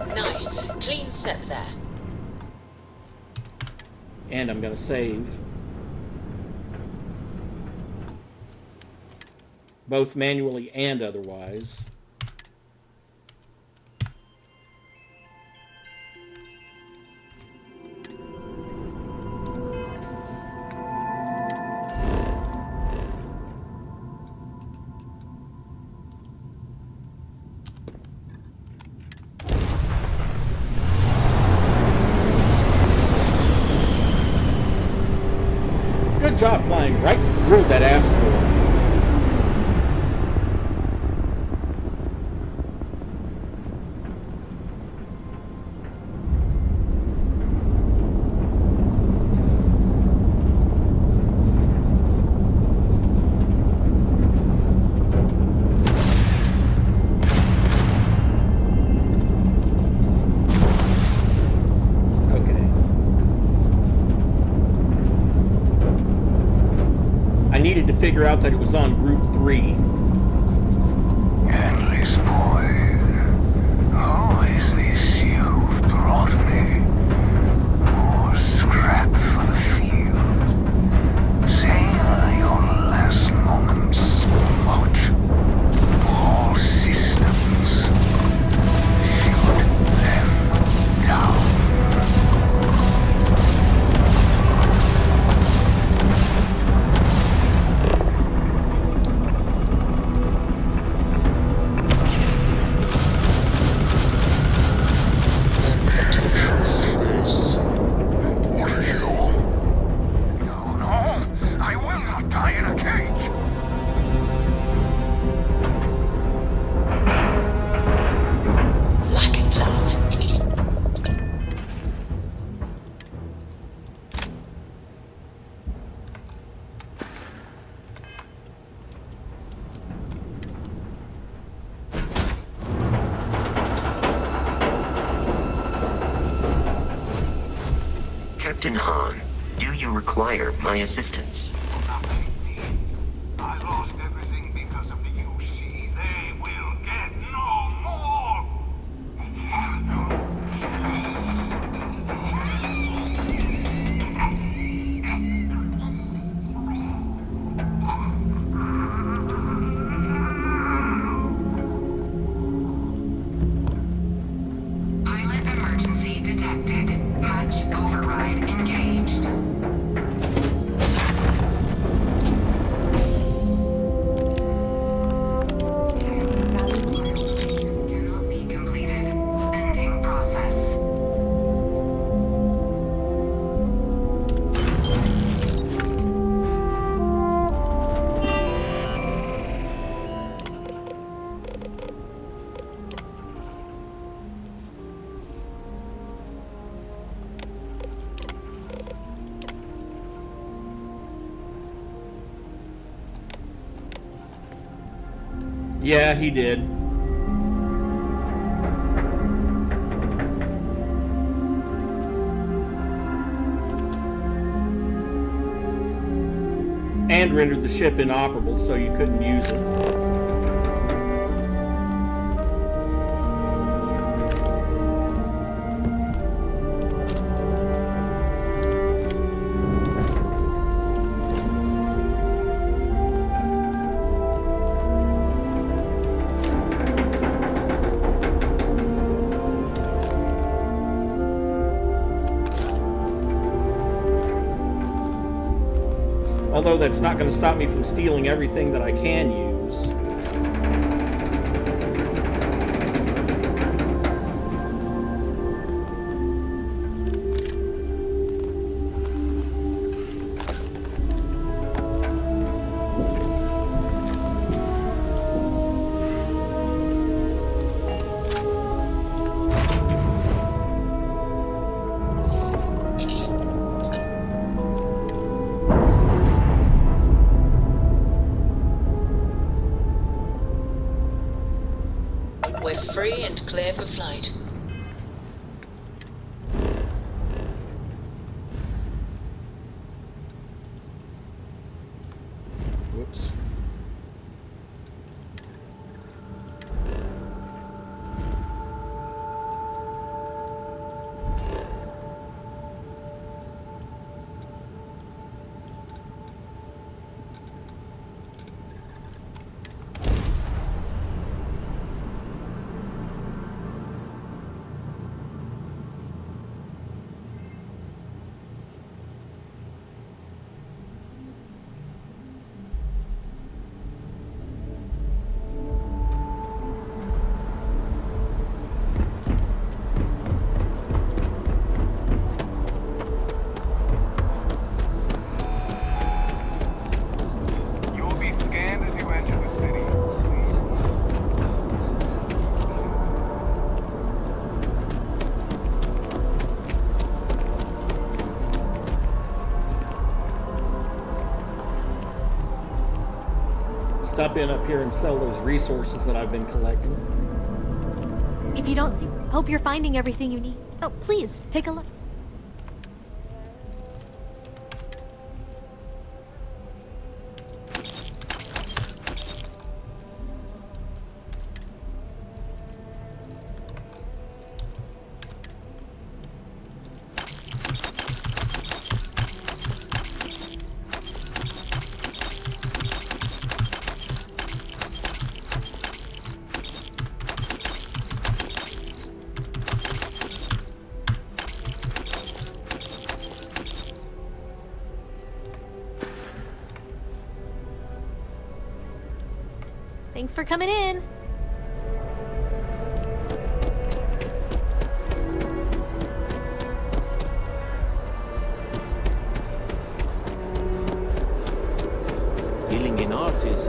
Speaker 23: Nice. Clean sep there.
Speaker 1: And I'm going to save. Both manually and otherwise. Good job flying right through that asteroid. Figure out that it was on Group 3.
Speaker 11: Endless void. about me. More scrap for the field. Savor your last moments. Watch. All systems. Shoot them down. Transfers. What are you? No, no. I will not die in a cage.
Speaker 23: Lacking love.
Speaker 14: Captain Han, do you require my assistance?
Speaker 11: I lost everything because of the UC. They will get no more.
Speaker 6: Pilot emergency detected. Hatch override engaged. Cannot be completed. Ending process.
Speaker 1: Yeah, he did. And rendered the ship inoperable so you couldn't use it. Although that's not going to stop me from stealing everything that I can use.
Speaker 23: We're free and clear for flight.
Speaker 1: Whoops. Stop in up here and sell those resources that I've been collecting.
Speaker 18: If you don't see, hope you're finding everything you need. Oh, please, take a look. Thanks for coming in.
Speaker 3: Dealing in art is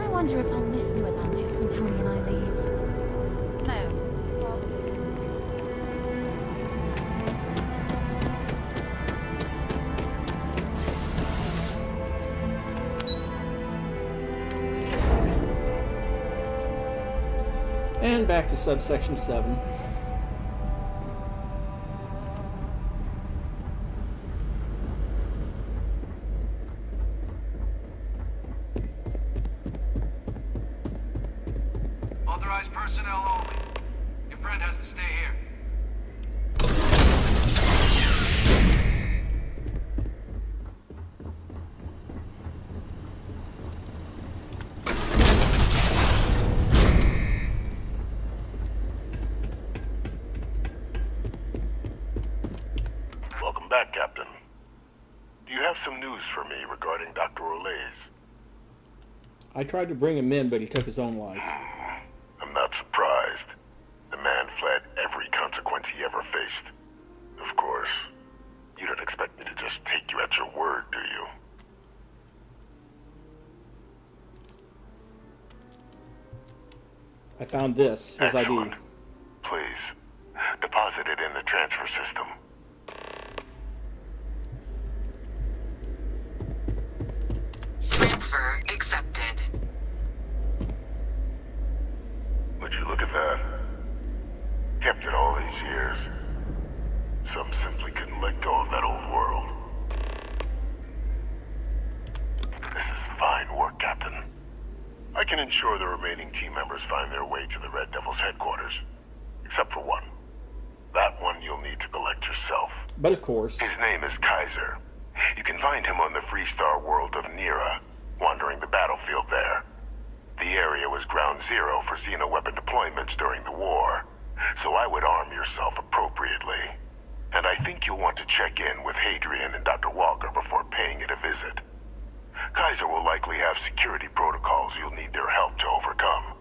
Speaker 10: I wonder if I'll miss New Atlantis when Tony and I leave. No.
Speaker 1: And back to subsection 7.
Speaker 17: Authorized personnel only. Your friend has to stay here.
Speaker 11: Welcome back, Captain. Do you have some news for me regarding Dr. Olays?
Speaker 1: I tried to bring him in, but he took his own life.
Speaker 11: I'm not surprised. The man fled every consequence he ever faced. Of course, you don't expect me to just take you at your word, do you?
Speaker 1: I found this, his
Speaker 11: Excellent.
Speaker 1: ID.
Speaker 11: Please, deposit it in the transfer system.
Speaker 16: Transfer accepted.
Speaker 11: Would you look at that? Kept it all these years. Some simply couldn't let go of that old world. This is fine work, Captain. I can ensure the remaining team members find their way to the Red Devil's headquarters. Except for one. That one you'll need to collect yourself.
Speaker 1: But of course.
Speaker 11: His name is Kaiser. You can find him on the Freestar world of Nira, wandering the battlefield there. The area was ground zero for xeno-weapon deployments during the war, so I would arm yourself appropriately. And I think you'll want to check in with Hadrian and Dr. Walker before paying it a visit. Kaiser will likely have security protocols you'll need their help to overcome.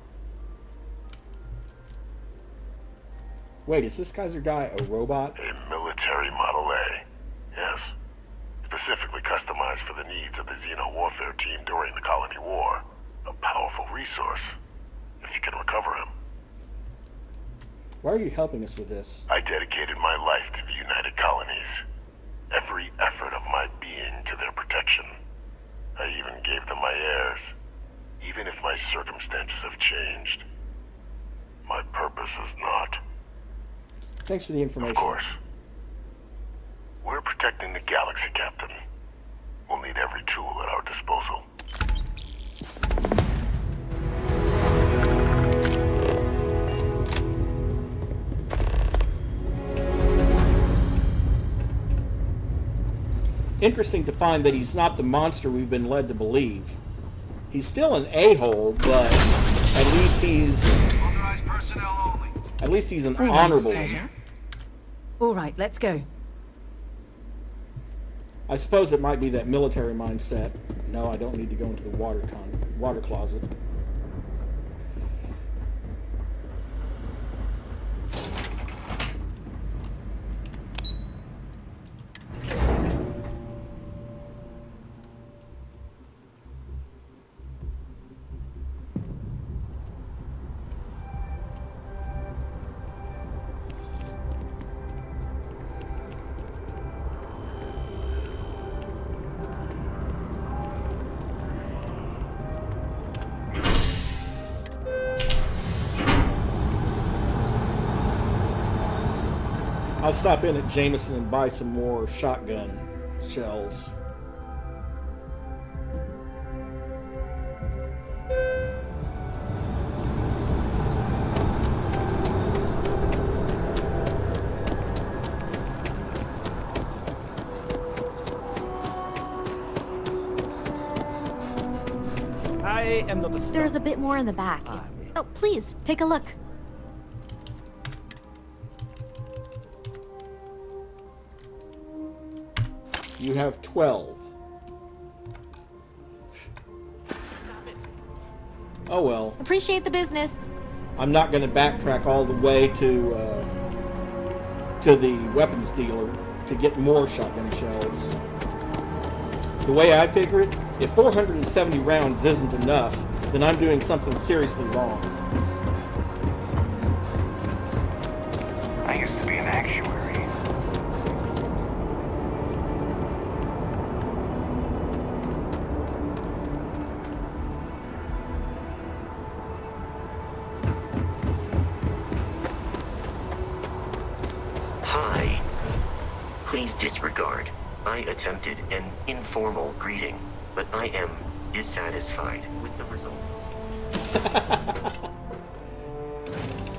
Speaker 1: Wait, is this Kaiser guy a robot?
Speaker 11: A military Model A, yes. Specifically customized for the needs of the Xeno warfare team during the Colony War. A powerful resource, if you can recover him.
Speaker 1: Why are you helping us with this?
Speaker 11: I dedicated my life to the United Colonies. Every effort of my being to their protection. I even gave them my heirs. Even if my circumstances have changed. My purpose is not.
Speaker 1: Thanks for the information.
Speaker 11: Of course. We're protecting the galaxy, Captain. We'll need every tool at our disposal.
Speaker 1: Interesting to find that he's not the monster we've been led to believe. He's still an a-hole, but at least he's...
Speaker 17: Authorized personnel only.
Speaker 1: At least he's an
Speaker 15: Very nice,
Speaker 1: honorable
Speaker 15: pleasure.
Speaker 1: one.
Speaker 15: All right, let's go.
Speaker 1: I suppose it might be that military mindset. No, I don't need to go into the water closet. I'll stop in at Jameson and buy some more shotgun shells.
Speaker 8: I am not a star.
Speaker 18: There's a bit more in the back. Oh, please, take a look.
Speaker 1: You have 12. Oh well.
Speaker 18: Appreciate the business.
Speaker 1: I'm not going to backtrack all the way to the weapons dealer to get more shotgun shells. The way I figure it, if 470 rounds isn't enough, then I'm doing something seriously wrong.
Speaker 11: I used to be an actuary.
Speaker 14: Hi. Please disregard. I attempted an informal greeting, but I am dissatisfied with the results.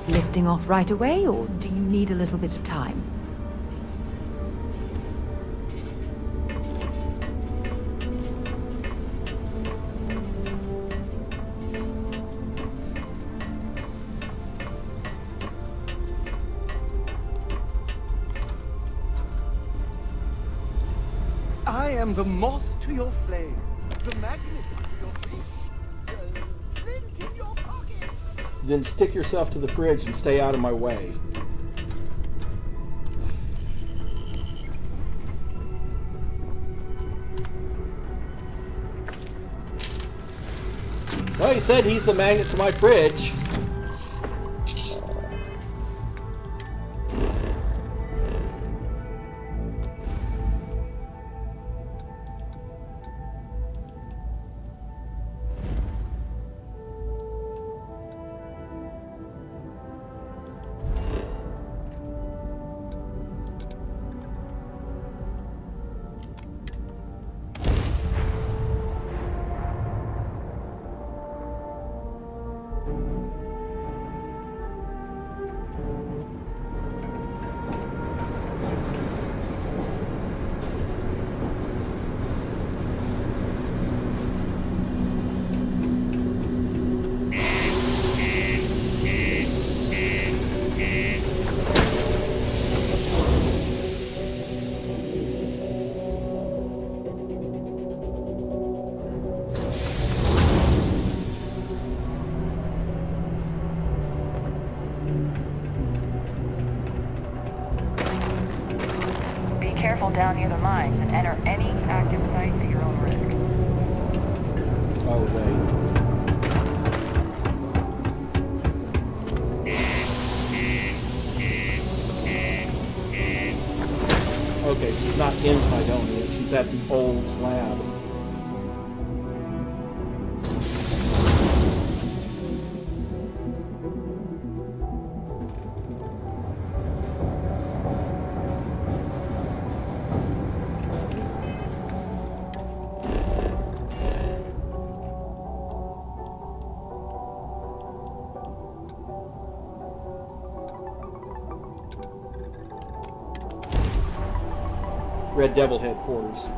Speaker 10: Lifting off right away, or do you need a little bit of time?
Speaker 13: I am the moth to your flame, the magnet to your feet, the flint in your pocket.
Speaker 1: Then stick yourself to the fridge and stay out of my way. Well, he said he's the magnet to my fridge.
Speaker 9: Careful down near the mines and enter any active site at your own risk.
Speaker 1: Oh, wait. Okay, she's not in Cydonia. She's at the old lab. Red Devil headquarters.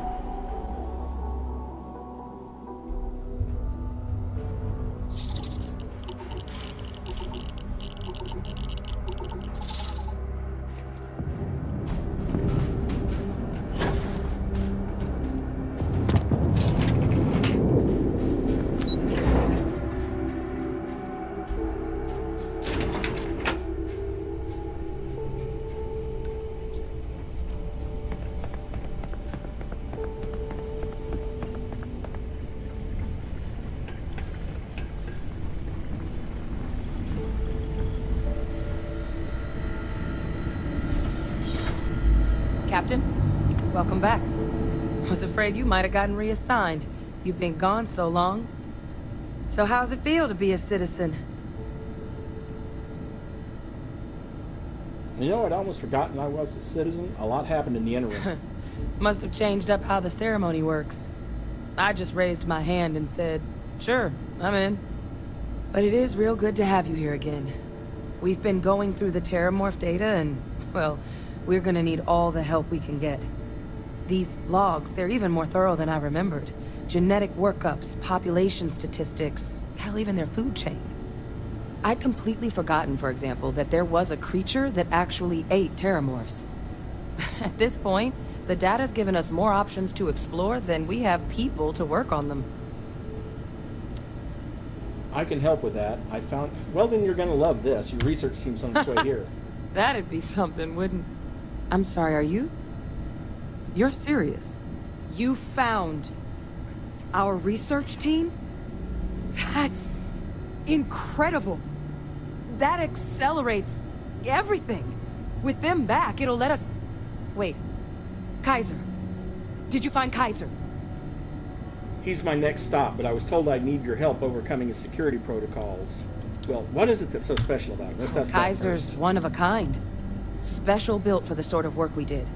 Speaker 15: Captain, welcome back. Was afraid you might have gotten reassigned. You've been gone so long. So how's it feel to be a citizen?
Speaker 1: You know, I'd almost forgotten I was a citizen. A lot happened in the interim.
Speaker 15: Must have changed up how the ceremony works. I just raised my hand and said, sure, I'm in. But it is real good to have you here again. We've been going through the terrormorph data and, well, we're gonna need all the help we can get. These logs, they're even more thorough than I remembered. genetic workups, population statistics, hell, even their food chain. I'd completely forgotten, for example, that there was a creature that actually ate terrormorphs. At this point, the data's given us more options to explore than we have people to work on them.
Speaker 1: I can help with that. I found... Well, then you're gonna love this. Your research team's on its way here.
Speaker 15: That'd be something, wouldn't... I'm sorry, are you? You're serious? You found our research team? That's incredible. That accelerates everything. With them back, it'll let us... Wait. Kaiser. Did you find Kaiser?
Speaker 1: He's my next stop, but I was told I'd need your help overcoming his security protocols. Well, what is it that's so special about him? Let's ask that
Speaker 15: Kaiser's
Speaker 1: first.
Speaker 15: one of a kind. Special built for the sort of work we did.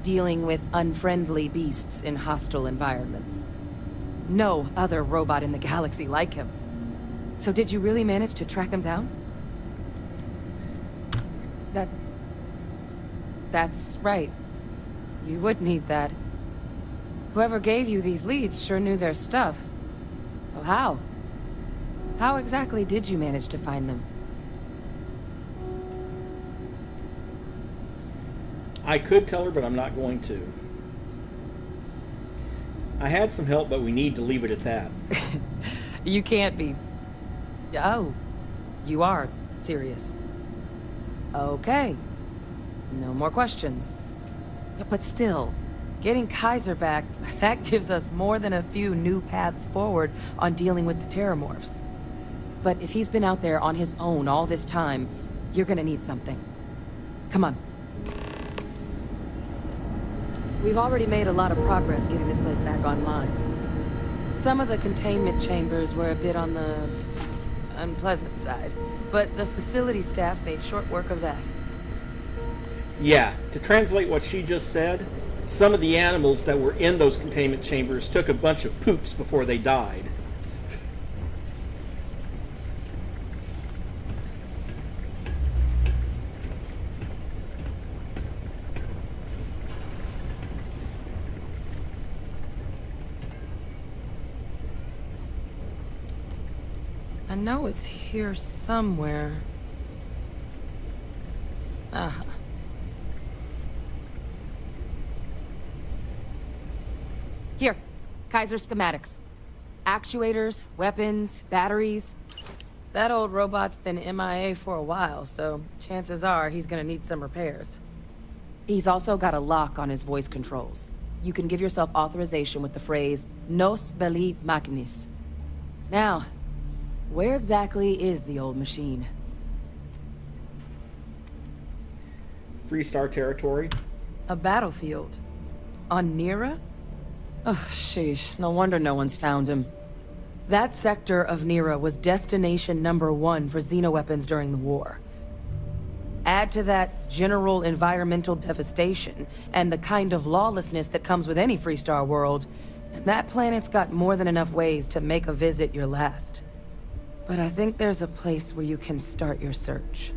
Speaker 15: Dealing with unfriendly beasts in hostile environments. No other robot in the galaxy like him. So did you really manage to track him down? That's right. You would need that. Whoever gave you these leads sure knew their stuff. Well, how? How exactly did you manage to find them?
Speaker 1: I could tell her, but I'm not going to. I had some help, but we need to leave it at that.
Speaker 15: You can't be... Oh, you are serious. Okay. No more questions. But still, getting Kaiser back, that gives us more than a few new paths forward on dealing with the terrormorphs. But if he's been out there on his own all this time, you're gonna need something. Come on. We've already made a lot of progress getting this place back online. Some of the containment chambers were a bit on the unpleasant side, but the facility staff made short work of that.
Speaker 1: Yeah, to translate what she just said, some of the animals that were in those containment chambers took a bunch of poops before they died.
Speaker 15: I know it's here somewhere. Ah. Here, Kaiser schematics. Actuators, weapons, batteries. That old robot's been MIA for a while, so chances are he's gonna need some repairs. He's also got a lock on his voice controls. You can give yourself authorization with the phrase, Nos belli machinis. Now, where exactly is the old machine?
Speaker 1: Freestar territory.
Speaker 15: A battlefield. On Nira? Ugh, sheesh. No wonder no one's found him. That sector of Nira was destination #1 for xenoweapons during the war. Add to that general environmental devastation and the kind of lawlessness that comes with any Freestar world, and that planet's got more than enough ways to make a visit your last. But I think there's a place where you can start your search.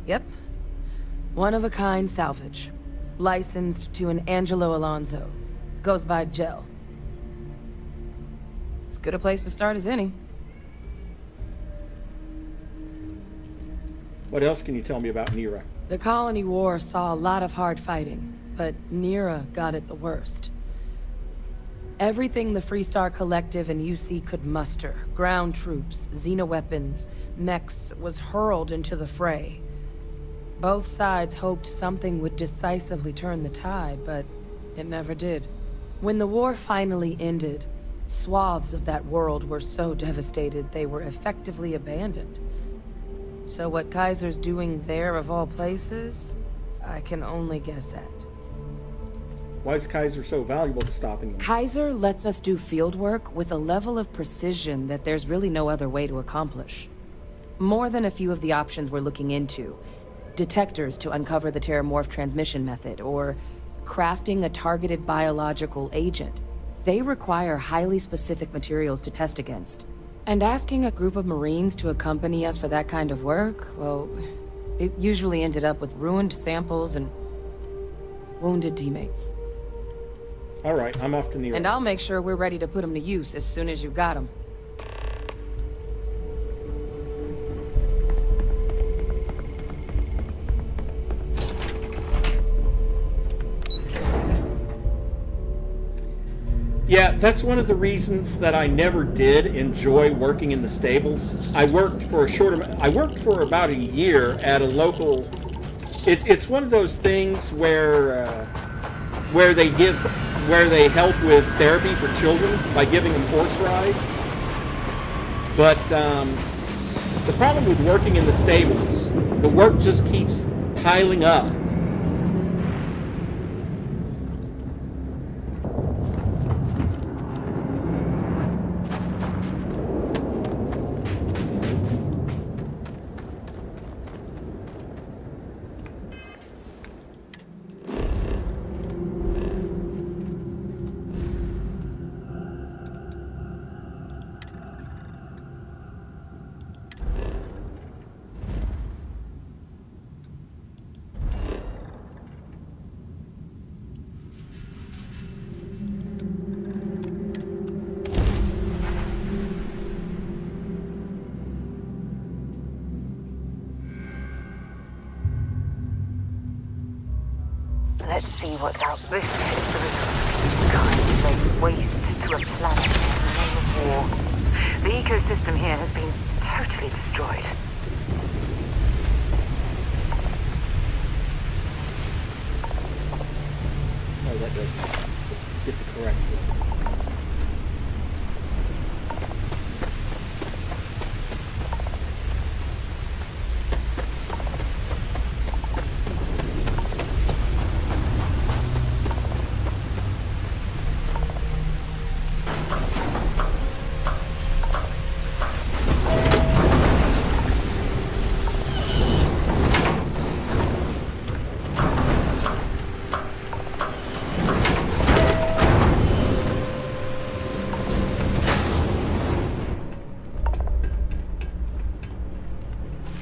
Speaker 15: Yep. One-of-a-kind salvage. Licensed to an Angelo Alonso. Goes by Gel. As good a place to start as any.
Speaker 1: What else can you tell me about Nira?
Speaker 15: The Colony War saw a lot of hard fighting, but Nira got it the worst. Everything the Freestar Collective and UC could muster, ground troops, xenoweapons, mechs, was hurled into the fray. Both sides hoped something would decisively turn the tide, but it never did. When the war finally ended, swaths of that world were so devastated they were effectively abandoned. So what Kaiser's doing there of all places, I can only guess at.
Speaker 1: Why is Kaiser so valuable to stopping them?
Speaker 15: Kaiser lets us do field work with a level of precision that there's really no other way to accomplish. More than a few of the options we're looking into. Detectors to uncover the terrormorph transmission method, or crafting a targeted biological agent. They require highly specific materials to test against. And asking a group of Marines to accompany us for that kind of work, well, it usually ended up with ruined samples and wounded teammates.
Speaker 1: All right, I'm off to Nero.
Speaker 15: And I'll make sure we're ready to put them to use as soon as you got them.
Speaker 1: Yeah, that's one of the reasons that I never did enjoy working in the stables. I worked for about a year at a local. It's one of those things where they help with therapy for children by giving them horse rides. But the problem with working in the stables, the work just keeps piling up.
Speaker 9: Let's see what's out this history. Kind laid waste to a planet in the name of war. The ecosystem here has been totally destroyed.
Speaker 1: Oh, that doesn't get the correct one.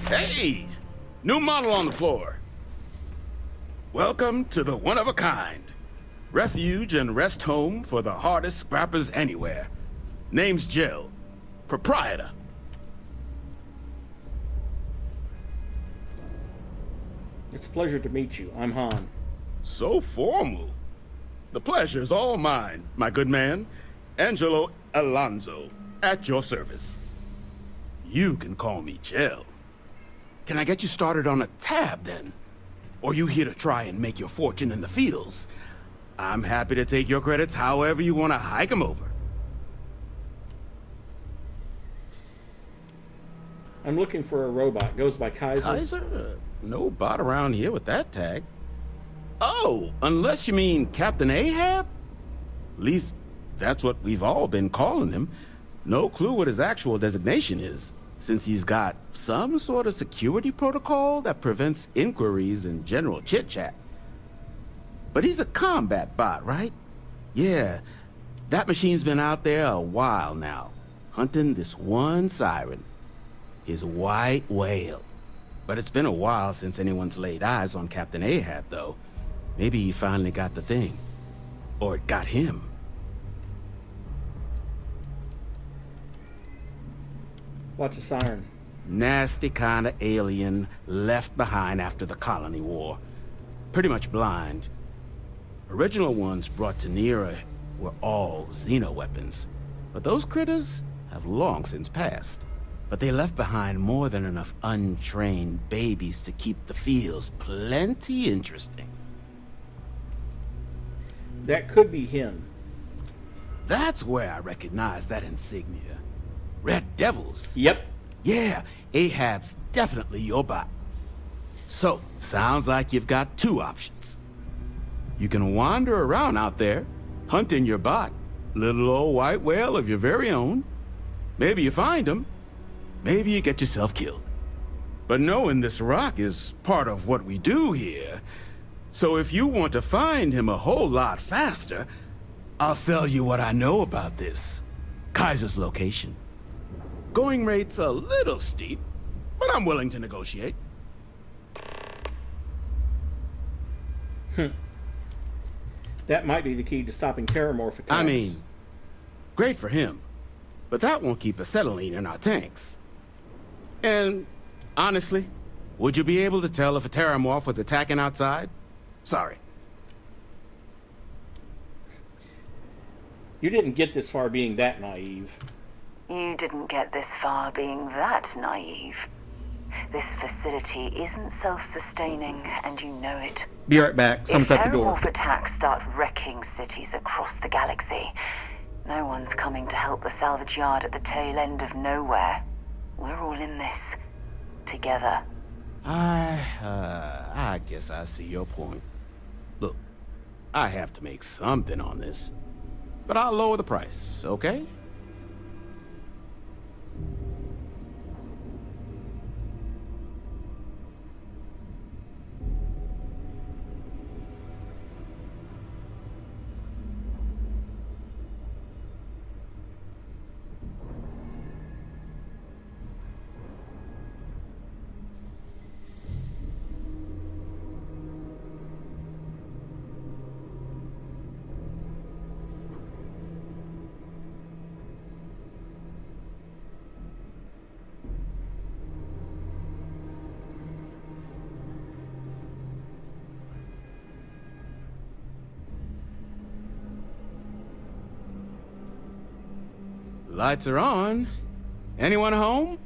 Speaker 16: Hey! New model on the floor. Welcome to the one-of-a-kind. Refuge and rest home for the hardest scrappers anywhere. Name's Jill. Proprietor.
Speaker 1: It's a pleasure to meet you. I'm Han.
Speaker 16: So formal. The pleasure's all mine, my good man. Angelo Alonso, at your service. You can call me Jill. Can I get you started on a tab, then? Or you here to try and make your fortune in the fields? I'm happy to take your credits however you want to hike them over.
Speaker 1: I'm looking for a robot. Goes by Kaiser.
Speaker 16: Kaiser? No bot around here with that tag. Oh, unless you mean Captain Ahab? At least, that's what we've all been calling him. No clue what his actual designation is, since he's got some sort of security protocol that prevents inquiries and general chit-chat. But he's a combat bot, right? Yeah, that machine's been out there a while now, hunting this one siren, his white whale. But it's been a while since anyone's laid eyes on Captain Ahab, though. Maybe he finally got the thing. Or it got him.
Speaker 1: What's a siren?
Speaker 16: Nasty kind of alien left behind after the colony war. Pretty much blind. Original ones brought to Nera were all xeno-weapons. But those critters have long since passed. But they left behind more than enough untrained babies to keep the fields plenty interesting.
Speaker 1: That could be him.
Speaker 16: That's where I recognize that insignia. Red Devils.
Speaker 1: Yep.
Speaker 16: Yeah, Ahab's definitely your bot. So, sounds like you've got two options. You can wander around out there, hunting your bot, little old white whale of your very own. Maybe you find him, maybe you get yourself killed. But knowing this rock is part of what we do here. So if you want to find him a whole lot faster, I'll sell you what I know about this. Kaiser's location. Going rate's a little steep, but I'm willing to negotiate.
Speaker 1: That might be the key to stopping terrormorph attacks.
Speaker 16: I mean, great for him, but that won't keep acetylene in our tanks. And honestly, would you be able to tell if a terrormorph was attacking outside? Sorry.
Speaker 1: You didn't get this far being that naive.
Speaker 9: You didn't get this far being that naive. This facility isn't self-sustaining, and you know it.
Speaker 1: Be right back. Someone's at the door.
Speaker 9: If terrormorph attacks start wrecking cities across the galaxy, no one's coming to help the salvage yard at the tail end of nowhere. We're all in this. Together.
Speaker 16: I guess I see your point. Look, I have to make something on this. But I'll lower the price, okay? Lights are on. Anyone home?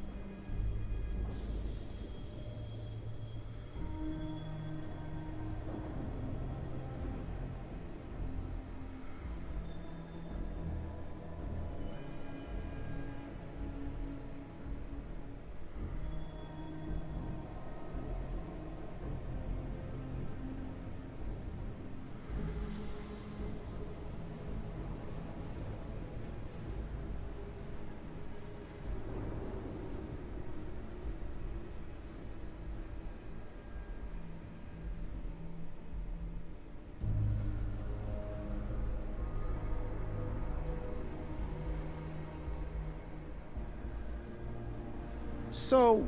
Speaker 16: So,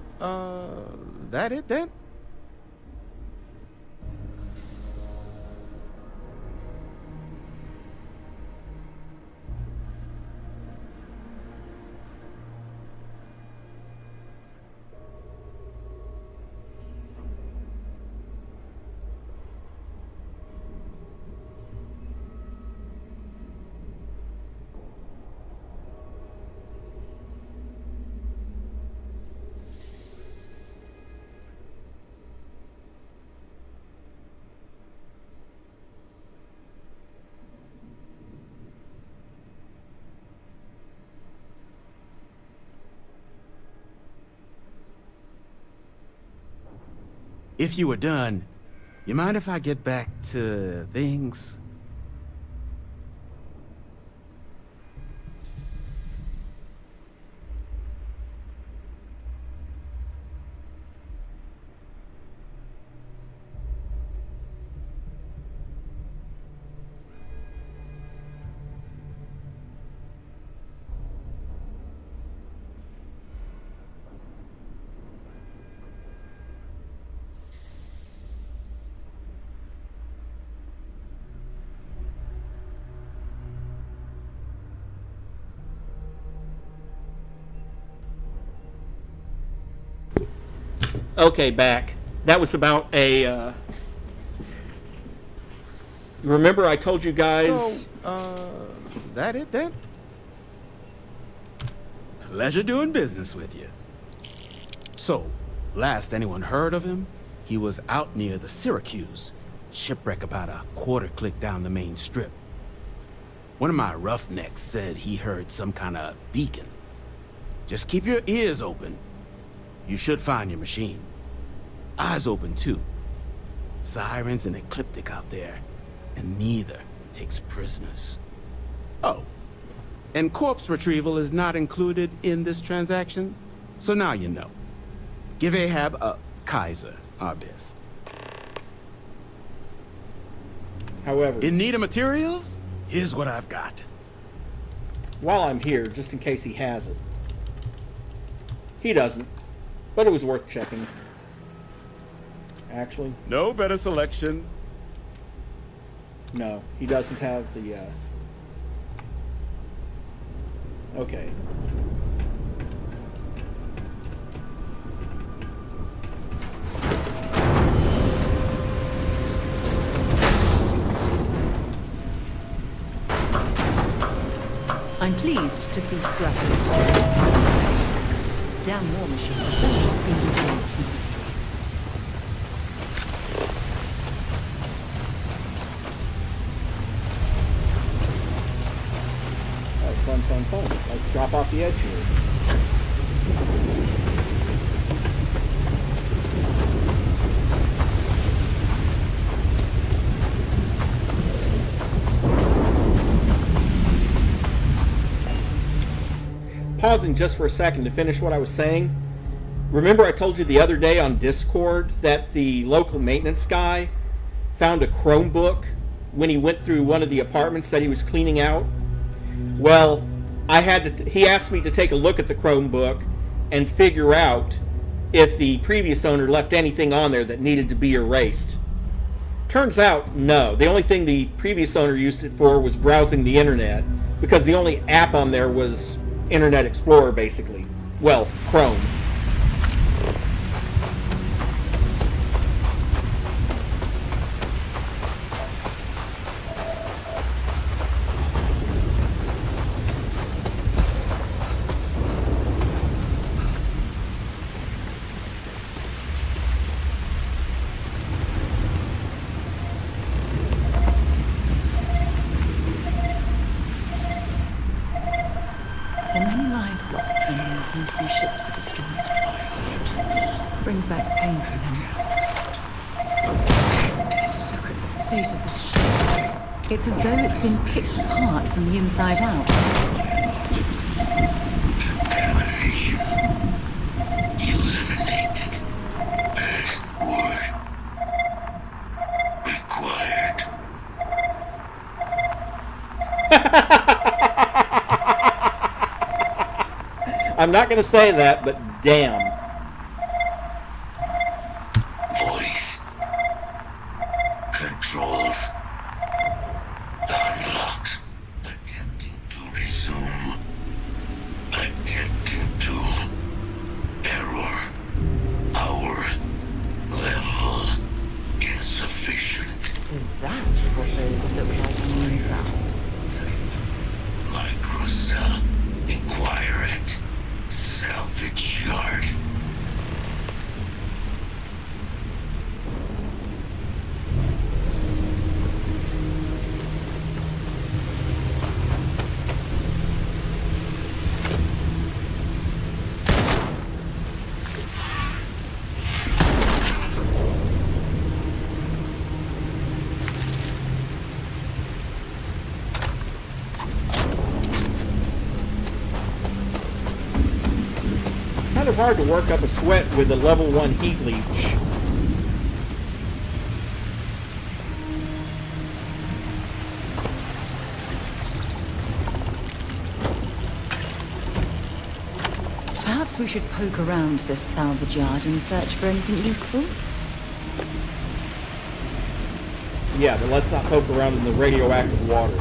Speaker 16: that it then? If you were done, you mind if I get back to things?
Speaker 1: Okay, back. That was about a, remember I told you guys...
Speaker 16: So, that it then? Pleasure doing business with you. So, last anyone heard of him, he was out near the Syracuse. Shipwreck about a quarter click down the main strip. One of my roughnecks said he heard some kind of beacon. Just keep your ears open. You should find your machine. Eyes open, too. Sirens and Ecliptic out there, and neither takes prisoners. Oh, and corpse retrieval is not included in this transaction, so now you know. Give Ahab a Kaiser our best.
Speaker 1: However,
Speaker 16: in need of materials, here's what I've got.
Speaker 1: While I'm here, just in case he has it. He doesn't. But it was worth checking. Actually.
Speaker 16: No better selection.
Speaker 1: No, he doesn't have the, okay.
Speaker 10: I'm pleased to see scrappers disappear. Damn war machines better not be lost from history.
Speaker 1: Fun. Let's drop off the edge here. Pausing just for a second to finish what I was saying. Remember I told you the other day on Discord that the local maintenance guy found a Chromebook when he went through one of the apartments that he was cleaning out? Well, he asked me to take a look at the Chromebook and figure out if the previous owner left anything on there that needed to be erased. Turns out, no. The only thing the previous owner used it for was browsing the internet, because the only app on there was Internet Explorer, basically. Well, Chrome.
Speaker 10: So many lives lost when those UC ships were destroyed. Brings back painful memories. Look at the state of this ship. It's as though it's been picked apart from the inside out.
Speaker 11: Contamination. Eliminated. Password. Required.
Speaker 1: I'm not going to say that, but damn.
Speaker 11: Voice. Controls. Unlocked. Attempting to resume. Attempting to. Error. Our level insufficient.
Speaker 10: So that's what those look like on the inside.
Speaker 11: Microcell. Inquire it. Salvage yard.
Speaker 1: Kind of hard to work up a sweat with a level 1 heat leech.
Speaker 10: Perhaps we should poke around this salvage yard and search for anything useful.
Speaker 1: Yeah, but let's not poke around in the radioactive water.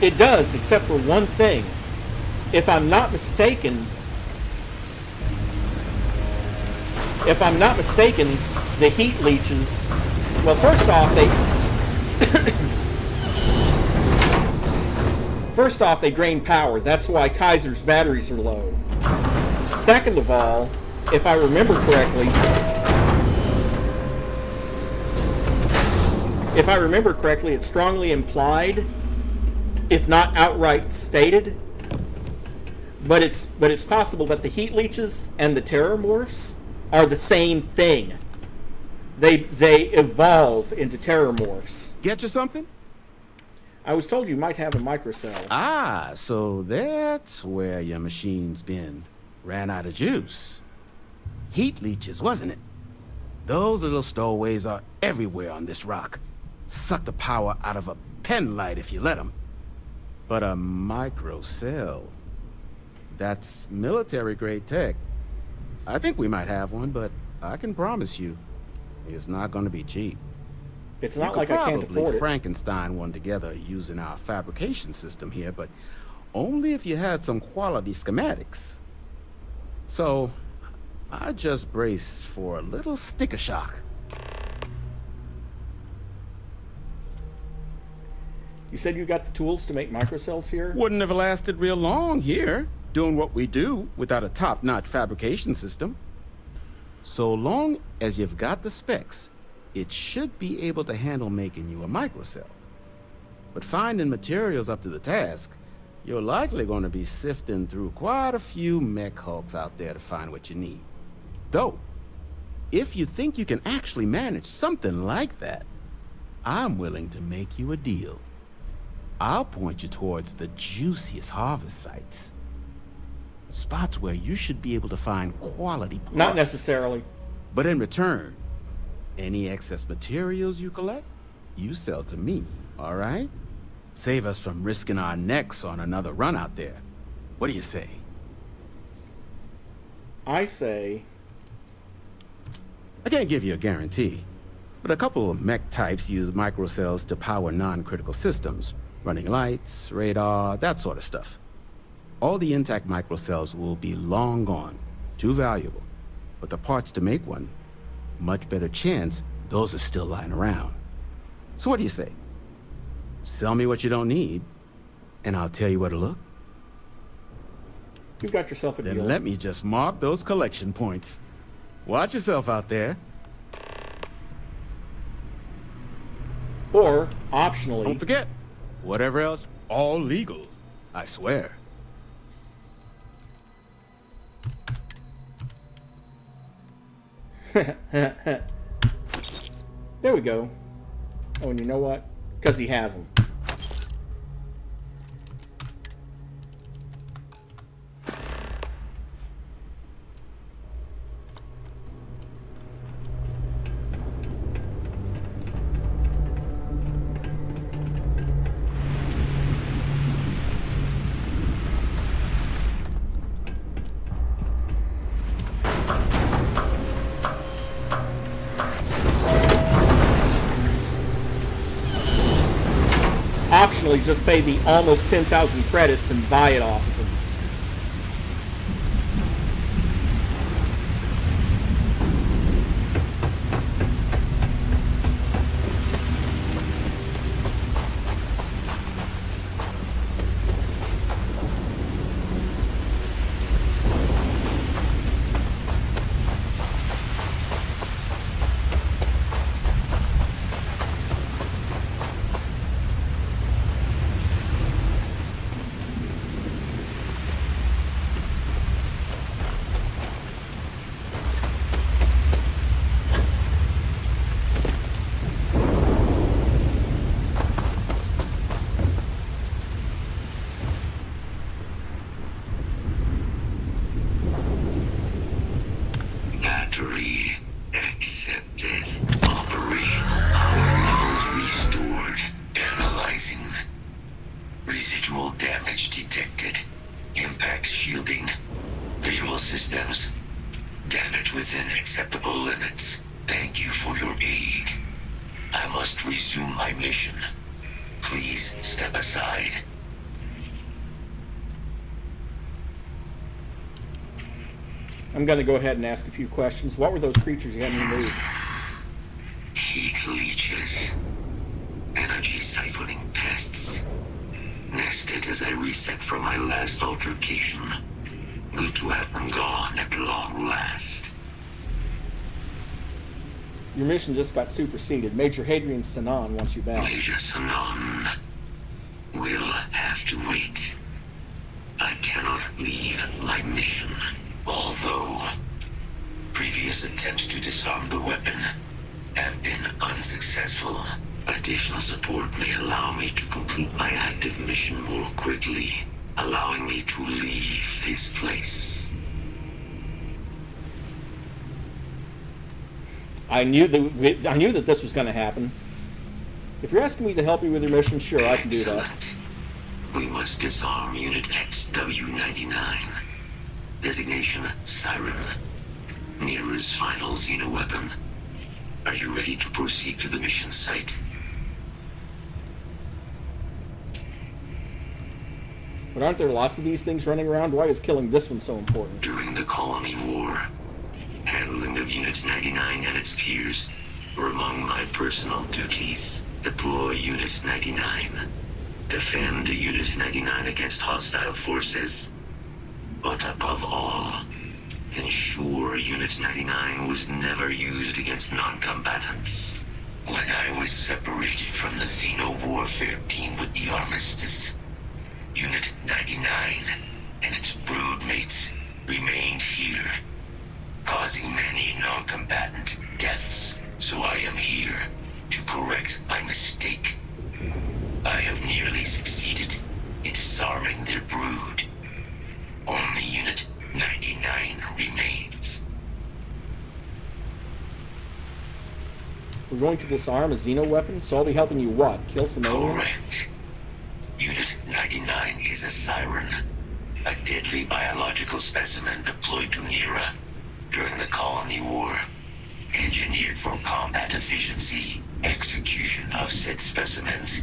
Speaker 1: It does, except for one thing. If I'm not mistaken, the heat leeches, well, first off they drain power. That's why Kaiser's batteries are low. Second of all, if I remember correctly, it's strongly implied, if not outright stated, but it's possible that the heat leeches and the terrormorphs are the same thing. They evolve into terrormorphs.
Speaker 16: Get you something?
Speaker 1: I was told you might have a microcell.
Speaker 16: Ah, so that's where your machine's been. ran out of juice. Heat leeches, wasn't it? Those little stowaways are everywhere on this rock. Suck the power out of a pen light if you let them. But a microcell, that's military-grade tech. I think we might have one, but I can promise you, it's not going to be cheap.
Speaker 1: It's not like I can't afford it.
Speaker 16: You could probably Frankenstein one together using our fabrication system here, but only if you had some quality schematics. So, I just brace for a little sticker shock.
Speaker 1: You said you got the tools to make microcells here?
Speaker 16: Wouldn't have lasted real long here, doing what we do without a top-notch fabrication system. So long as you've got the specs, it should be able to handle making you a microcell. But finding materials up to the task, you're likely going to be sifting through quite a few mech hulks out there to find what you need. Though, if you think you can actually manage something like that, I'm willing to make you a deal. I'll point you towards the juiciest harvest sites. Spots where you should be able to find quality parts.
Speaker 1: Not necessarily.
Speaker 16: But in return, any excess materials you collect, you sell to me, all right? Save us from risking our necks on another run out there. What do you say?
Speaker 1: I say...
Speaker 16: I can't give you a guarantee, but a couple of mech types use microcells to power non-critical systems, running lights, radar, that sort of stuff. All the intact microcells will be long gone, too valuable. But the parts to make one, much better chance those are still lying around. So what do you say? Sell me what you don't need, and I'll tell you where to look.
Speaker 1: You've got yourself a deal.
Speaker 16: Then let me just mark those collection points. Watch yourself out there.
Speaker 1: Or, optionally...
Speaker 16: Don't forget, whatever else, all legal, I swear.
Speaker 1: There we go. Oh, and you know what? Because he has them. Optionally, just pay the almost 10,000 credits and buy it off of him.
Speaker 11: Battery accepted. Operational power levels restored. Analyzing. Residual damage detected. Impact shielding. Visual systems. Damage within acceptable limits. Thank you for your aid. I must resume my mission. Please step aside.
Speaker 1: I'm going to go ahead and ask a few questions. What were those creatures you had me move?
Speaker 11: Heat leeches. Energy siphoning pests. Nested as I reset from my last altercation. Good to have them gone at long last.
Speaker 1: Your mission just got superseded. Major Hadrian Sinan wants you back.
Speaker 11: Major Sinan will have to wait. I cannot leave my mission. Although previous attempts to disarm the weapon have been unsuccessful, additional support may allow me to complete my active mission more quickly, allowing me to leave this place.
Speaker 1: I knew that this was going to happen. If you're asking me to help you with your mission, sure, I can do that.
Speaker 14: We must disarm Unit XW-99. Designation Siren. Nearest final Xeno weapon. Are you ready to proceed to the mission site?
Speaker 1: But aren't there lots of these things running around? Why is killing this one so important?
Speaker 14: During the Colony War, handling of Unit 99 and its peers were among my personal duties. Deploy Unit 99. Defend Unit 99 against hostile forces. But above all, ensure Unit 99 was never used against non-combatants. When I was separated from the Xeno warfare team with the Armistice, Unit 99 and its broodmates remained here, causing many non-combatant deaths. So I am here to correct my mistake. I have nearly succeeded in disarming their brood. Only Unit 99 remains.
Speaker 1: We're going to disarm a Xeno weapon, so I'll be helping you what? Kill some aliens?
Speaker 14: Correct. Unit 99 is a Siren, a deadly biological specimen deployed to Nera during the Colony War. Engineered for combat efficiency, execution of said specimens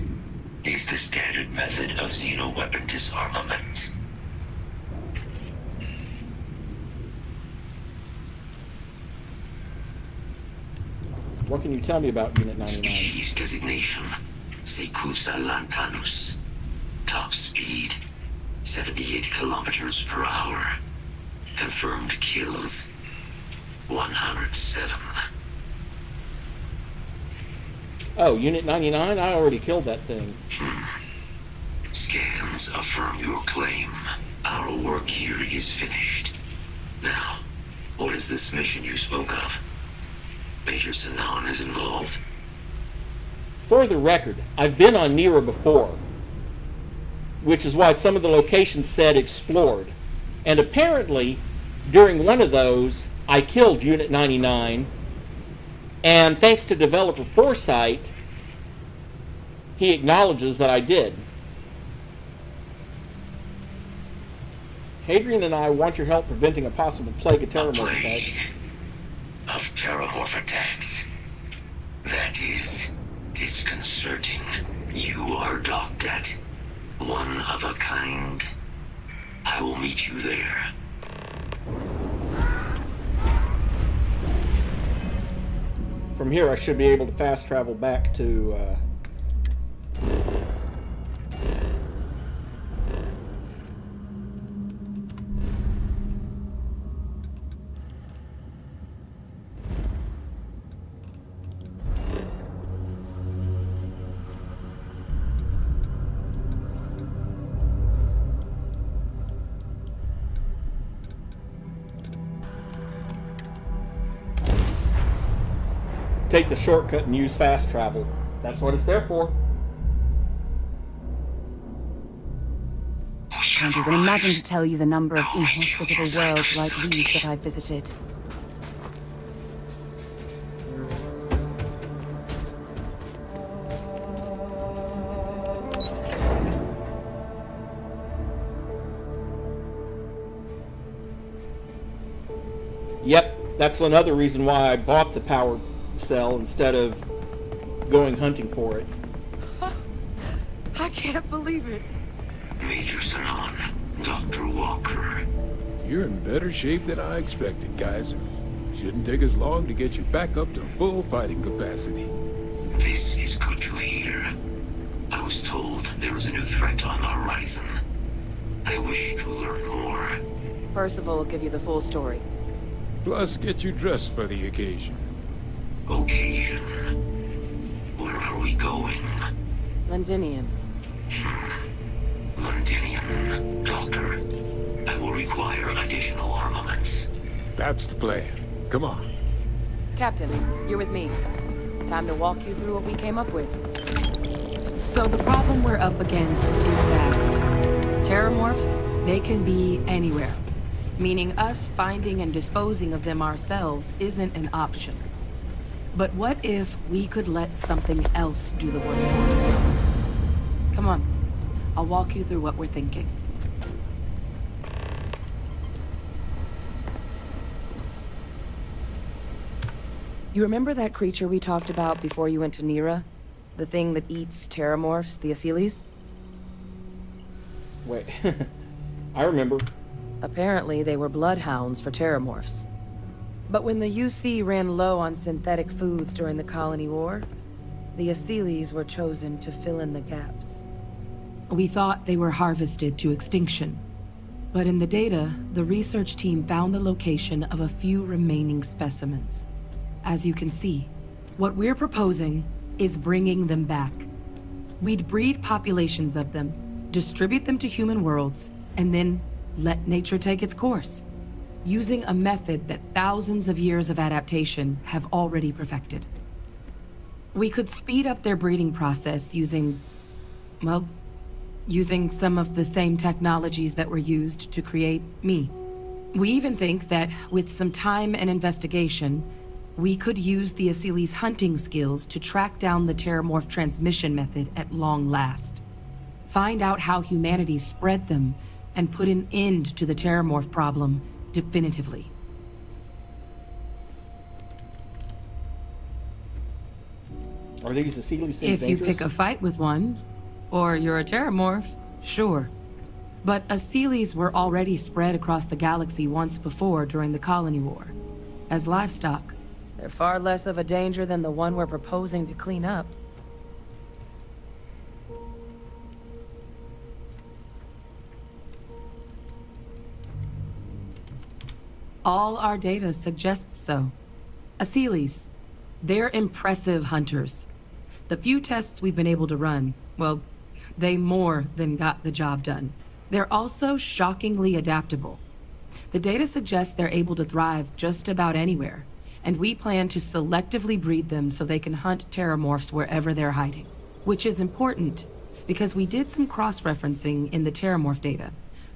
Speaker 14: is the standard method of Xeno weapon disarmament.
Speaker 1: What can you tell me about Unit 99?
Speaker 14: Species designation, Secusa lantanus. Top speed, 78 kilometers per hour. Confirmed kills, 107.
Speaker 1: Oh, Unit 99? I already killed that thing.
Speaker 14: Scans affirm your claim. Our work here is finished. Now, what is this mission you spoke of? Major Sinan is involved.
Speaker 1: For the record, I've been on Nera before, which is why some of the locations said explored. And apparently, during one of those, I killed Unit 99, and thanks to developer foresight, he acknowledges that I did. Hadrian and I want your help preventing a possible plague of terrormorph attacks.
Speaker 14: Of terrormorph attacks. That is disconcerting. You are docked at one of a kind. I will meet you there.
Speaker 1: From here, I should be able to fast travel back to take the shortcut and use fast travel. That's what it's there for.
Speaker 15: Can't even imagine to tell you the number of inhospitable worlds like these that I've visited.
Speaker 1: Yep, that's another reason why I bought the power cell instead of going hunting for it.
Speaker 15: I can't believe it.
Speaker 14: Major Sinan, Dr. Walker.
Speaker 8: You're in better shape than I expected, Kaiser. Shouldn't take us long to get you back up to full fighting capacity.
Speaker 14: This is good to hear. I was told there was a new threat on the horizon. I wish to learn more.
Speaker 15: Percival will give you the full story.
Speaker 8: Plus, get you dressed for the occasion.
Speaker 14: Occasion? Where are we going?
Speaker 15: Londinium.
Speaker 14: Londinium. Doctor, I will require additional armaments.
Speaker 8: That's the plan. Come on.
Speaker 15: Captain, you're with me. Time to walk you through what we came up with. So the problem we're up against is vast. Terrormorphs, they can be anywhere. Meaning us finding and disposing of them ourselves isn't an option. But what if we could let something else do the work for us? Come on, I'll walk you through what we're thinking. You remember that creature we talked about before you went to Nira? The thing that eats terrormorphs, the Asylees?
Speaker 1: Wait, I remember.
Speaker 15: Apparently, they were bloodhounds for terrormorphs. But when the UC ran low on synthetic foods during the Colony War, the Asylees were chosen to fill in the gaps. We thought they were harvested to extinction. But in the data, the research team found the location of a few remaining specimens. As you can see, what we're proposing is bringing them back. We'd breed populations of them, distribute them to human worlds, and then let nature take its course, using a method that thousands of years of adaptation have already perfected. We could speed up their breeding process using some of the same technologies that were used to create me. We even think that with some time and investigation, we could use the Asylees' hunting skills to track down the terrormorph transmission method at long last. Find out how humanity spread them and put an end to the terrormorph problem definitively.
Speaker 1: Are these Asylees things
Speaker 15: If you
Speaker 1: dangerous?
Speaker 15: pick a fight with one, or you're a terrormorph, sure. But Asylees were already spread across the galaxy once before during the Colony War, as livestock. They're far less of a danger than the one we're proposing to clean up. All our data suggests so. Asylees, they're impressive hunters. The few tests we've been able to run, well, they more than got the job done. They're also shockingly adaptable. The data suggests they're able to thrive just about anywhere, and we plan to selectively breed them so they can hunt terrormorphs wherever they're hiding. Which is important, because we did some cross-referencing in the terrormorph data.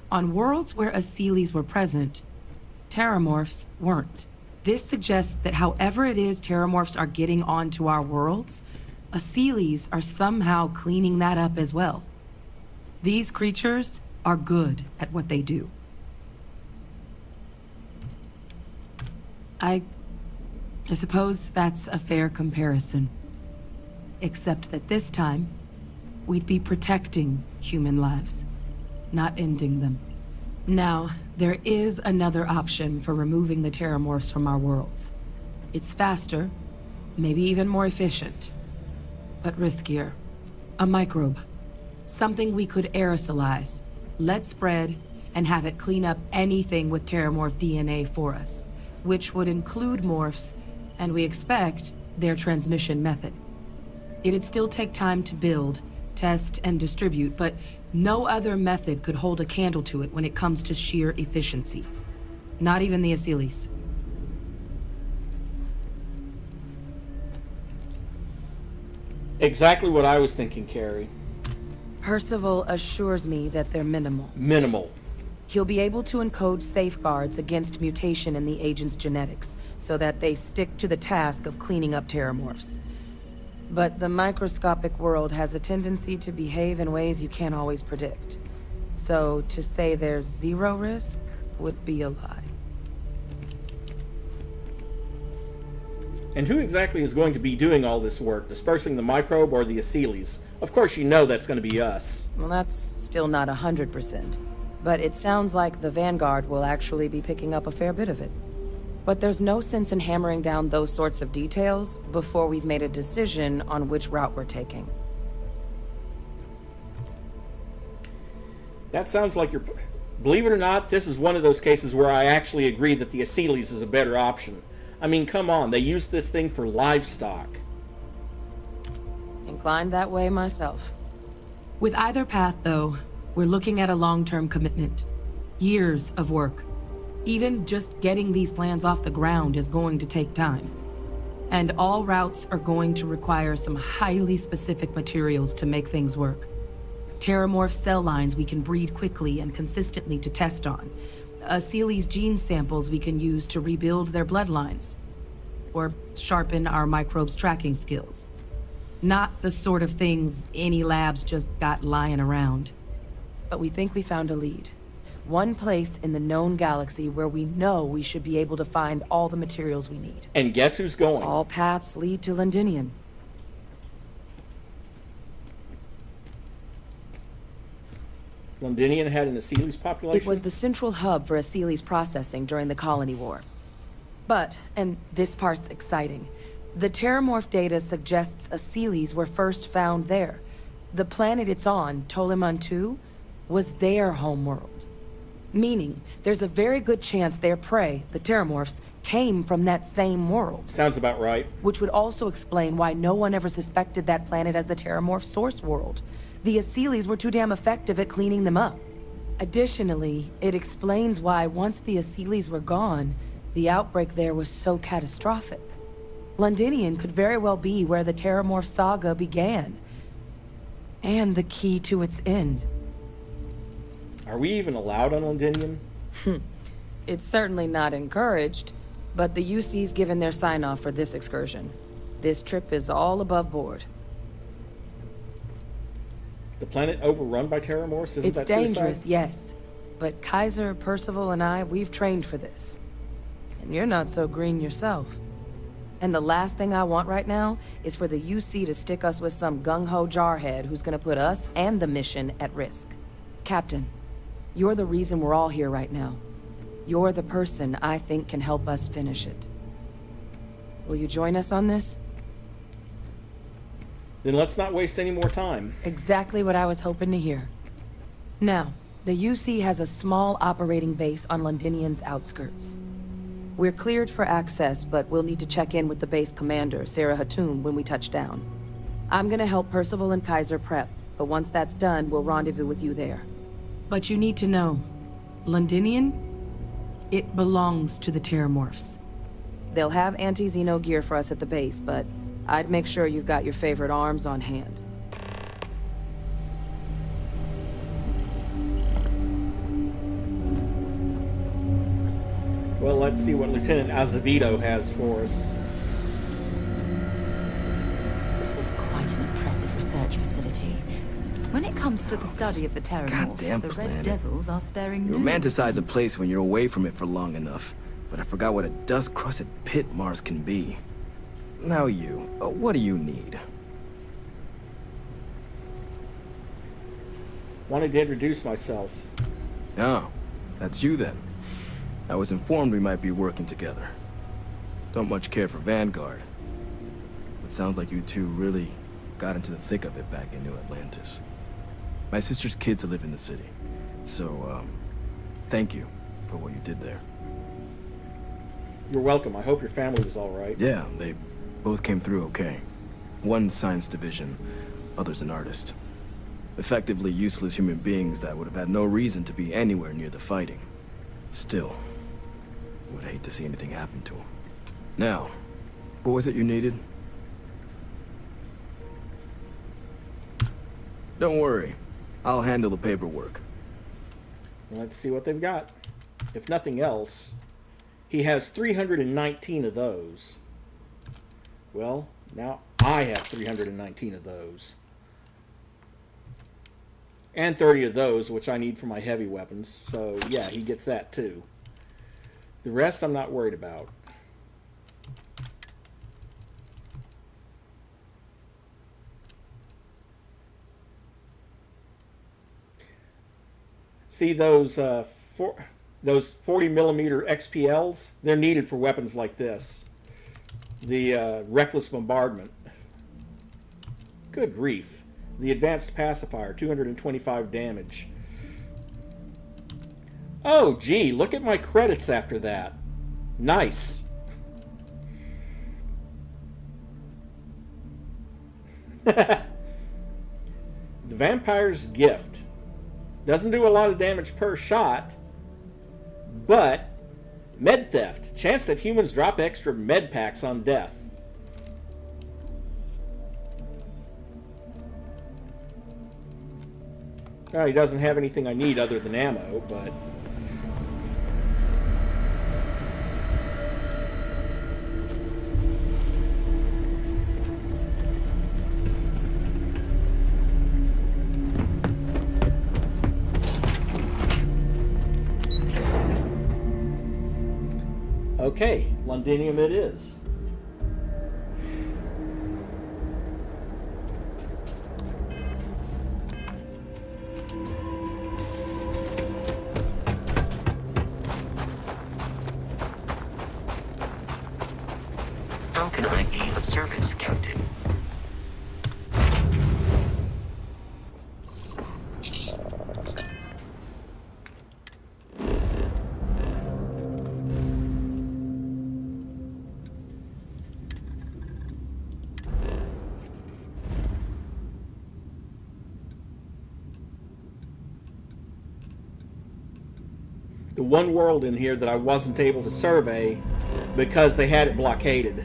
Speaker 15: On worlds where Asylees were present, terrormorphs weren't. This suggests that however it is terrormorphs are getting onto our worlds, Asylees are somehow cleaning that up as well. These creatures are good at what they do. I suppose that's a fair comparison. Except that this time, we'd be protecting human lives, not ending them. Now, there is another option for removing the terrormorphs from our worlds. It's faster, maybe even more efficient, but riskier. A microbe. Something we could aerosolize, let spread, and have it clean up anything with terrormorph DNA for us, which would include morphs, and we expect their transmission method. It'd still take time to build, test, and distribute, but no other method could hold a candle to it when it comes to sheer efficiency. Not even the Asylees.
Speaker 1: Exactly what I was thinking, Carrie.
Speaker 15: Percival assures me that they're minimal.
Speaker 1: Minimal.
Speaker 15: He'll be able to encode safeguards against mutation in the agent's genetics, so that they stick to the task of cleaning up terrormorphs. But the microscopic world has a tendency to behave in ways you can't always predict. So to say there's zero risk would be a lie.
Speaker 1: And who exactly is going to be doing all this work, dispersing the microbe or the Asylees? Of course you know that's going to be us.
Speaker 15: Well, that's still not 100%. But it sounds like the Vanguard will actually be picking up a fair bit of it. But there's no sense in hammering down those sorts of details before we've made a decision on which route we're taking.
Speaker 1: That sounds like you're... Believe it or not, this is one of those cases where I actually agree that the Asylees is a better option. I mean, come on, they use this thing for livestock.
Speaker 15: Inclined that way myself. With either path, though, we're looking at a long-term commitment. Years of work. Even just getting these plans off the ground is going to take time. And all routes are going to require some highly specific materials to make things work. Terrormorph cell lines we can breed quickly and consistently to test on. Asylees gene samples we can use to rebuild their bloodlines.
Speaker 12: or sharpen our microbes tracking skills. Not the sort of things any labs just got lying around.
Speaker 15: But we think we found a lead. One place in the known galaxy where we know we should be able to find all the materials we need.
Speaker 1: And guess who's going?
Speaker 15: All paths lead to Londinian.
Speaker 1: Londinian had an Aseles population?
Speaker 15: It was the central hub for Aseles processing during the Colony War. But, and this part's exciting, the terrormorph data suggests Aseles were first found there. The planet it's on, Toliman 2, was their homeworld. Meaning, there's a very good chance their prey, the terrormorphs, came from that same world.
Speaker 1: Sounds about right.
Speaker 15: Which would also explain why no one ever suspected that planet as the terrormorph source world. The Aseles were too damn effective at cleaning them up. Additionally, it explains why once the Aseles were gone, the outbreak there was so catastrophic. Londinian could very well be where the terrormorph saga began. And the key to its end.
Speaker 1: Are we even allowed on Londinian?
Speaker 15: It's certainly not encouraged, but the UC's given their sign-off for this excursion. This trip is all above board.
Speaker 1: The planet overrun by terrormorphs? Isn't that suicide?
Speaker 15: It's dangerous, yes. But Kaiser, Percival, and I, we've trained for this. And you're not so green yourself. And the last thing I want right now is for the UC to stick us with some gung-ho jarhead who's gonna put us and the mission at risk. Captain, you're the reason we're all here right now. You're the person I think can help us finish it. Will you join us on this?
Speaker 1: Then let's not waste any more time.
Speaker 15: Exactly what I was hoping to hear. Now, the UC has a small operating base on Londinian's outskirts. We're cleared for access, but we'll need to check in with the base commander, Sarah Hatoum, when we touch down. I'm gonna help Percival and Kaiser prep, but once that's done, we'll rendezvous with you there.
Speaker 12: But you need to know, Londinian, it belongs to the terrormorphs.
Speaker 15: They'll have anti-Xeno gear for us at the base, but I'd make sure you've got your favorite arms on hand.
Speaker 1: Well, let's see what Lieutenant Azevedo has for us.
Speaker 10: This is quite an impressive research facility. When it comes to the study of the terrormorph,
Speaker 19: Goddamn
Speaker 10: the
Speaker 19: planet.
Speaker 10: Red Devils are sparing
Speaker 19: You
Speaker 10: no
Speaker 19: romanticize a place when you're away from it for long enough, but I forgot what a dust-crusted pit Mars can be. Now what do you need?
Speaker 1: Wanted to introduce myself.
Speaker 19: Oh, that's you then. I was informed we might be working together. Don't much care for Vanguard. It sounds like you two really got into the thick of it back in New Atlantis. My sister's kids live in the city, so, thank you for what you did there.
Speaker 1: You're welcome. I hope your family was all right.
Speaker 19: Yeah, they both came through okay. One science division, other's an artist. Effectively useless human beings that would have had no reason to be anywhere near the fighting. Still, would hate to see anything happen to them. Now, what was it you needed? Don't worry, I'll handle the paperwork.
Speaker 1: Let's see what they've got. If nothing else, he has 319 of those. Well, now I have 319 of those. And 30 of those, which I need for my heavy weapons. So, yeah, he gets that too. The rest I'm not worried about. See those 40 millimeter XPLs? They're needed for weapons like this. The reckless bombardment. Good grief. The advanced pacifier, 225 damage. Oh, gee, look at my credits after that. Nice. The Vampire's Gift. Doesn't do a lot of damage per shot, but med theft. Chance that humans drop extra med packs on death. Well, he doesn't have anything I need other than ammo, but... Okay, Londinium it is.
Speaker 14: How can I be of service, Captain?
Speaker 1: The one world in here that I wasn't able to survey because they had it blockaded.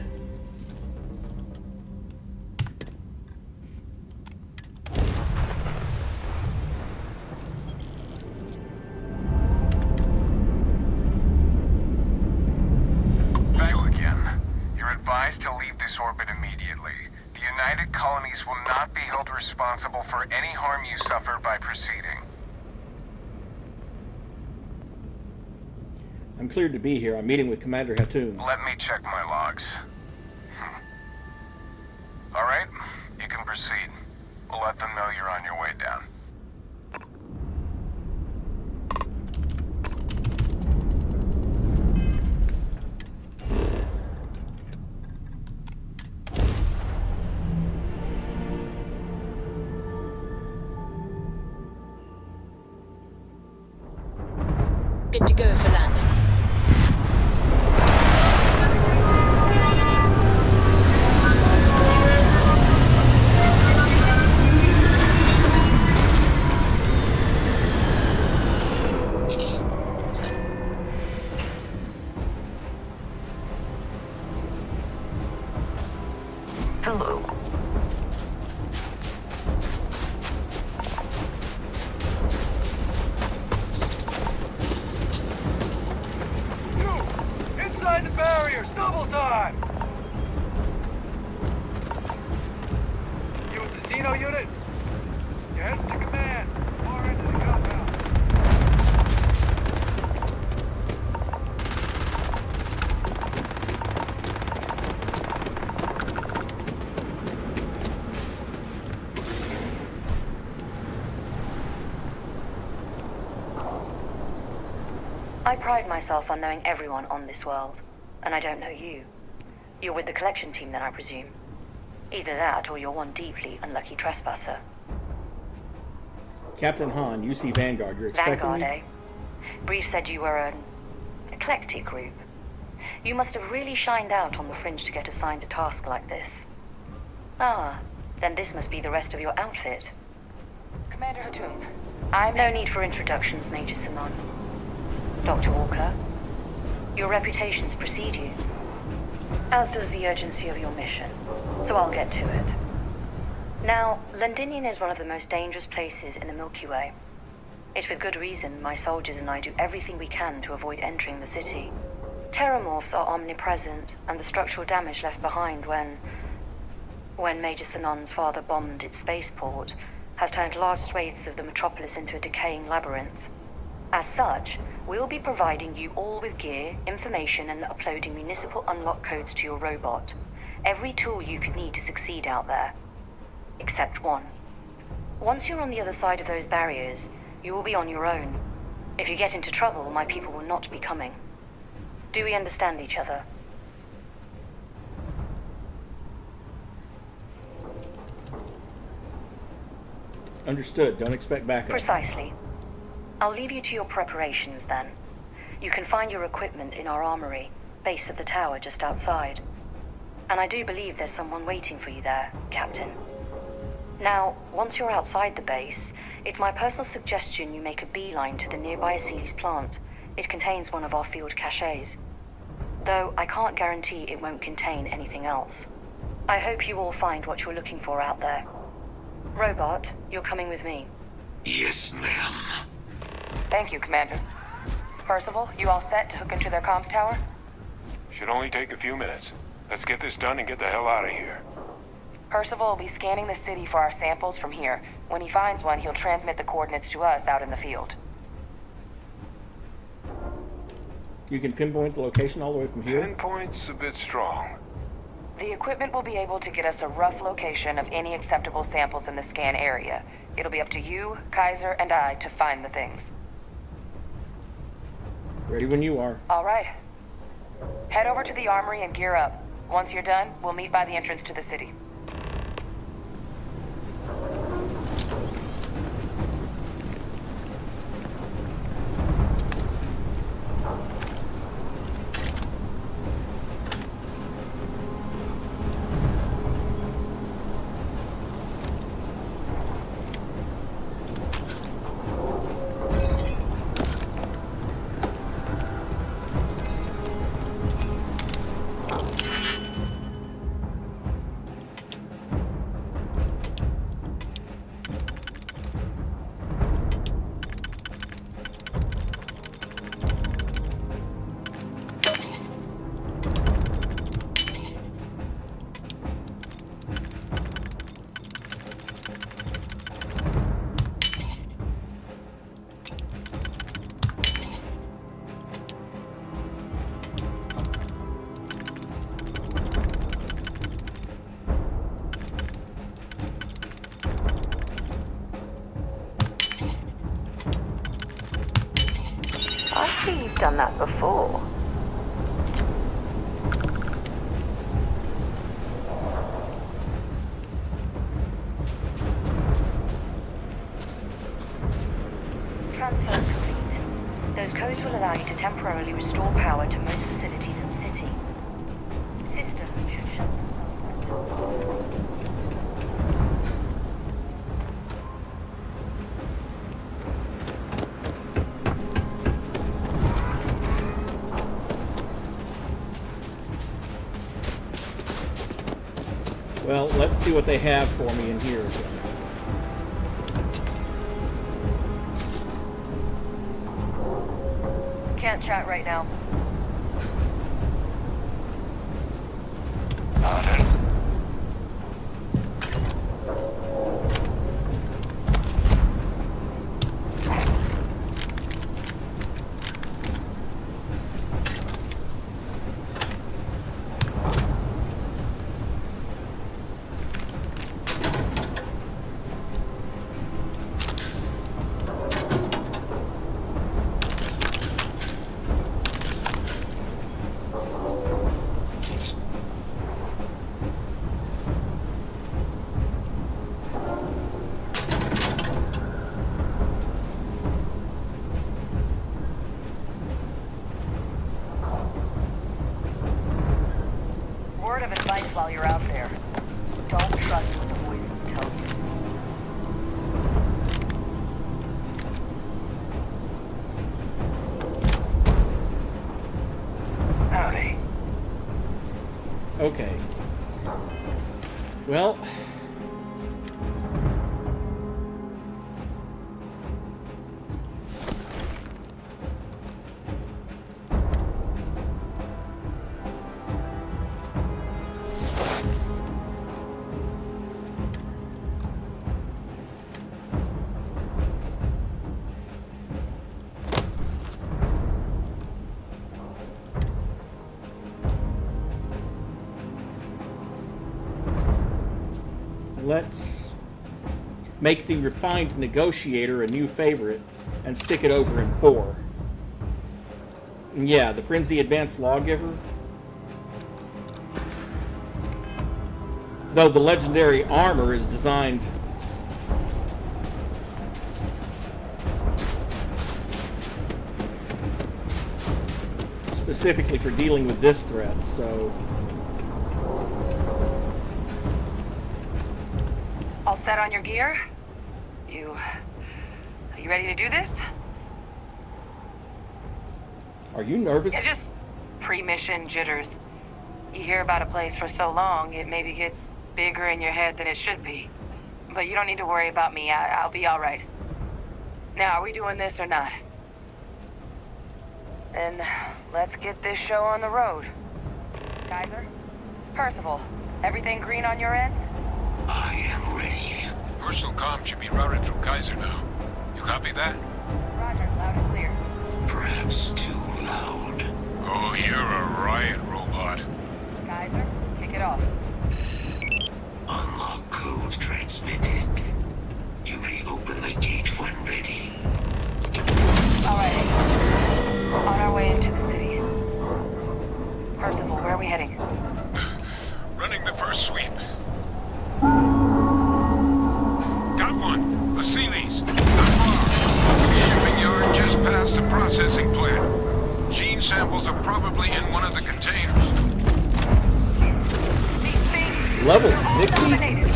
Speaker 4: Hello again. You're advised to leave this orbit immediately. The United Colonies will not be held responsible for any harm you suffer by proceeding.
Speaker 1: I'm cleared to be here. I'm meeting with Commander Hatoum.
Speaker 4: Let me check my logs. All right, you can proceed. We'll let them know you're on your way down.
Speaker 23: Good to go for landing.
Speaker 14: Hello.
Speaker 17: Inside the barriers, double time! You with the Xeno unit? You're heading to command. Far end of the compound.
Speaker 9: I pride myself on knowing everyone on this world, and I don't know you. You're with the collection team then, I presume. Either that, or you're one deeply unlucky trespasser.
Speaker 1: Captain Han, UC Vanguard, you're expecting
Speaker 9: Vanguard,
Speaker 1: me?
Speaker 9: eh? Brief said you were an eclectic group. You must have really shined out on the fringe to get assigned a task like this. Ah, then this must be the rest of your outfit.
Speaker 15: Commander Hatoum,
Speaker 9: No need for introductions, Major Simon. Dr. Walker, your reputations precede you, as does the urgency of your mission, so I'll get to it. Now, Londinium is one of the most dangerous places in the Milky Way. It's with good reason my soldiers and I do everything we can to avoid entering the city. Terrormorphs are omnipresent, and the structural damage left behind when Major Sinan's father bombed its spaceport has turned large swathes of the metropolis into a decaying labyrinth. As such, we'll be providing you all with gear, information, and uploading municipal unlock codes to your robot. Every tool you could need to succeed out there. Except one. Once you're on the other side of those barriers, you will be on your own. If you get into trouble, my people will not be coming. Do we understand each other?
Speaker 1: Understood. Don't expect backup.
Speaker 9: Precisely. I'll leave you to your preparations then. You can find your equipment in our armory, base of the tower just outside. And I do believe there's someone waiting for you there, Captain. Now, once you're outside the base, it's my personal suggestion you make a beeline to the nearby Aceles plant. It contains one of our field caches. Though I can't guarantee it won't contain anything else. I hope you all find what you're looking for out there. Robot, you're coming with me.
Speaker 14: Yes, ma'am.
Speaker 15: Thank you, Commander. Percival, you all set to hook into their comms tower?
Speaker 4: Should only take a few minutes. Let's get this done and get the hell out of here.
Speaker 15: Percival will be scanning the city for our samples from here. When he finds one, he'll transmit the coordinates to us out in the field.
Speaker 1: You can pinpoint the location all the way from here?
Speaker 11: Pinpoint's a bit strong.
Speaker 15: The equipment will be able to get us a rough location of any acceptable samples in the scan area. It'll be up to you, Kaiser, and I to find the things.
Speaker 1: Ready when you are.
Speaker 15: All right. Head over to the armory and gear up. Once you're done, we'll meet by the entrance to the city.
Speaker 9: I see you've done that before. Transfer complete. Those codes will allow you to temporarily restore power to most facilities in the city. System should shut themselves.
Speaker 1: Well, let's see what they have for me in here.
Speaker 15: Can't chat right now. Word of advice while you're out there. Don't trust what the voices tell you.
Speaker 11: Howdy.
Speaker 1: Okay. Well... let's make the refined negotiator a new favorite and stick it over in 4. Yeah, the frenzy advanced lawgiver. Though the legendary armor is designed specifically for dealing with this threat, so...
Speaker 15: All set on your gear? Are you ready to do this?
Speaker 1: Are you nervous?
Speaker 15: Yeah, just pre-mission jitters. You hear about a place for so long, it maybe gets bigger in your head than it should be. But you don't need to worry about me. I'll be all right. Now, are we doing this or not? Then let's get this show on the road. Kaiser? Percival, everything green on your ends?
Speaker 14: I am ready.
Speaker 8: Personal comm should be routed through Kaiser now. You copy that?
Speaker 15: Roger, loud and clear.
Speaker 14: Perhaps too loud.
Speaker 8: processing plant. Gene samples are probably in one of the containers.
Speaker 1: Level 60?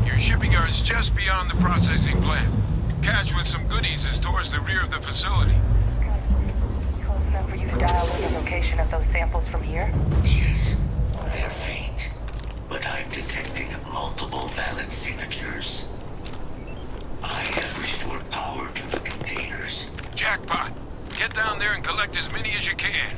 Speaker 8: Your shipping yard's just beyond the processing plant. Cache with some goodies is towards the rear of the facility.
Speaker 9: Close enough for you to dial in the location of those samples from here?
Speaker 14: Yes, they're faint, but I'm detecting multiple valid signatures. I have restored power to the containers.
Speaker 8: Jackpot! Get down there and collect as many as you can.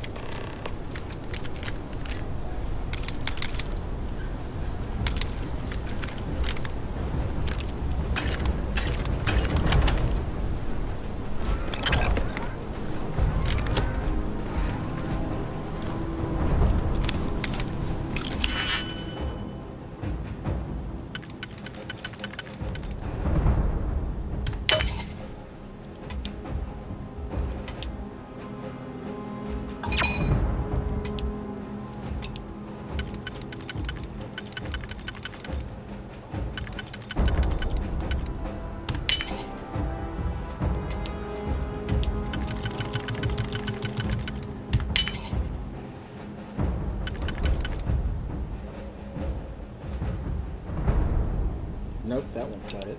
Speaker 1: Nope, that won't cut it.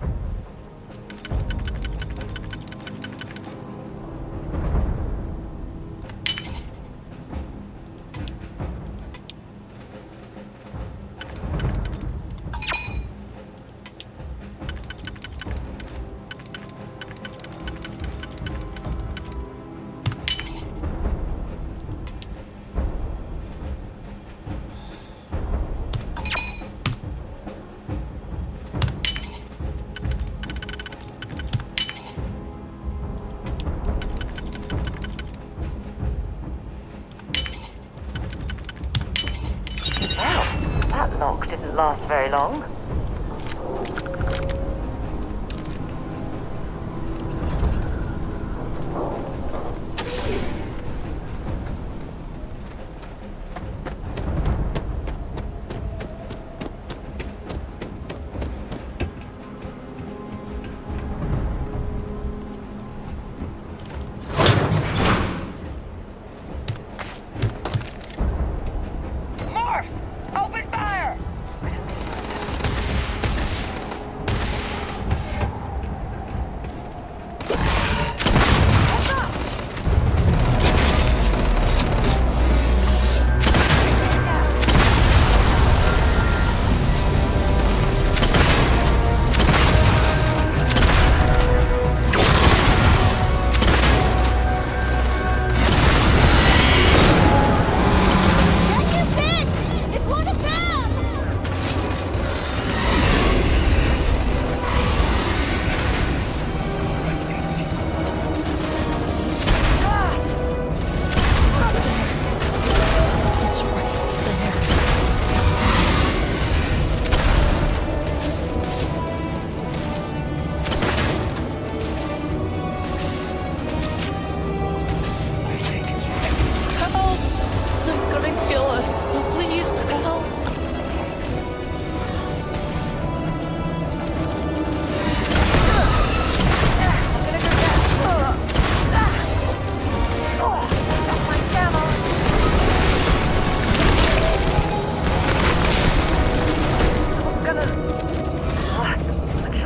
Speaker 9: That lock didn't last very long.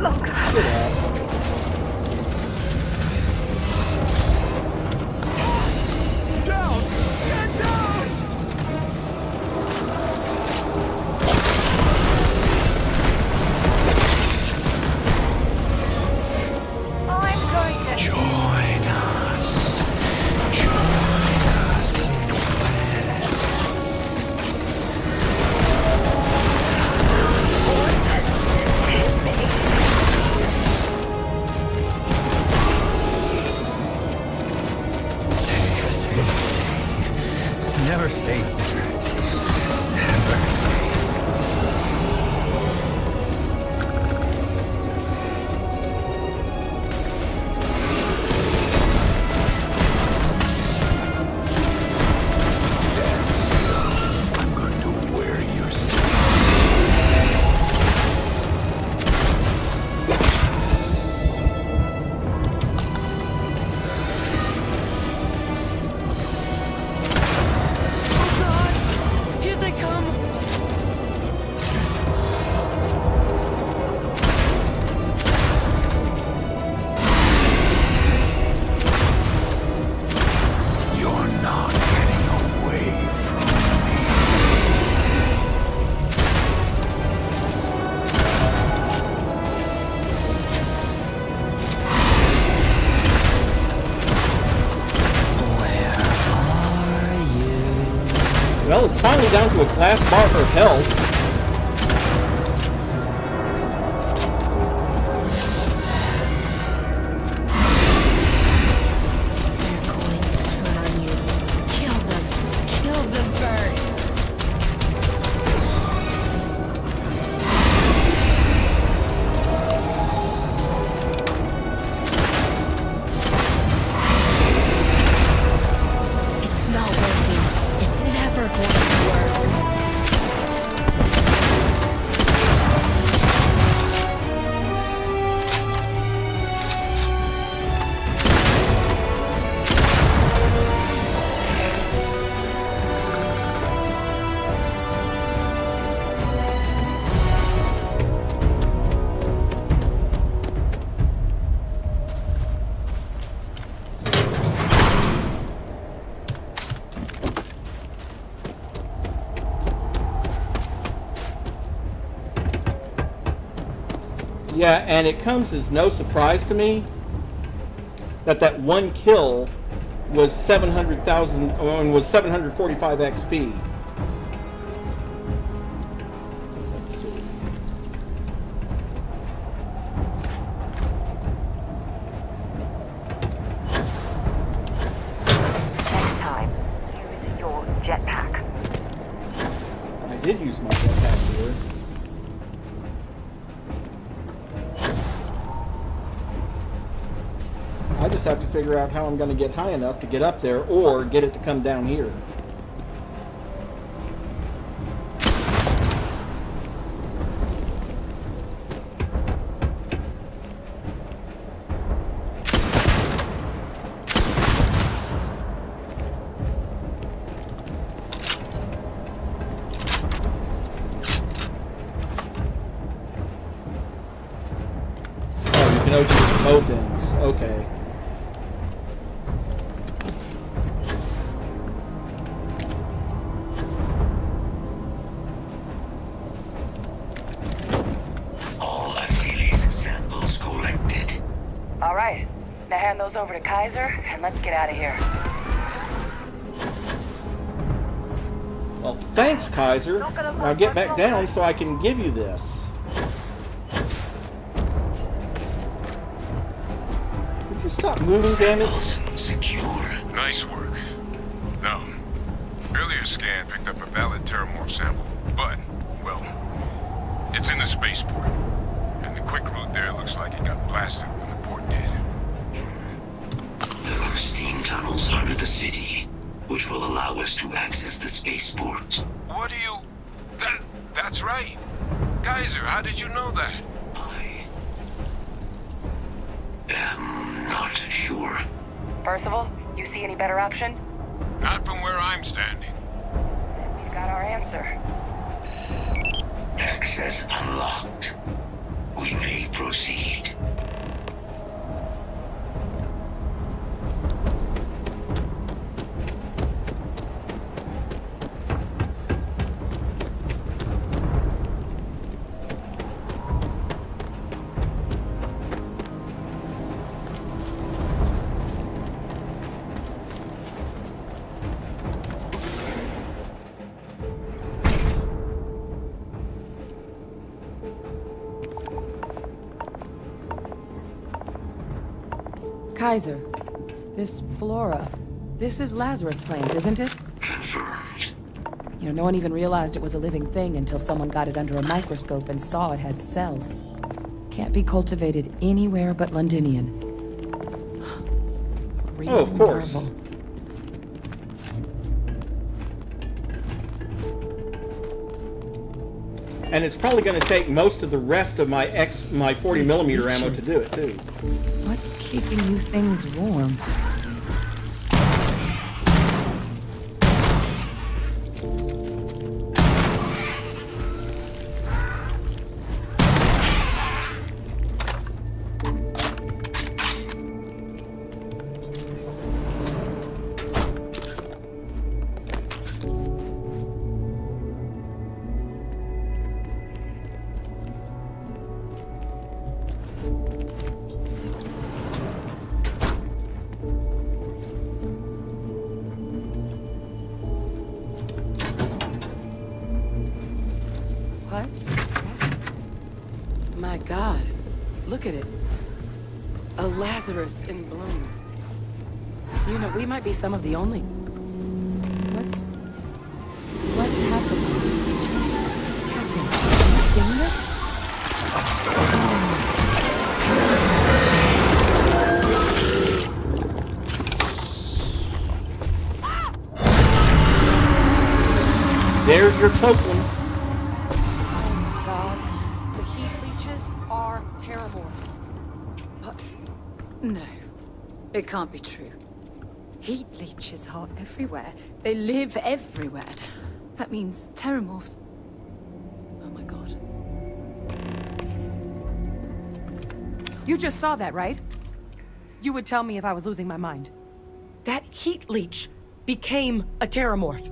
Speaker 9: longer.
Speaker 1: Get out.
Speaker 8: Down! Get down!
Speaker 9: I'm going to
Speaker 5: join us. Join us in bliss. Save, save, save. Never save. Never save. I'm going to wear your skin. Here they come! You're not getting away from
Speaker 1: Well, it's finally down to its last bar of health.
Speaker 18: Kill them first. It's not working. It's never going to work.
Speaker 1: Yeah, and it comes as no surprise to me that one kill was 700,000 was 745 XP. Let's see.
Speaker 9: Next time, use your jetpack.
Speaker 1: I did use my jetpack here. I just have to figure out how I'm going to get high enough to get up there or get it to come down here. Oh, you can open it at both ends. Okay.
Speaker 14: All Asili's samples collected.
Speaker 15: All right. Now hand those over to Kaiser, and let's get out of here.
Speaker 1: Well, thanks, Kaiser. Now get back down so I can give you this. Would you stop moving, damn it?
Speaker 14: Secure.
Speaker 11: Nice work. Now, earlier scan picked up a valid terrormorph sample, but, well, it's in the spaceport. And the quick route there looks like it got blasted when the port did.
Speaker 14: There are steam tunnels under the city, which will allow us to access the spaceport.
Speaker 11: What do you... That's right. Kaiser, how did you know that?
Speaker 14: I'm not sure.
Speaker 15: Percival, you see any better option?
Speaker 11: Not from where I'm standing.
Speaker 15: You got our answer.
Speaker 14: Access unlocked. We may proceed.
Speaker 15: Kaiser, this flora, this is Lazarus plant, isn't it?
Speaker 14: Confirmed.
Speaker 15: You know, no one even realized it was a living thing until someone got it under a microscope and saw it had cells. Can't be cultivated anywhere but Londinian.
Speaker 1: Oh, of course. And it's probably going to take most of the rest of my 40mm ammo to do it, too.
Speaker 15: What's keeping you things warm? What's that? My God, look at it. A Lazarus in bloom. You know, we might be some of the only... What's happening? Captain, are you seeing this?
Speaker 1: There's your Copeland.
Speaker 2: No, it can't be true. Heat leeches are everywhere. They live everywhere. That means terrormorphs. Oh my God.
Speaker 12: You just saw that, right? You would tell me if I was losing my mind. That heat leech became a terrormorph.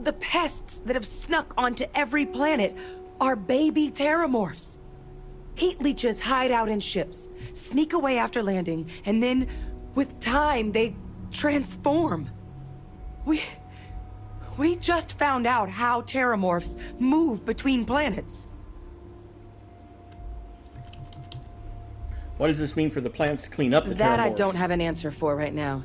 Speaker 12: The pests that have snuck onto every planet are baby terrormorphs. Heat leeches hide out in ships, sneak away after landing, and then, with time, they transform. We just found out how terrormorphs move between planets.
Speaker 1: What does this mean for the plans to clean up the terrormorphs?
Speaker 15: That I don't have an answer for right now.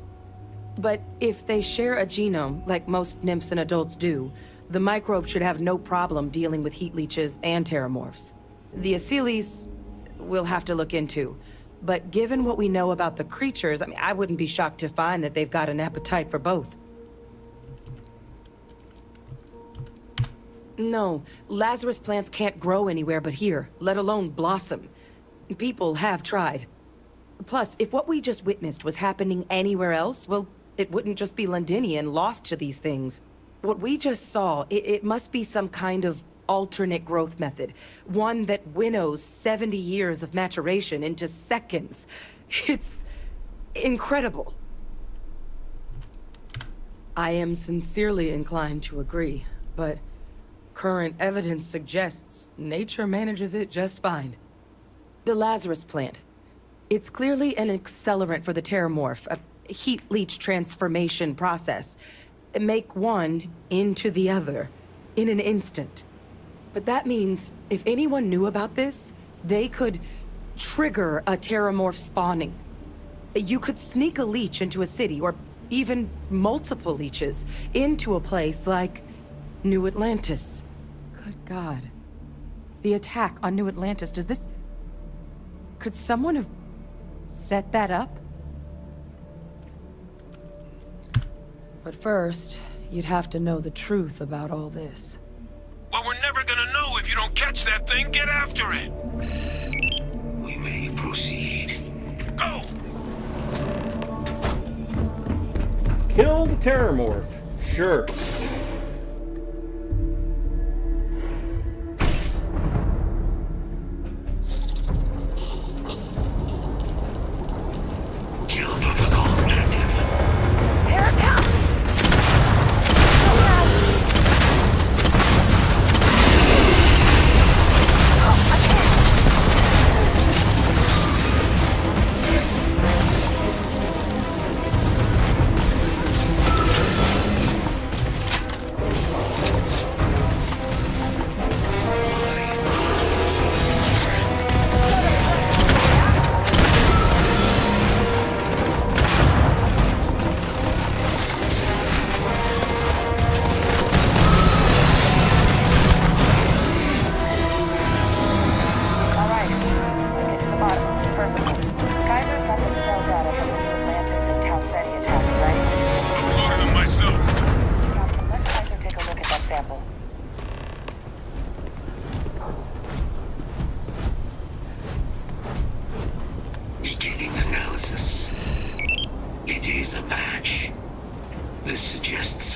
Speaker 15: But if they share a genome, like most nymphs and adults do, the microbe should have no problem dealing with heat leeches and terrormorphs. The Aciles we'll have to look into. But given what we know about the creatures, I mean, I wouldn't be shocked to find that they've got an appetite for both. No, Lazarus plants can't grow anywhere but here, let alone blossom. People have tried. Plus, if what we just witnessed was happening anywhere else, well, it wouldn't just be Londinian lost to these things. What we just saw, it must be some kind of alternate growth method. One that winnows 70 years of maturation into seconds. It's incredible. I am sincerely inclined to agree, but current evidence suggests nature manages it just fine. The Lazarus plant. It's clearly an accelerant for the terrormorph, a heat leech transformation process. Make one into the other in an instant. But that means if anyone knew about this, they could trigger a terrormorph spawning. You could sneak a leech into a city, or even multiple leeches, into a place like New Atlantis. Good God. The attack on New Atlantis, does this... Could someone have set that up? But first, you'd have to know the truth about all this.
Speaker 5: Well, we're never gonna know if you don't catch that thing. Get after it.
Speaker 14: We may proceed.
Speaker 5: Go!
Speaker 1: Kill the terrormorph. Sure.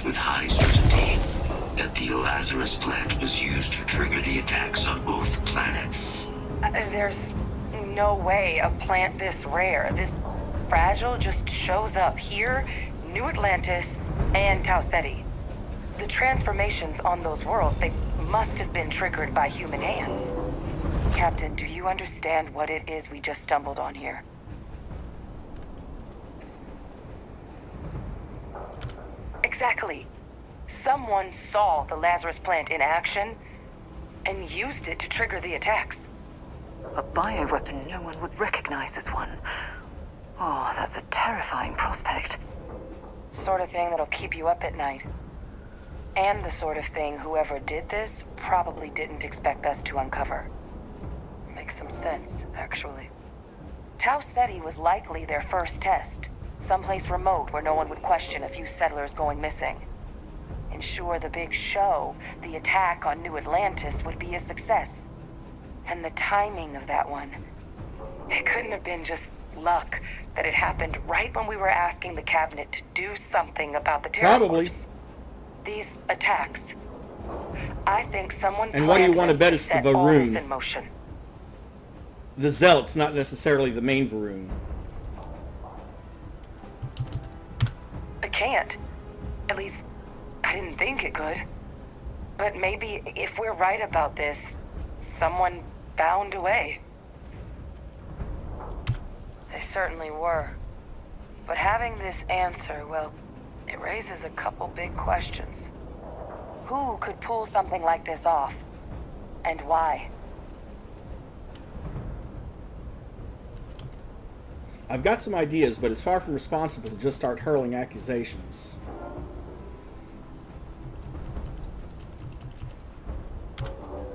Speaker 14: with high certainty that the Lazarus plant was used to trigger the attacks on both planets.
Speaker 9: There's no way a plant this rare, this fragile, just shows up here, New Atlantis, and Tau Ceti. The transformations on those worlds, they must have been triggered by human hands. Captain, do you understand what it is we just stumbled on here? Exactly. Someone saw the Lazarus plant in action and used it to trigger the attacks. A bioweapon no one would recognize as one. Oh, that's a terrifying prospect. Sort of thing that'll keep you up at night. And the sort of thing whoever did this probably didn't expect us to uncover. Makes some sense, actually. Tau Ceti was likely their first test. Someplace remote where no one would question a few settlers going missing. Ensure the big show, the attack on New Atlantis, would be a success. And the timing of that one, it couldn't have been just luck that it happened right when we were asking the cabinet to do something about the terrormorphs.
Speaker 1: Probably.
Speaker 9: These attacks, I think someone
Speaker 1: And what do you want to bet it's the
Speaker 9: set all this
Speaker 1: Varun?
Speaker 9: in motion.
Speaker 1: The Zealot's not necessarily the main Varun.
Speaker 9: It can't. At least, I didn't think it could. But maybe if we're right about this, someone found a way. They certainly were. But having this answer, well, it raises a couple big questions. Who could pull something like this off? And why?
Speaker 1: I've got some ideas, but it's far from responsible to just start hurling accusations.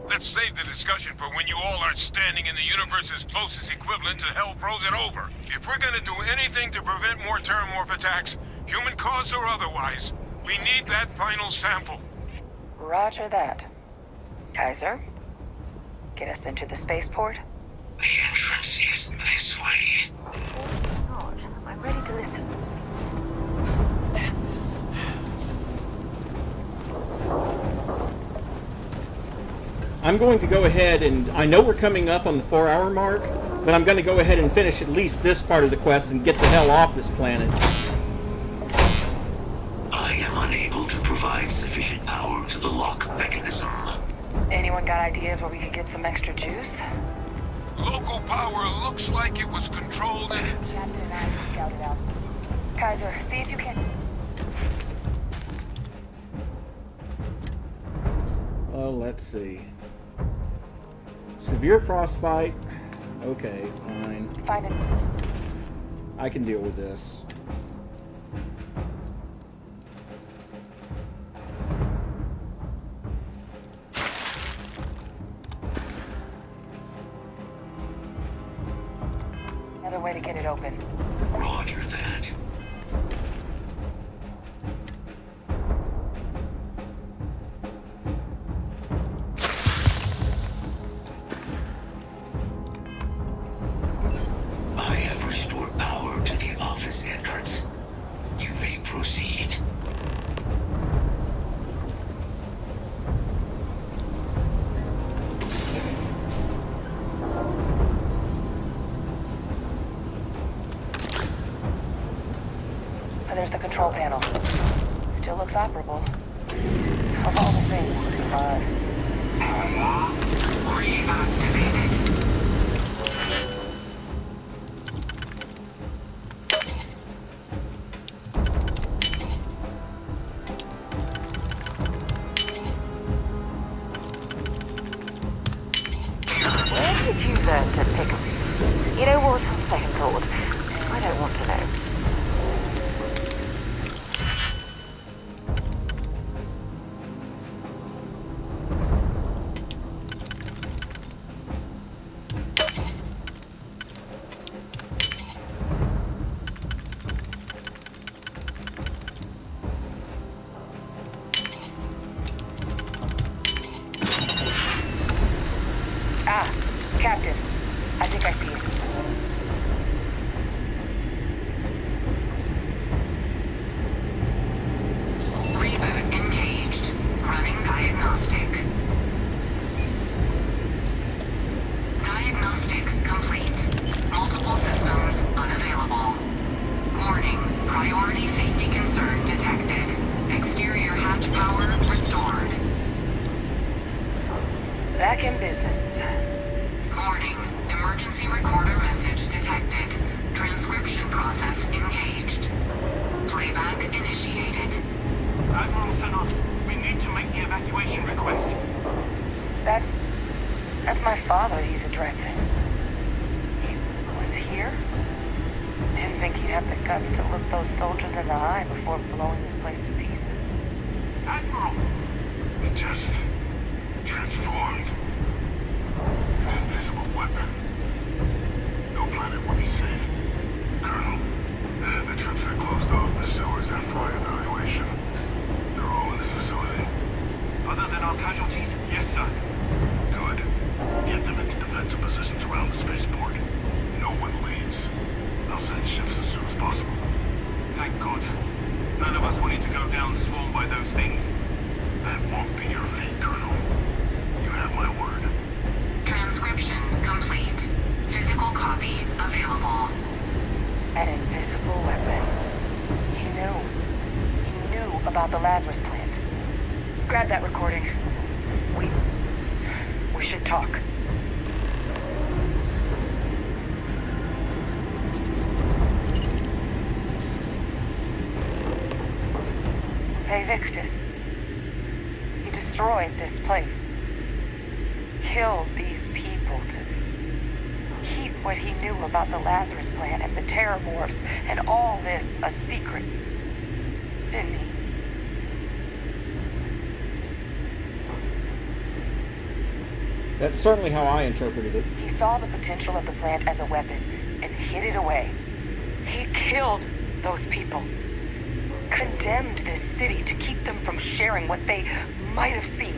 Speaker 8: Let's save the discussion for when you all aren't standing in the universe's closest equivalent to hell frozen over. If we're gonna do anything to prevent more terrormorph attacks, human cause or otherwise, we need that final sample.
Speaker 9: Roger that. Kaiser, get us into the spaceport?
Speaker 14: The entrance is this way.
Speaker 9: God, I'm ready to listen.
Speaker 1: I'm going to go ahead and... I know we're coming up on the 4-hour mark, but I'm going to go ahead and finish at least this part of the quest and get the hell off this planet.
Speaker 14: I am unable to provide sufficient power to the lock mechanism.
Speaker 9: Anyone got ideas where we could get some extra juice?
Speaker 8: Local power looks like it was controlled.
Speaker 9: Captain and I can scout it out. Kaiser, see if you can...
Speaker 1: Well, let's see. Severe frostbite. Okay, fine.
Speaker 9: Find it.
Speaker 1: I can deal with this.
Speaker 9: Another way to get it open.
Speaker 14: Roger that. I have restored power to the office entrance. You may proceed.
Speaker 9: There's the control panel. Still looks operable. Of all the things, Where did you learn to pick up? You know what, on second thought, I don't want to know. Ah, Captain. I think I see it.
Speaker 6: Reboot.
Speaker 9: have the guts to look those soldiers in the eye before blowing this place to pieces?
Speaker 11: Admiral! It just transformed. An invisible weapon. No planet will be safe. Colonel, the troops that closed off the sewers after my evaluation, they're all in this facility.
Speaker 17: Other than our casualties? Yes, sir.
Speaker 11: Good. Get them into defensive positions around the spaceport. No one leaves. I'll send ships as soon as possible.
Speaker 17: Thank God. None of us wanted to go down swarmed by those things.
Speaker 11: That won't be your fate, Colonel. You have my word.
Speaker 6: Transcription complete. Physical copy available.
Speaker 9: An invisible weapon. He knew about the Lazarus plant. Grab that recording. We should talk. Hey, Victus. He destroyed this place. Killed these people to keep what he knew about the Lazarus plant and the terrormorphs and all this a secret. Didn't he?
Speaker 1: That's certainly how I interpreted it.
Speaker 9: He saw the potential of the plant as a weapon and hid it away. He killed those people. Condemned this city to keep them from sharing what they might have seen.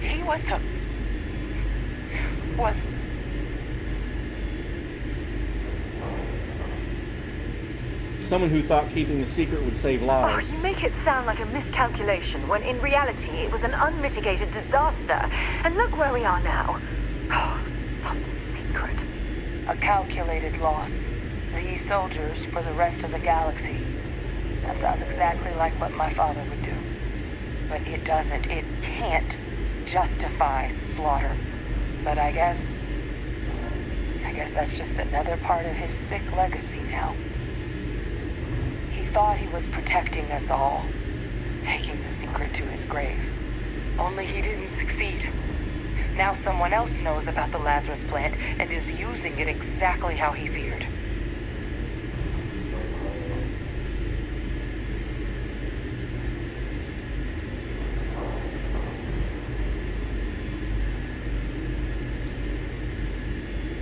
Speaker 9: He was
Speaker 1: someone who thought keeping the secret would save lives.
Speaker 7: Oh, you make it sound like a miscalculation, when in reality it was an unmitigated disaster. And look where we are now. Oh, some secret.
Speaker 9: a calculated loss. These soldiers for the rest of the galaxy. That sounds exactly like what my father would do. But it doesn't. It can't justify slaughter. But I guess that's just another part of his sick legacy now. He thought he was protecting us all, taking the secret to his grave. Only he didn't succeed. Now someone else knows about the Lazarus plant and is using it exactly how he feared.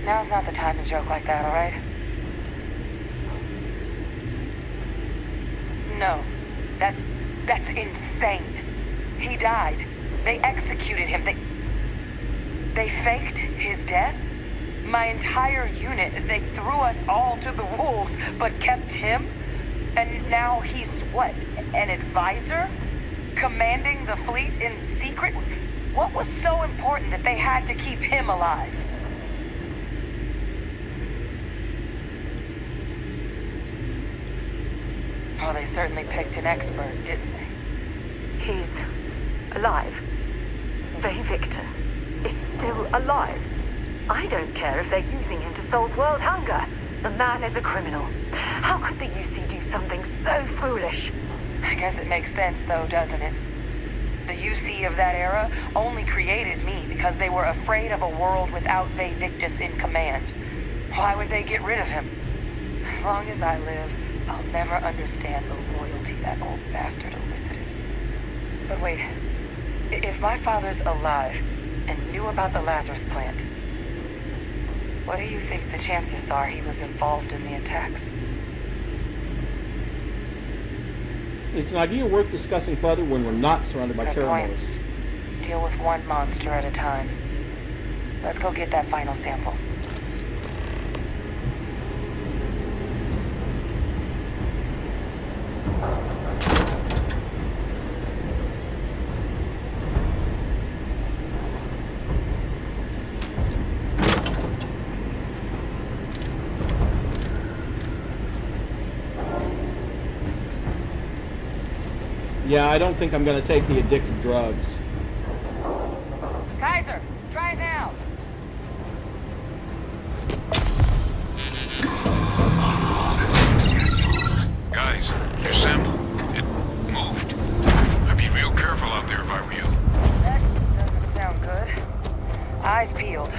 Speaker 9: Now's not the time to joke like that, all right? No, that's insane. He died. They executed him. They faked his death? My entire unit, they threw us all to the wolves, but kept him? And now he's what, an advisor? Commanding the fleet in secret? What was so important that they had to keep him alive? Oh, they certainly picked an expert, didn't they?
Speaker 7: He's alive. Victus is still alive. I don't care if they're using him to solve world hunger. The man is a criminal. How could the UC do something so foolish?
Speaker 9: I guess it makes sense, though, doesn't it? The UC of that era only created me because they were afraid of a world without Victus in command. Why would they get rid of him? As long as I live, I'll never understand the loyalty that old bastard elicited. But wait, if my father's alive and knew about the Lazarus plant, what do you think the chances are he was involved in the attacks?
Speaker 1: It's an idea worth discussing further when we're not surrounded by
Speaker 9: Good point.
Speaker 1: terrormorphs.
Speaker 9: Deal with one monster at a time. Let's go get that final sample.
Speaker 1: Yeah, I don't think I'm going to take the addictive drugs.
Speaker 9: Kaiser, try it now.
Speaker 8: Guys, your sample, it moved. I'd be real careful out there if I were you.
Speaker 9: That doesn't sound good. Eyes peeled.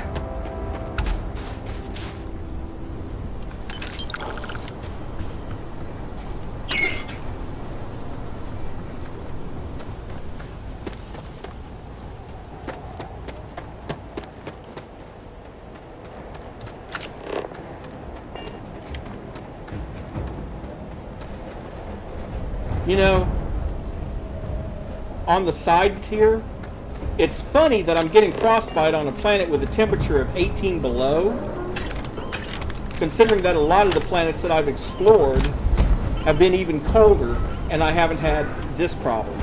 Speaker 1: You know, on the side here, it's funny that I'm getting frostbite on a planet with a temperature of 18 below, considering that a lot of the planets that I've explored have been even colder, and I haven't had this problem.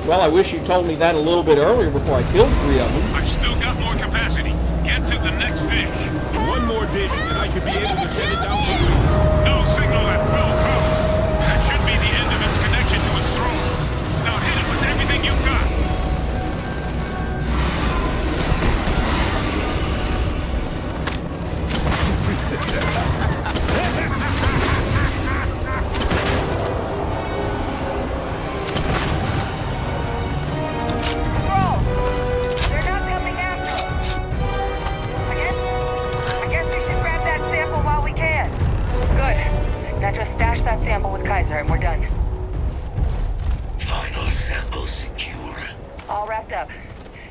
Speaker 1: Well, I wish you told me that a little bit earlier before I killed 3 of them.
Speaker 8: I've still got more capacity. Get to the next dish.
Speaker 16: One more dish, and I should be able to shut it down for you.
Speaker 8: No signal at Will Pro. That should be the end of its connection to its throne. Now hit it with everything you've got.
Speaker 9: And we're done.
Speaker 14: Final sample secure.
Speaker 9: All wrapped up.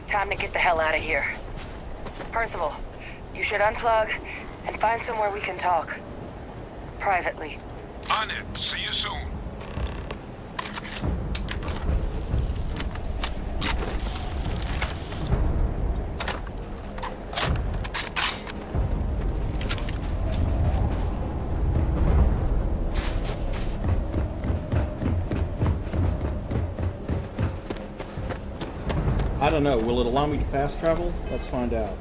Speaker 9: Time to get the hell out of here. Percival, you should unplug and find somewhere we can talk. Privately.
Speaker 8: On it. See you soon.
Speaker 1: I don't know. Will it allow me to fast travel? Let's find out.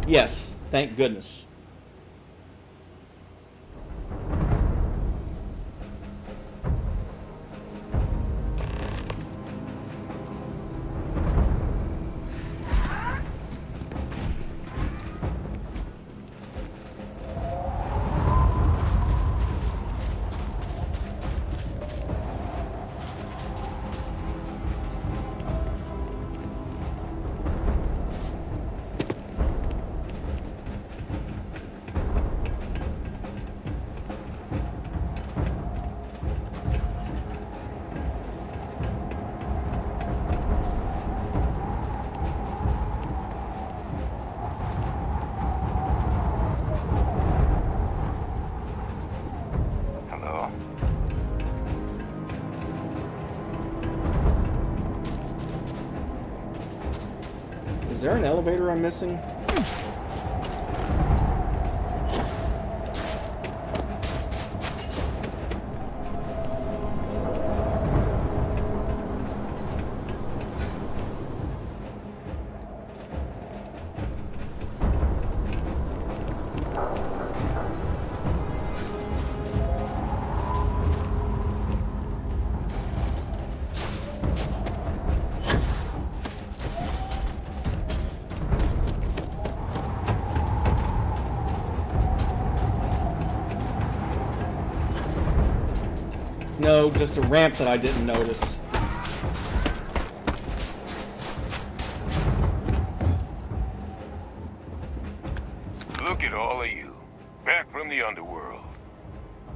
Speaker 1: Yes, thank goodness. Is there an elevator I'm missing? No, just a ramp that I didn't notice.
Speaker 8: Look at all of you. Back from the underworld.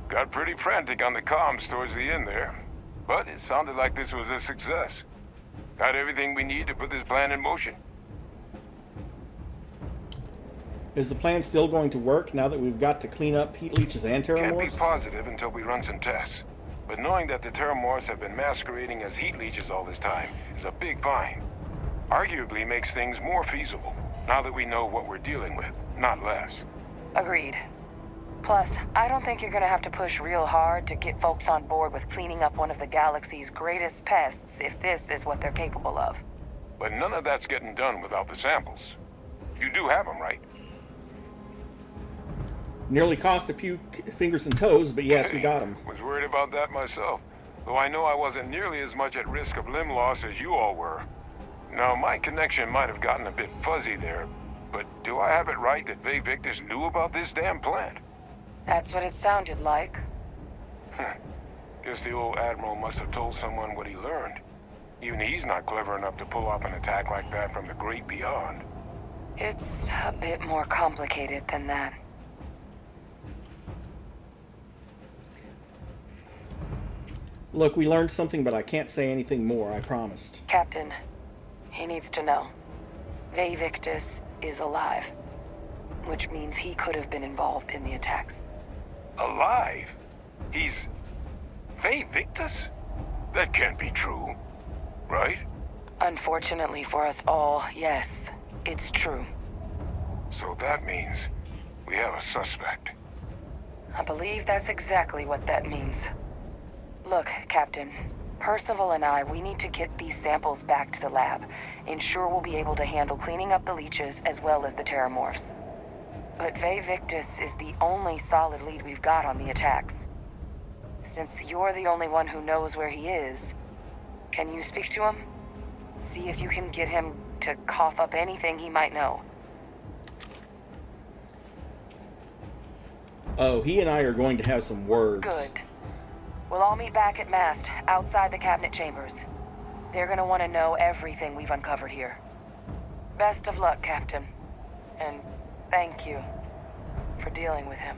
Speaker 8: Got pretty frantic on the comms towards the end there. But it sounded like this was a success. Got everything we need to put this plan in motion.
Speaker 1: Is the plan still going to work now that we've got to clean up heat leeches and
Speaker 8: Can't be
Speaker 1: terrormorphs?
Speaker 8: positive until we run some tests. But knowing that the terrormorphs have been masquerading as heat leeches all this time is a big find. Arguably makes things more feasible, now that we know what we're dealing with, not less.
Speaker 7: Agreed. Plus, I don't think you're gonna have to push real hard to get folks on board with cleaning up one of the galaxy's greatest pests if this is what they're capable of.
Speaker 8: But none of that's getting done without the samples. You do have them, right?
Speaker 1: Nearly cost a few fingers and toes, but yes, we got them.
Speaker 8: Was worried about that myself, though I know I wasn't nearly as much at risk of limb loss as you all were. Now, my connection might have gotten a bit fuzzy there, but do I have it right that Vae Victus knew about this damn plant?
Speaker 7: That's what it sounded like.
Speaker 8: Guess the old Admiral must have told someone what he learned. Even he's not clever enough to pull off an attack like that from the great beyond.
Speaker 7: It's a bit more complicated than that.
Speaker 1: Look, we learned something, but I can't say anything more, I promised.
Speaker 7: Captain, he needs to know. Vae Victus is alive, which means he could have been involved in the attacks.
Speaker 8: Alive? He's... Vae Victus? That can't be true, right?
Speaker 7: Unfortunately for us all, yes, it's true.
Speaker 8: So that means we have a suspect.
Speaker 7: I believe that's exactly what that means. Look, Captain, Percival and I, we need to get these samples back to the lab. Ensure we'll be able to handle cleaning up the leeches as well as the terrormorphs. But Vae Victus is the only solid lead we've got on the attacks. Since you're the only one who knows where he is, can you speak to him? See if you can get him to cough up anything he might know.
Speaker 1: Oh, he and I are going to have some words.
Speaker 7: Good. We'll all meet back at Mast, outside the cabinet chambers. They're gonna want to know everything we've uncovered here. Best of luck, Captain. And thank you for dealing with him.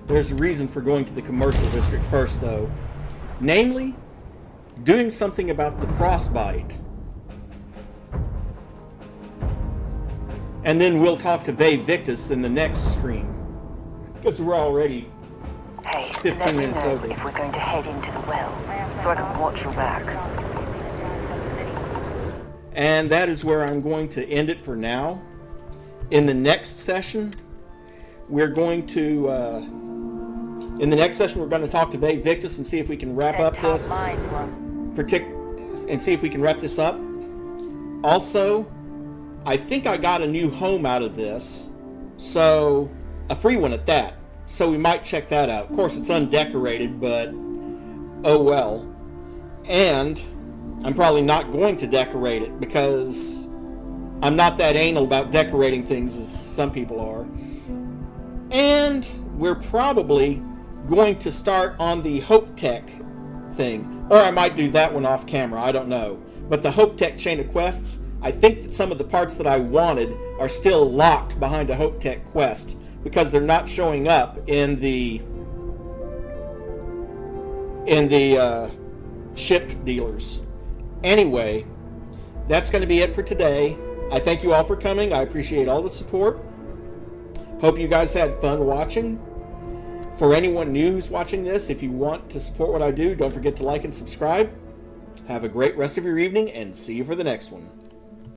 Speaker 1: There's a reason for going to the commercial district first, though. Namely, doing something about the frostbite. And then we'll talk to Vae Victus in the next stream. Because we're already 15 minutes over.
Speaker 7: If we're going to head into the well, so I can watch your back.
Speaker 1: And that is where I'm going to end it for now. In the next session, we're going to... in the next session, we're going to talk to Vae Victus and see if we can wrap up this. And see if we can wrap this up. Also, I think I got a new home out of this. So, a free one at that. So we might check that out. Of course, it's undecorated, but oh well. And I'm probably not going to decorate it because I'm not that anal about decorating things as some people are. And we're probably going to start on the HopeTech thing. Or I might do that one off camera, I don't know. But the HopeTech chain of quests, I think that some of the parts that I wanted are still locked behind a HopeTech quest because they're not showing up in the ship dealers. Anyway, that's going to be it for today. I thank you all for coming. I appreciate all the support. Hope you guys had fun watching. For anyone new who's watching this, if you want to support what I do, don't forget to like and subscribe. Have a great rest of your evening, and see you for the next one.